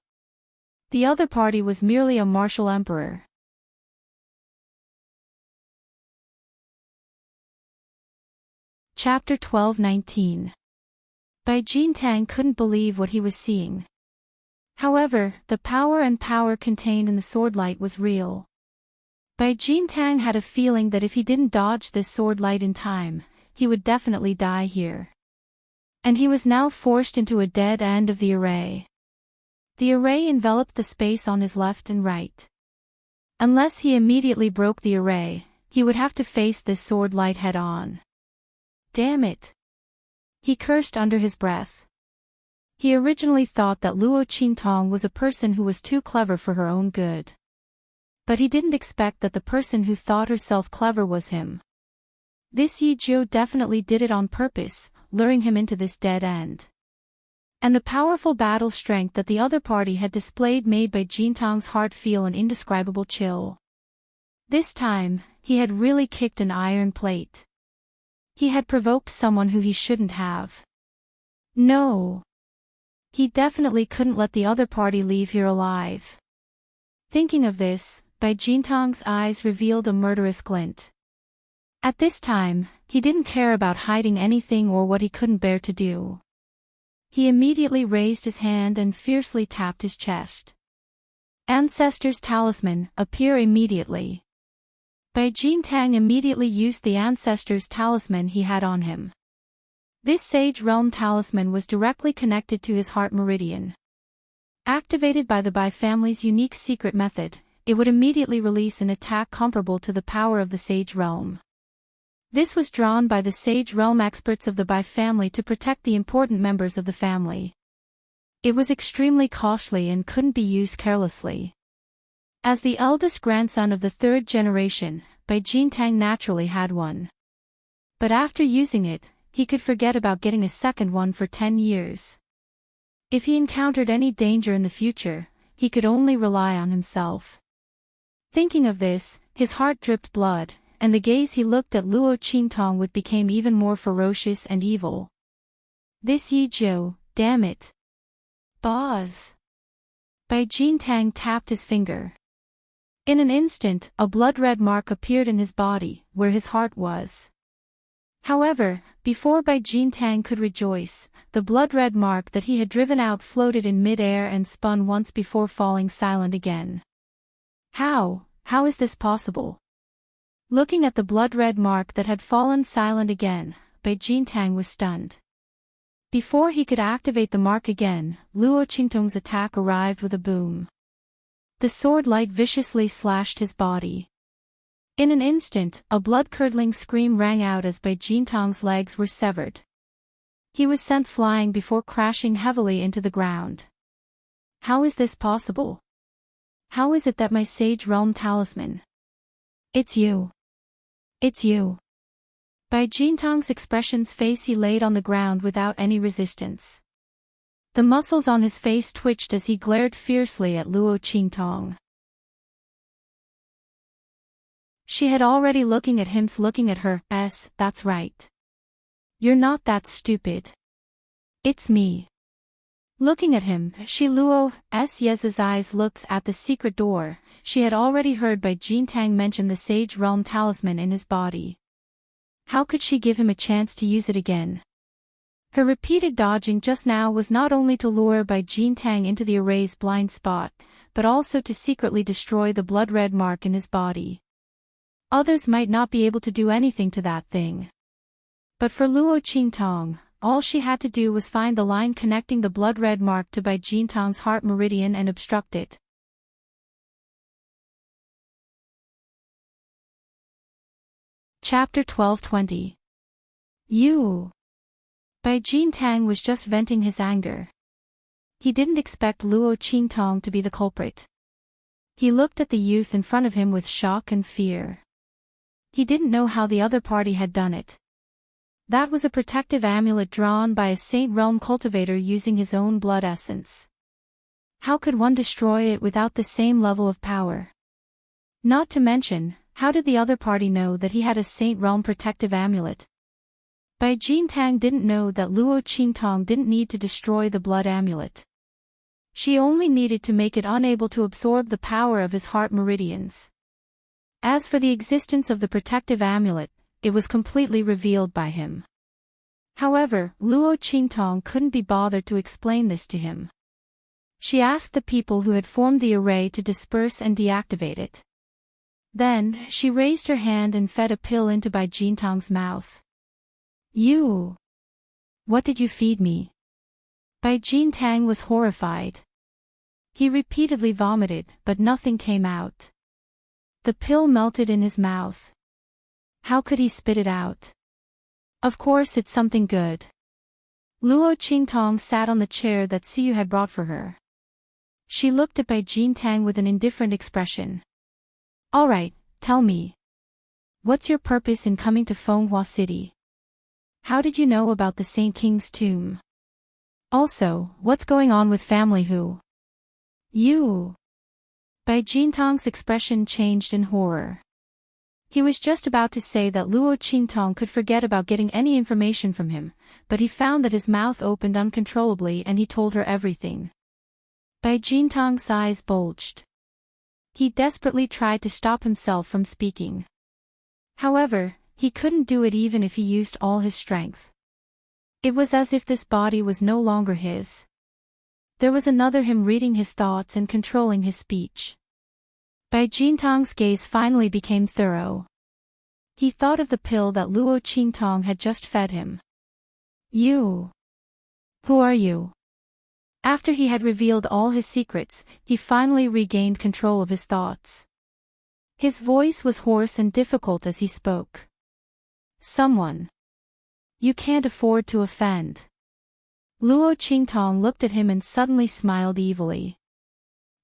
The other party was merely a martial emperor. Chapter 12:19. Bai Jintang couldn't believe what he was seeing. However, the power contained in the sword light was real. Bai Jintang had a feeling that if he didn't dodge this sword light in time, he would definitely die here. And he was now forced into a dead end of the array. The array enveloped the space on his left and right. Unless he immediately broke the array, he would have to face this sword light head-on. Damn it! He cursed under his breath. He originally thought that Luo Qingtong was a person who was too clever for her own good. But he didn't expect that the person who thought herself clever was him. This Yi Jiu definitely did it on purpose, luring him into this dead end. And the powerful battle strength that the other party had displayed made Bai Jintang's heart feel an indescribable chill. This time, he had really kicked an iron plate. He had provoked someone who he shouldn't have. No. He definitely couldn't let the other party leave here alive. Thinking of this, Bai Jintang's eyes revealed a murderous glint. At this time, he didn't care about hiding anything or what he couldn't bear to do. He immediately raised his hand and fiercely tapped his chest. Ancestor's talisman, appear immediately. Bai Jintang immediately used the Ancestor's talisman he had on him. This Sage Realm talisman was directly connected to his heart meridian. Activated by the Bai family's unique secret method, it would immediately release an attack comparable to the power of the Sage Realm. This was drawn by the Sage Realm experts of the Bai family to protect the important members of the family. It was extremely costly and couldn't be used carelessly. As the eldest grandson of the third generation, Bai Jintang naturally had one. But after using it, he could forget about getting a second one for 10 years. If he encountered any danger in the future, he could only rely on himself. Thinking of this, his heart dripped blood, and the gaze he looked at Luo Qingtong with became even more ferocious and evil. This Yi Jiu, damn it. Boz. Bai Jintang tapped his finger. In an instant, a blood-red mark appeared in his body, where his heart was. However, before Bai Jintang could rejoice, the blood-red mark that he had driven out floated in mid-air and spun once before falling silent again. How is this possible? Looking at the blood-red mark that had fallen silent again, Bai Jintang was stunned. Before he could activate the mark again, Luo Qingtong's attack arrived with a boom. The sword light viciously slashed his body. In an instant, a blood-curdling scream rang out as Bai Jintang's legs were severed. He was sent flying before crashing heavily into the ground. How is this possible? How is it that my Sage Realm talisman? It's you. It's you. Bai Jintang's expression's face he laid on the ground without any resistance. The muscles on his face twitched as he glared fiercely at Luo Qingtong. She had already looking at her, that's right. You're not that stupid. It's me. Looking at him, Luo's Yez's eyes looked at the secret door. She had already heard Bai Jintang mention the Sage Realm talisman in his body. How could she give him a chance to use it again? Her repeated dodging just now was not only to lure Bai Jintang into the array's blind spot, but also to secretly destroy the blood-red mark in his body. Others might not be able to do anything to that thing. But for Luo Qingtong, all she had to do was find the line connecting the blood-red mark to Bai Jintang's heart meridian and obstruct it. Chapter 12:20. You. Bai Jintang was just venting his anger. He didn't expect Luo Qingtong to be the culprit. He looked at the youth in front of him with shock and fear. He didn't know how the other party had done it. That was a protective amulet drawn by a Saint Realm cultivator using his own blood essence. How could one destroy it without the same level of power? Not to mention, how did the other party know that he had a Saint Realm protective amulet? Bai Jintang didn't know that Luo Qingtong didn't need to destroy the blood amulet. She only needed to make it unable to absorb the power of his heart meridians. As for the existence of the protective amulet, it was completely revealed by him. However, Luo Qingtong couldn't be bothered to explain this to him. She asked the people who had formed the array to disperse and deactivate it. Then, she raised her hand and fed a pill into Bai Jintang's mouth. You! What did you feed me? Bai Jintang was horrified. He repeatedly vomited, but nothing came out. The pill melted in his mouth. How could he spit it out? Of course it's something good. Luo Qingtong sat on the chair that Siyu had brought for her. She looked at Bai Jintang with an indifferent expression. All right, tell me. What's your purpose in coming to Fenghua City? How did you know about the Saint King's tomb? Also, what's going on with family Hu? You. Bai Jintang's expression changed in horror. He was just about to say that Luo Qingtong could forget about getting any information from him, but he found that his mouth opened uncontrollably and he told her everything. Bai Jintang's eyes bulged. He desperately tried to stop himself from speaking. However, he couldn't do it even if he used all his strength. It was as if this body was no longer his. There was another him reading his thoughts and controlling his speech. Bai Jintang's gaze finally became thorough. He thought of the pill that Luo Qingtong had just fed him. You. Who are you? After he had revealed all his secrets, he finally regained control of his thoughts. His voice was hoarse and difficult as he spoke. Someone. You can't afford to offend. Luo Qingtong looked at him and suddenly smiled evilly.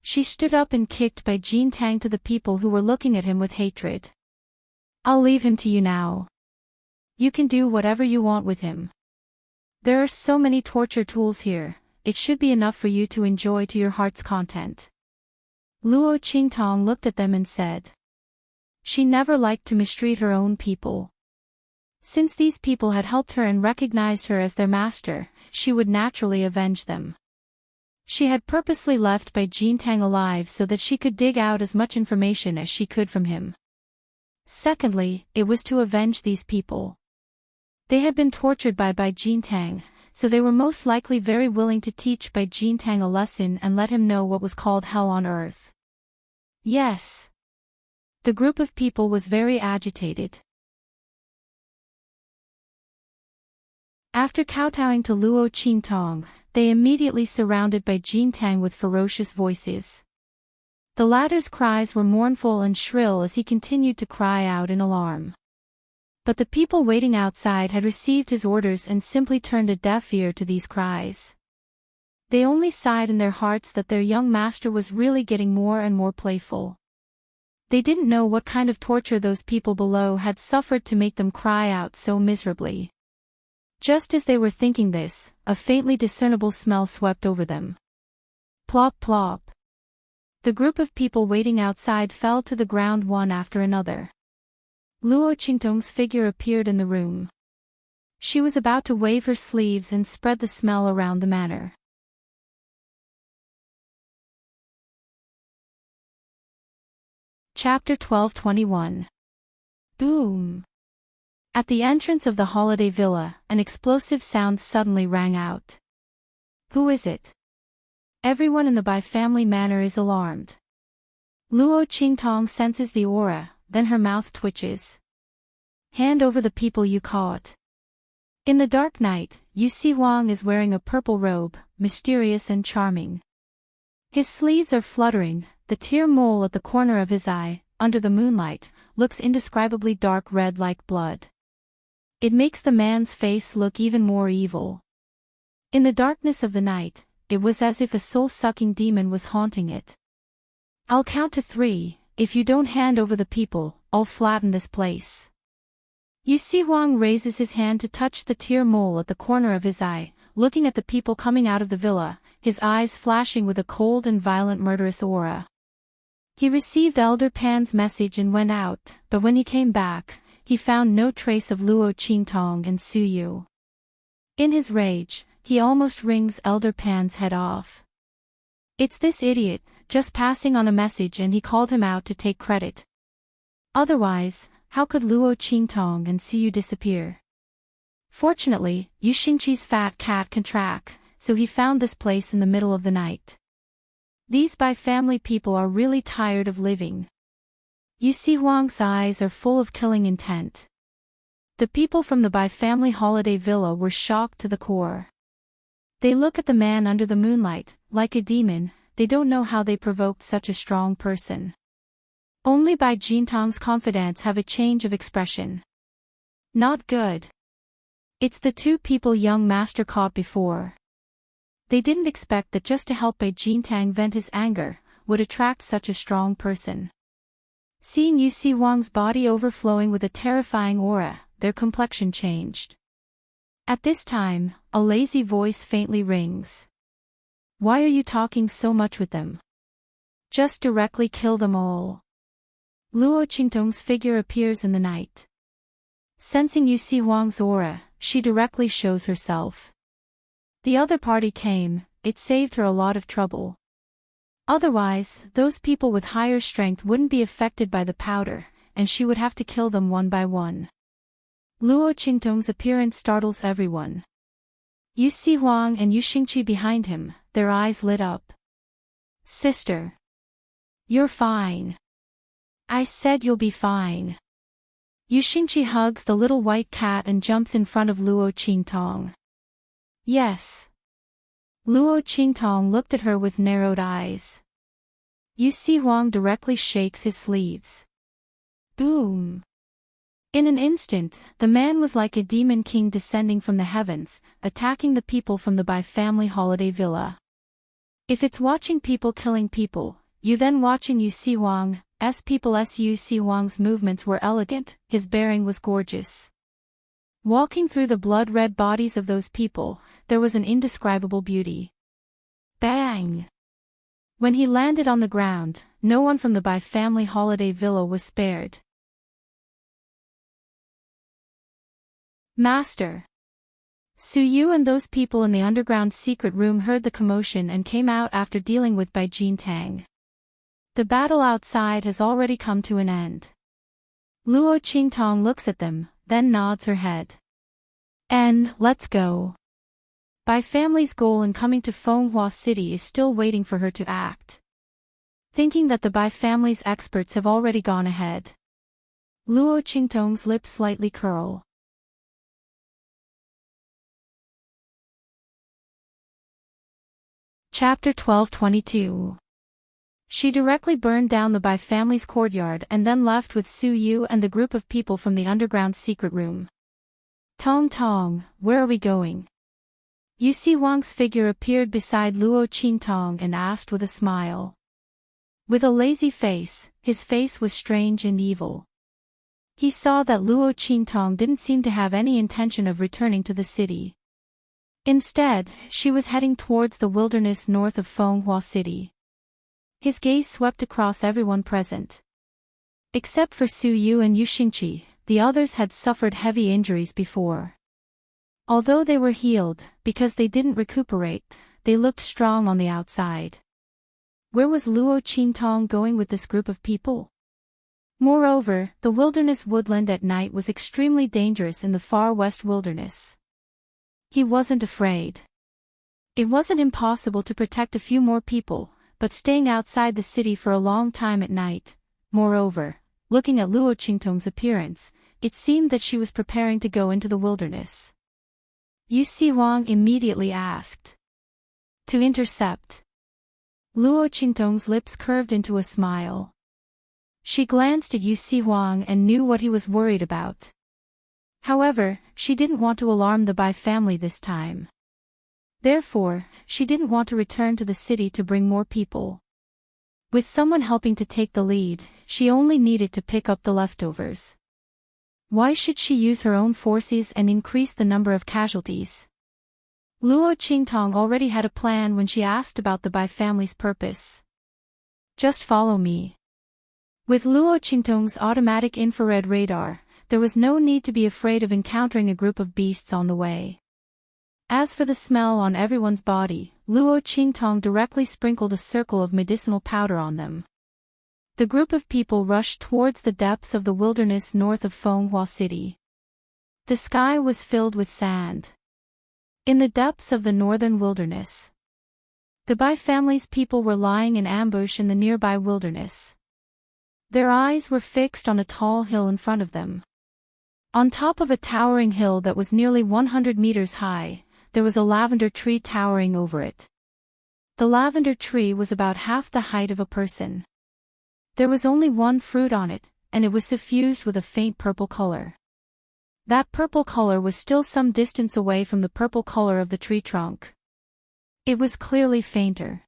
She stood up and kicked Bai Jintang to the people who were looking at him with hatred. I'll leave him to you now. You can do whatever you want with him. There are so many torture tools here, it should be enough for you to enjoy to your heart's content. Luo Qingtong looked at them and said. She never liked to mistreat her own people. Since these people had helped her and recognized her as their master, she would naturally avenge them. She had purposely left Bai Jintang alive so that she could dig out as much information as she could from him. Secondly, it was to avenge these people. They had been tortured by Bai Jintang, so they were most likely very willing to teach Bai Jintang a lesson and let him know what was called hell on earth. Yes. The group of people was very agitated. After kowtowing to Luo Qingtong, they immediately surrounded Bai Jintang with ferocious voices. The latter's cries were mournful and shrill as he continued to cry out in alarm. But the people waiting outside had received his orders and simply turned a deaf ear to these cries. They only sighed in their hearts that their young master was really getting more and more playful. They didn't know what kind of torture those people below had suffered to make them cry out so miserably. Just as they were thinking this, a faintly discernible smell swept over them. Plop plop. The group of people waiting outside fell to the ground one after another. Luo Qingtong's figure appeared in the room. She was about to wave her sleeves and spread the smell around the manor. Chapter 12:21. Boom. At the entrance of the holiday villa, an explosive sound suddenly rang out. Who is it? Everyone in the Bai family manor is alarmed. Luo Qingtong senses the aura, then her mouth twitches. Hand over the people you caught. In the dark night, Yu Si Huang is wearing a purple robe, mysterious and charming. His sleeves are fluttering, the tear mole at the corner of his eye, under the moonlight, looks indescribably dark red like blood. It makes the man's face look even more evil. In the darkness of the night, it was as if a soul-sucking demon was haunting it. I'll count to 3, if you don't hand over the people, I'll flatten this place. Yu Si Huang raises his hand to touch the tear mole at the corner of his eye, looking at the people coming out of the villa, his eyes flashing with a cold and violent murderous aura. He received Elder Pan's message and went out, but when he came back, he found no trace of Luo Qingtong and Su Yu. In his rage, he almost wrings Elder Pan's head off. It's this idiot, just passing on a message and he called him out to take credit. Otherwise, how could Luo Qingtong and Su Yu disappear? Fortunately, Yu Xingqi's fat cat can track, so he found this place in the middle of the night. These Bai family people are really tired of living. Yu Si Huang's eyes are full of killing intent. The people from the Bai family holiday villa were shocked to the core. They look at the man under the moonlight, like a demon, they don't know how they provoked such a strong person. Only Bai Jintong's confidants have a change of expression. Not good. It's the two people young master caught before. They didn't expect that just to help Bai Jintang vent his anger would attract such a strong person. Seeing Yu Si Wang's body overflowing with a terrifying aura, their complexion changed. At this time, a lazy voice faintly rings. Why are you talking so much with them? Just directly kill them all. Luo Qingtong's figure appears in the night. Sensing Yu Si Wang's aura, she directly shows herself. The other party came, it saved her a lot of trouble. Otherwise, those people with higher strength wouldn't be affected by the powder, and she would have to kill them one by one. Luo Qingtong's appearance startles everyone. Yu Si Huang and Yu Xingqi behind him, their eyes lit up. Sister. You're fine. I said you'll be fine. Yu Xingqi hugs the little white cat and jumps in front of Luo Qingtong. Yes. Luo Qingtong looked at her with narrowed eyes. Yu Si Huang directly shakes his sleeves. Boom. In an instant, the man was like a demon king descending from the heavens, attacking the people from the Bai family holiday villa. If it's watching people killing people, you then watching Yu Si Huang's people. Yu Si Huang's movements were elegant, his bearing was gorgeous. Walking through the blood-red bodies of those people, there was an indescribable beauty. Bang! When he landed on the ground, no one from the Bai family holiday villa was spared. Master. Su Yu and those people in the underground secret room heard the commotion and came out after dealing with Bai Jintang. The battle outside has already come to an end. Luo Qingtong looks at them, then nods her head. Let's go. Bai family's goal in coming to Fenghua City is still waiting for her to act. Thinking that the Bai family's experts have already gone ahead. Luo Qingtong's lips slightly curl. Chapter 12:22. She directly burned down the Bai family's courtyard and then left with Su Yu and the group of people from the underground secret room. Tong Tong, where are we going? Yu Si Wang's figure appeared beside Luo Qingtong and asked with a smile. With a lazy face, his face was strange and evil. He saw that Luo Qingtong didn't seem to have any intention of returning to the city. Instead, she was heading towards the wilderness north of Fenghua City. His gaze swept across everyone present. Except for Su Yu and Yu Xingqi, the others had suffered heavy injuries before. Although they were healed, because they didn't recuperate, they looked strong on the outside. Where was Luo Qingtong going with this group of people? Moreover, the wilderness woodland at night was extremely dangerous in the far west wilderness. He wasn't afraid. It wasn't impossible to protect a few more people, but staying outside the city for a long time at night. Moreover, looking at Luo Qingtong's appearance, it seemed that she was preparing to go into the wilderness. Yu Si Huang immediately asked. To intercept. Luo Qingtong's lips curved into a smile. She glanced at Yu Si Huang and knew what he was worried about. However, she didn't want to alarm the Bai family this time. Therefore, she didn't want to return to the city to bring more people. With someone helping to take the lead, she only needed to pick up the leftovers. Why should she use her own forces and increase the number of casualties? Luo Qingtong already had a plan when she asked about the Bai family's purpose. Just follow me. With Luo Qingtong's automatic infrared radar, there was no need to be afraid of encountering a group of beasts on the way. As for the smell on everyone's body, Luo Qingtong directly sprinkled a circle of medicinal powder on them. The group of people rushed towards the depths of the wilderness north of Fenghua City. The sky was filled with sand. In the depths of the northern wilderness, the Bai family's people were lying in ambush in the nearby wilderness. Their eyes were fixed on a tall hill in front of them. On top of a towering hill that was nearly 100 meters high, there was a lavender tree towering over it. The lavender tree was about half the height of a person. There was only one fruit on it, and it was suffused with a faint purple color. That purple color was still some distance away from the purple color of the tree trunk. It was clearly fainter.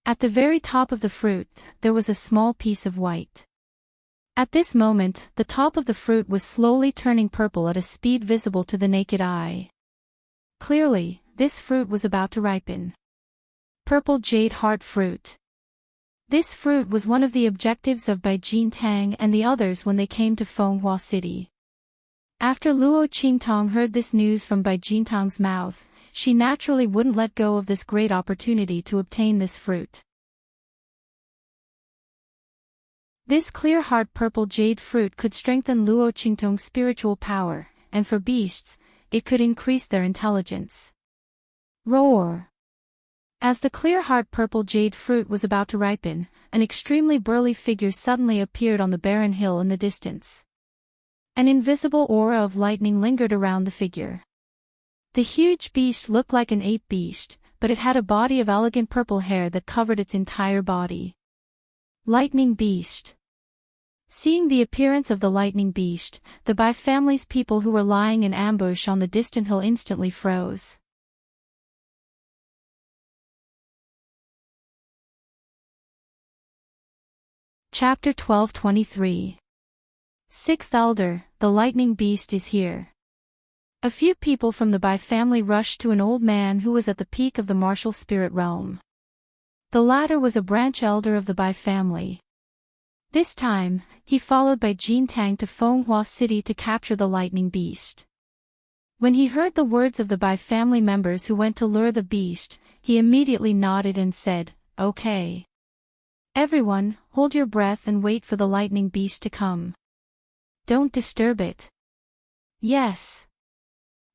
At the very top of the fruit, there was a small piece of white. At this moment, the top of the fruit was slowly turning purple at a speed visible to the naked eye. Clearly, this fruit was about to ripen. Purple jade heart fruit. This fruit was one of the objectives of Enchanting and the others when they came to Fenghua City. After Luo Qingtong heard this news from Enchanting's mouth, she naturally wouldn't let go of this great opportunity to obtain this fruit. This clear heart purple jade fruit could strengthen Luo Qingtong's spiritual power, and for beasts, it could increase their intelligence. Roar! As the clear heart purple jade fruit was about to ripen, an extremely burly figure suddenly appeared on the barren hill in the distance. An invisible aura of lightning lingered around the figure. The huge beast looked like an ape beast, but it had a body of elegant purple hair that covered its entire body. Lightning beast. Seeing the appearance of the lightning beast, the Bai family's people who were lying in ambush on the distant hill instantly froze. Chapter 12:23. Sixth Elder, the lightning beast is here. A few people from the Bai family rushed to an old man who was at the peak of the martial spirit realm. The latter was a branch elder of the Bai family. This time, he followed Enchanting to Fenghua City to capture the lightning beast. When he heard the words of the Bai family members who went to lure the beast, he immediately nodded and said, "Okay. Everyone, hold your breath and wait for the lightning beast to come. Don't disturb it." Yes.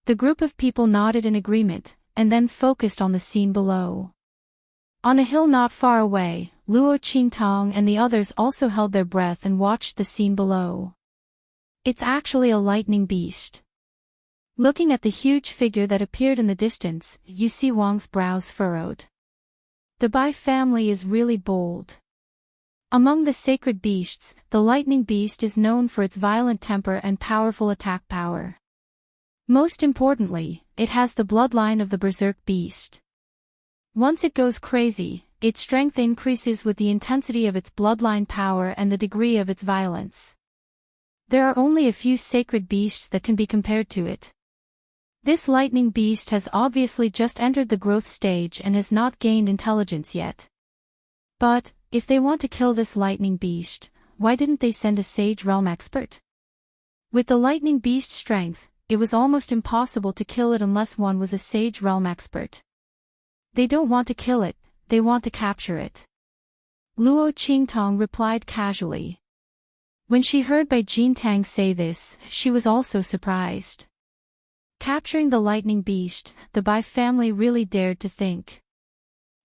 The group of people nodded in agreement, and then focused on the scene below. On a hill not far away, Luo Qingtong and the others also held their breath and watched the scene below. It's actually a lightning beast. Looking at the huge figure that appeared in the distance, Yu Si Wang's brows furrowed. The Bai family is really bold. Among the sacred beasts, the lightning beast is known for its violent temper and powerful attack power. Most importantly, it has the bloodline of the berserk beast. Once it goes crazy, its strength increases with the intensity of its bloodline power and the degree of its violence. There are only a few sacred beasts that can be compared to it. This lightning beast has obviously just entered the growth stage and has not gained intelligence yet. But, if they want to kill this lightning beast, why didn't they send a Sage Realm expert? With the lightning beast's strength, it was almost impossible to kill it unless one was a Sage Realm expert. They don't want to kill it, they want to capture it. Luo Qingtong replied casually. When she heard Enchanting say this, she was also surprised. Capturing the lightning beast, the Bai family really dared to think.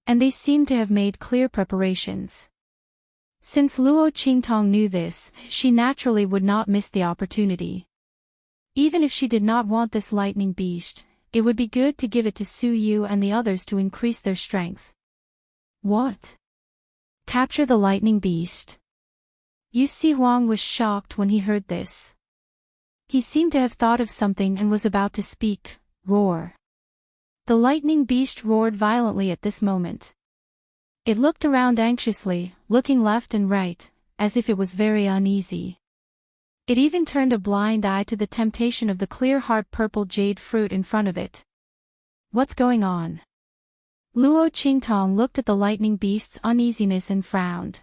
And they seemed to have made clear preparations. Since Luo Qingtong knew this, she naturally would not miss the opportunity. Even if she did not want this lightning beast, it would be good to give it to Su Yu and the others to increase their strength. What? Capture the lightning beast? Yu Si Wang was shocked when he heard this. He seemed to have thought of something and was about to speak. Roar. The lightning beast roared violently at this moment. It looked around anxiously, looking left and right, as if it was very uneasy. It even turned a blind eye to the temptation of the clear heart purple jade fruit in front of it. What's going on? Luo Qingtong looked at the lightning beast's uneasiness and frowned.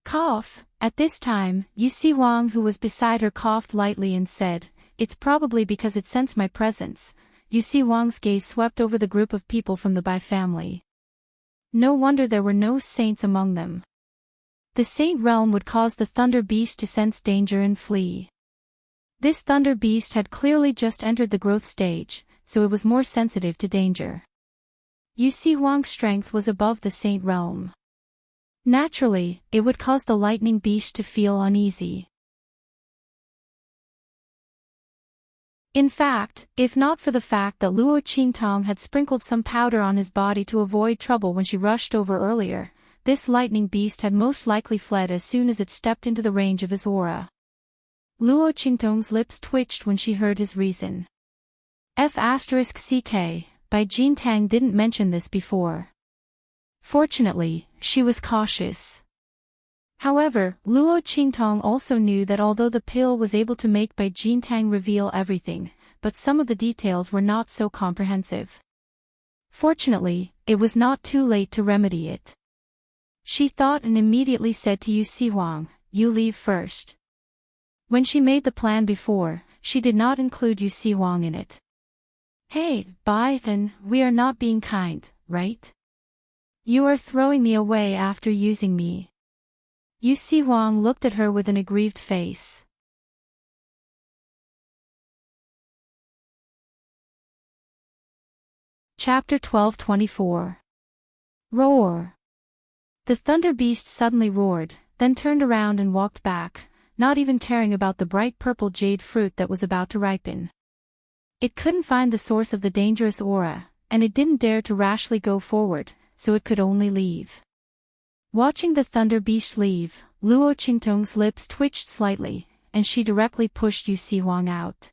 Cough. At this time, Yu Si Wang who was beside her coughed lightly and said, "It's probably because it sensed my presence." Yu Si Wang's gaze swept over the group of people from the Bai family. No wonder there were no saints among them. The saint realm would cause the thunder beast to sense danger and flee. This thunder beast had clearly just entered the growth stage, so it was more sensitive to danger. Yu Si Wang's strength was above the saint realm. Naturally, it would cause the lightning beast to feel uneasy. In fact, if not for the fact that Luo Qingtong had sprinkled some powder on his body to avoid trouble when she rushed over earlier, this lightning beast had most likely fled as soon as it stepped into the range of his aura. Luo Qingtong's lips twitched when she heard his reason. F***ck, Bai Jintang didn't mention this before. Fortunately, she was cautious. However, Luo Qingtong also knew that although the pill was able to make Bai Jintang reveal everything, but some of the details were not so comprehensive. Fortunately, it was not too late to remedy it. She thought and immediately said to Yu Sihuang, "You leave first." When she made the plan before, she did not include Yu Sihuang in it. "Hey, Bai, then, we are not being kind, right? You are throwing me away after using me." Yu Sihuang looked at her with an aggrieved face. Chapter 12:24. Roar. The thunder beast suddenly roared, then turned around and walked back, not even caring about the bright purple jade fruit that was about to ripen. It couldn't find the source of the dangerous aura, and it didn't dare to rashly go forward, so it could only leave. Watching the thunder beast leave, Luo Qingtong's lips twitched slightly, and she directly pushed Yu Sihuang out.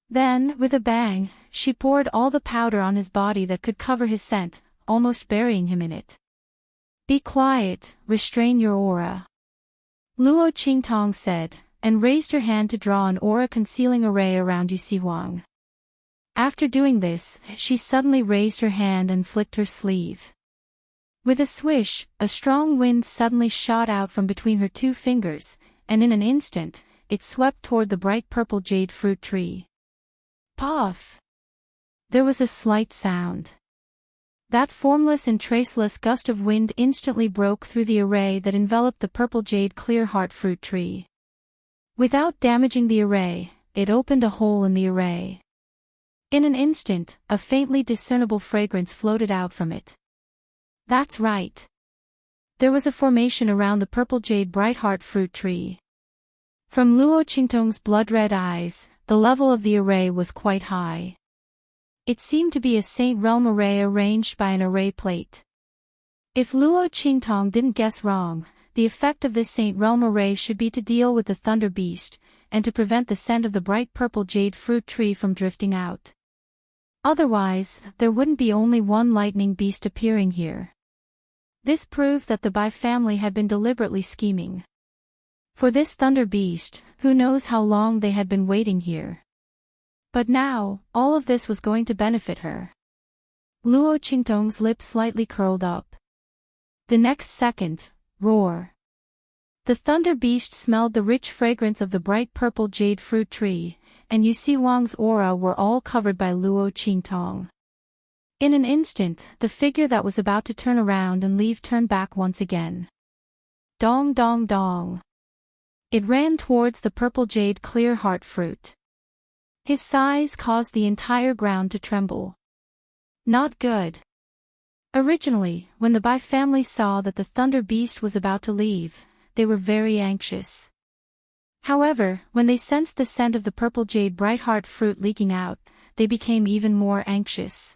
Then, with a bang, she poured all the powder on his body that could cover his scent, almost burying him in it. "Be quiet, restrain your aura," Luo Qingtong said, and raised her hand to draw an aura-concealing array around Yu Sihuang. After doing this, she suddenly raised her hand and flicked her sleeve. With a swish, a strong wind suddenly shot out from between her two fingers, and in an instant, it swept toward the bright purple jade fruit tree. Puff! There was a slight sound. That formless and traceless gust of wind instantly broke through the array that enveloped the purple jade clear heart fruit tree. Without damaging the array, it opened a hole in the array. In an instant, a faintly discernible fragrance floated out from it. That's right. There was a formation around the purple jade bright heart fruit tree. From Luo Qingtong's blood-red eyes, the level of the array was quite high. It seemed to be a Saint Realm array arranged by an array plate. If Luo Qingtong didn't guess wrong, the effect of this Saint Realm array should be to deal with the thunder beast, and to prevent the scent of the bright purple jade fruit tree from drifting out. Otherwise, there wouldn't be only one lightning beast appearing here. This proved that the Bai family had been deliberately scheming. For this thunder beast, who knows how long they had been waiting here. But now, all of this was going to benefit her. Luo Qingtong's lips slightly curled up. The next second, roar. The thunder beast smelled the rich fragrance of the bright purple jade fruit tree, and Yu Sihuang's aura were all covered by Luo Qingtong. In an instant, the figure that was about to turn around and leave turned back once again. Dong dong dong. It ran towards the purple jade clear heart fruit. His size caused the entire ground to tremble. Not good. Originally, when the Bai family saw that the thunder beast was about to leave, they were very anxious. However, when they sensed the scent of the purple jade bright heart fruit leaking out, they became even more anxious.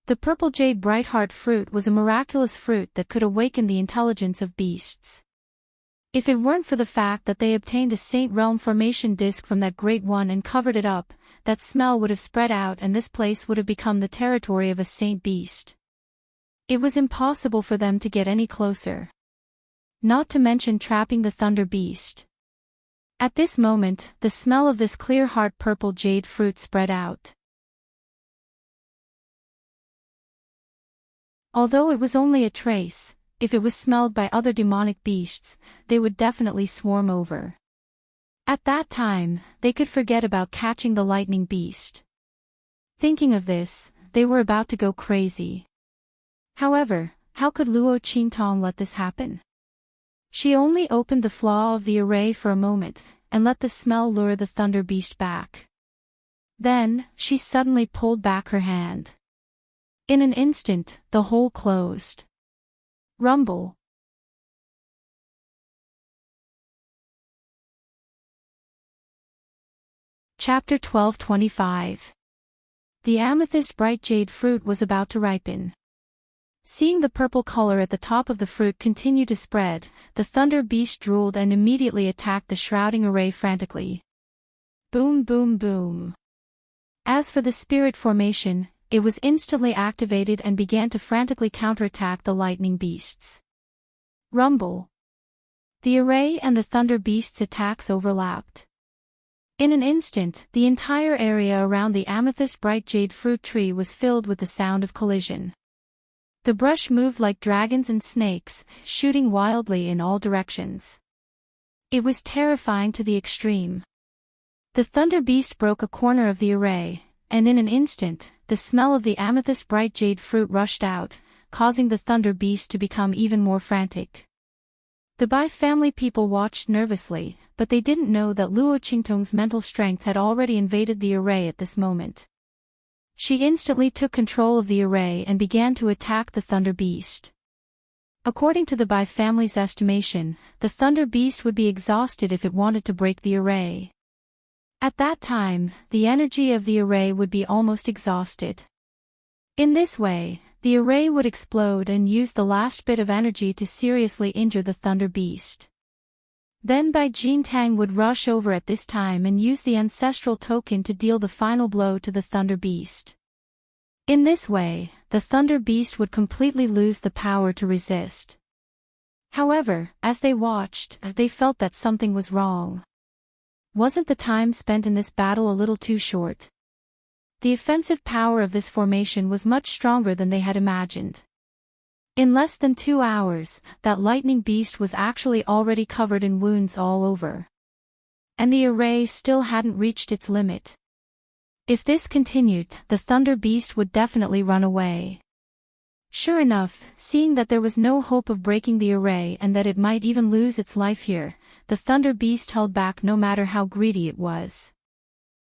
The purple jade bright heart fruit was a miraculous fruit that could awaken the intelligence of beasts. If it weren't for the fact that they obtained a Saint Realm formation disc from that great one and covered it up, that smell would have spread out and this place would have become the territory of a saint beast. It was impossible for them to get any closer. Not to mention trapping the thunder beast. At this moment, the smell of this clear heart purple jade fruit spread out. Although it was only a trace, if it was smelled by other demonic beasts, they would definitely swarm over. At that time, they could forget about catching the lightning beast. Thinking of this, they were about to go crazy. However, how could Luo Qingtong let this happen? She only opened the flaw of the array for a moment, and let the smell lure the thunder beast back. Then, she suddenly pulled back her hand. In an instant, the hole closed. Rumble. Chapter 12:25. The amethyst bright jade fruit was about to ripen. Seeing the purple color at the top of the fruit continue to spread, the thunder beast drooled and immediately attacked the shrouding array frantically. Boom boom boom. As for the spirit formation, it was instantly activated and began to frantically counterattack the lightning beasts. Rumble. The array and the thunder beast's attacks overlapped. In an instant, the entire area around the amethyst bright jade fruit tree was filled with the sound of collision. The brush moved like dragons and snakes, shooting wildly in all directions. It was terrifying to the extreme. The thunder beast broke a corner of the array, and in an instant, the smell of the amethyst bright jade fruit rushed out, causing the thunder beast to become even more frantic. The Bai family people watched nervously, but they didn't know that Luo Qingtong's mental strength had already invaded the array at this moment. She instantly took control of the array and began to attack the thunder beast. According to the Bai family's estimation, the thunder beast would be exhausted if it wanted to break the array. At that time, the energy of the array would be almost exhausted. In this way, the array would explode and use the last bit of energy to seriously injure the thunder beast. Then Bai Jintang would rush over at this time and use the ancestral token to deal the final blow to the thunder beast. In this way, the thunder beast would completely lose the power to resist. However, as they watched, they felt that something was wrong. Wasn't the time spent in this battle a little too short? The offensive power of this formation was much stronger than they had imagined. In less than 2 hours, that lightning beast was actually already covered in wounds all over. And the array still hadn't reached its limit. If this continued, the thunder beast would definitely run away. Sure enough, seeing that there was no hope of breaking the array and that it might even lose its life here, the thunder beast held back no matter how greedy it was.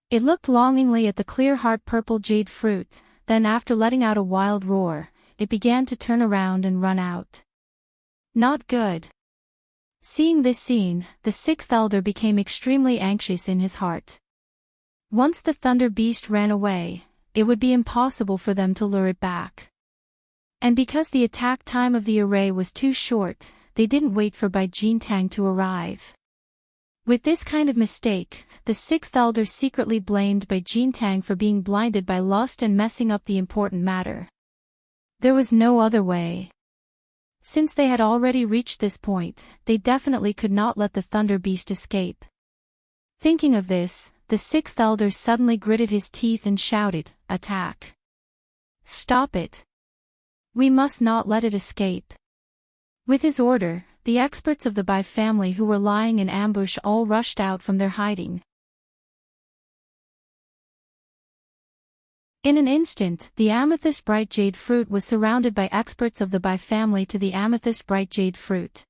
It looked longingly at the clear heart purple jade fruit, then after letting out a wild roar, it began to turn around and run out. Not good. Seeing this scene, the sixth elder became extremely anxious in his heart. Once the thunder beast ran away, it would be impossible for them to lure it back. And because the attack time of the array was too short, they didn't wait for Bai Jintang to arrive. With this kind of mistake, the sixth elder secretly blamed Bai Jintang for being blinded by lust and messing up the important matter. There was no other way. Since they had already reached this point, they definitely could not let the thunder beast escape. Thinking of this, the sixth elder suddenly gritted his teeth and shouted, "Attack! Stop it! We must not let it escape." With his order, the experts of the Bai family who were lying in ambush all rushed out from their hiding. In an instant, the amethyst bright jade fruit was surrounded by experts of the Bai family to the amethyst bright jade fruit.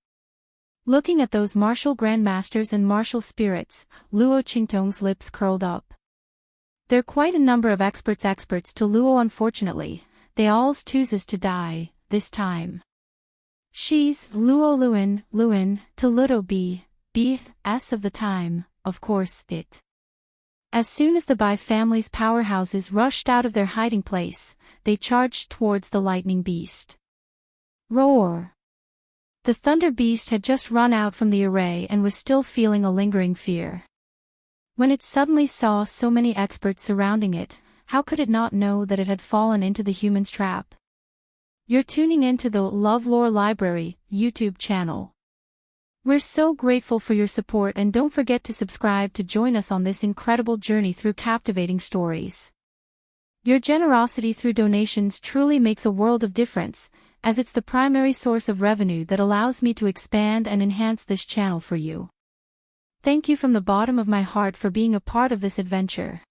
Looking at those martial grandmasters and martial spirits, Luo Qingtong's lips curled up. They're quite a number of experts to Luo. Unfortunately, they all's chooses to die, this time. She's Luo Luin, to Ludo B, S of the time, of course, it. As soon as the Bai family's powerhouses rushed out of their hiding place, they charged towards the lightning beast. Roar! The thunder beast had just run out from the array and was still feeling a lingering fear. When it suddenly saw so many experts surrounding it, how could it not know that it had fallen into the human's trap? You're tuning into the LoveLore Library YouTube channel. We're so grateful for your support, and don't forget to subscribe to join us on this incredible journey through captivating stories. Your generosity through donations truly makes a world of difference, as it's the primary source of revenue that allows me to expand and enhance this channel for you. Thank you from the bottom of my heart for being a part of this adventure.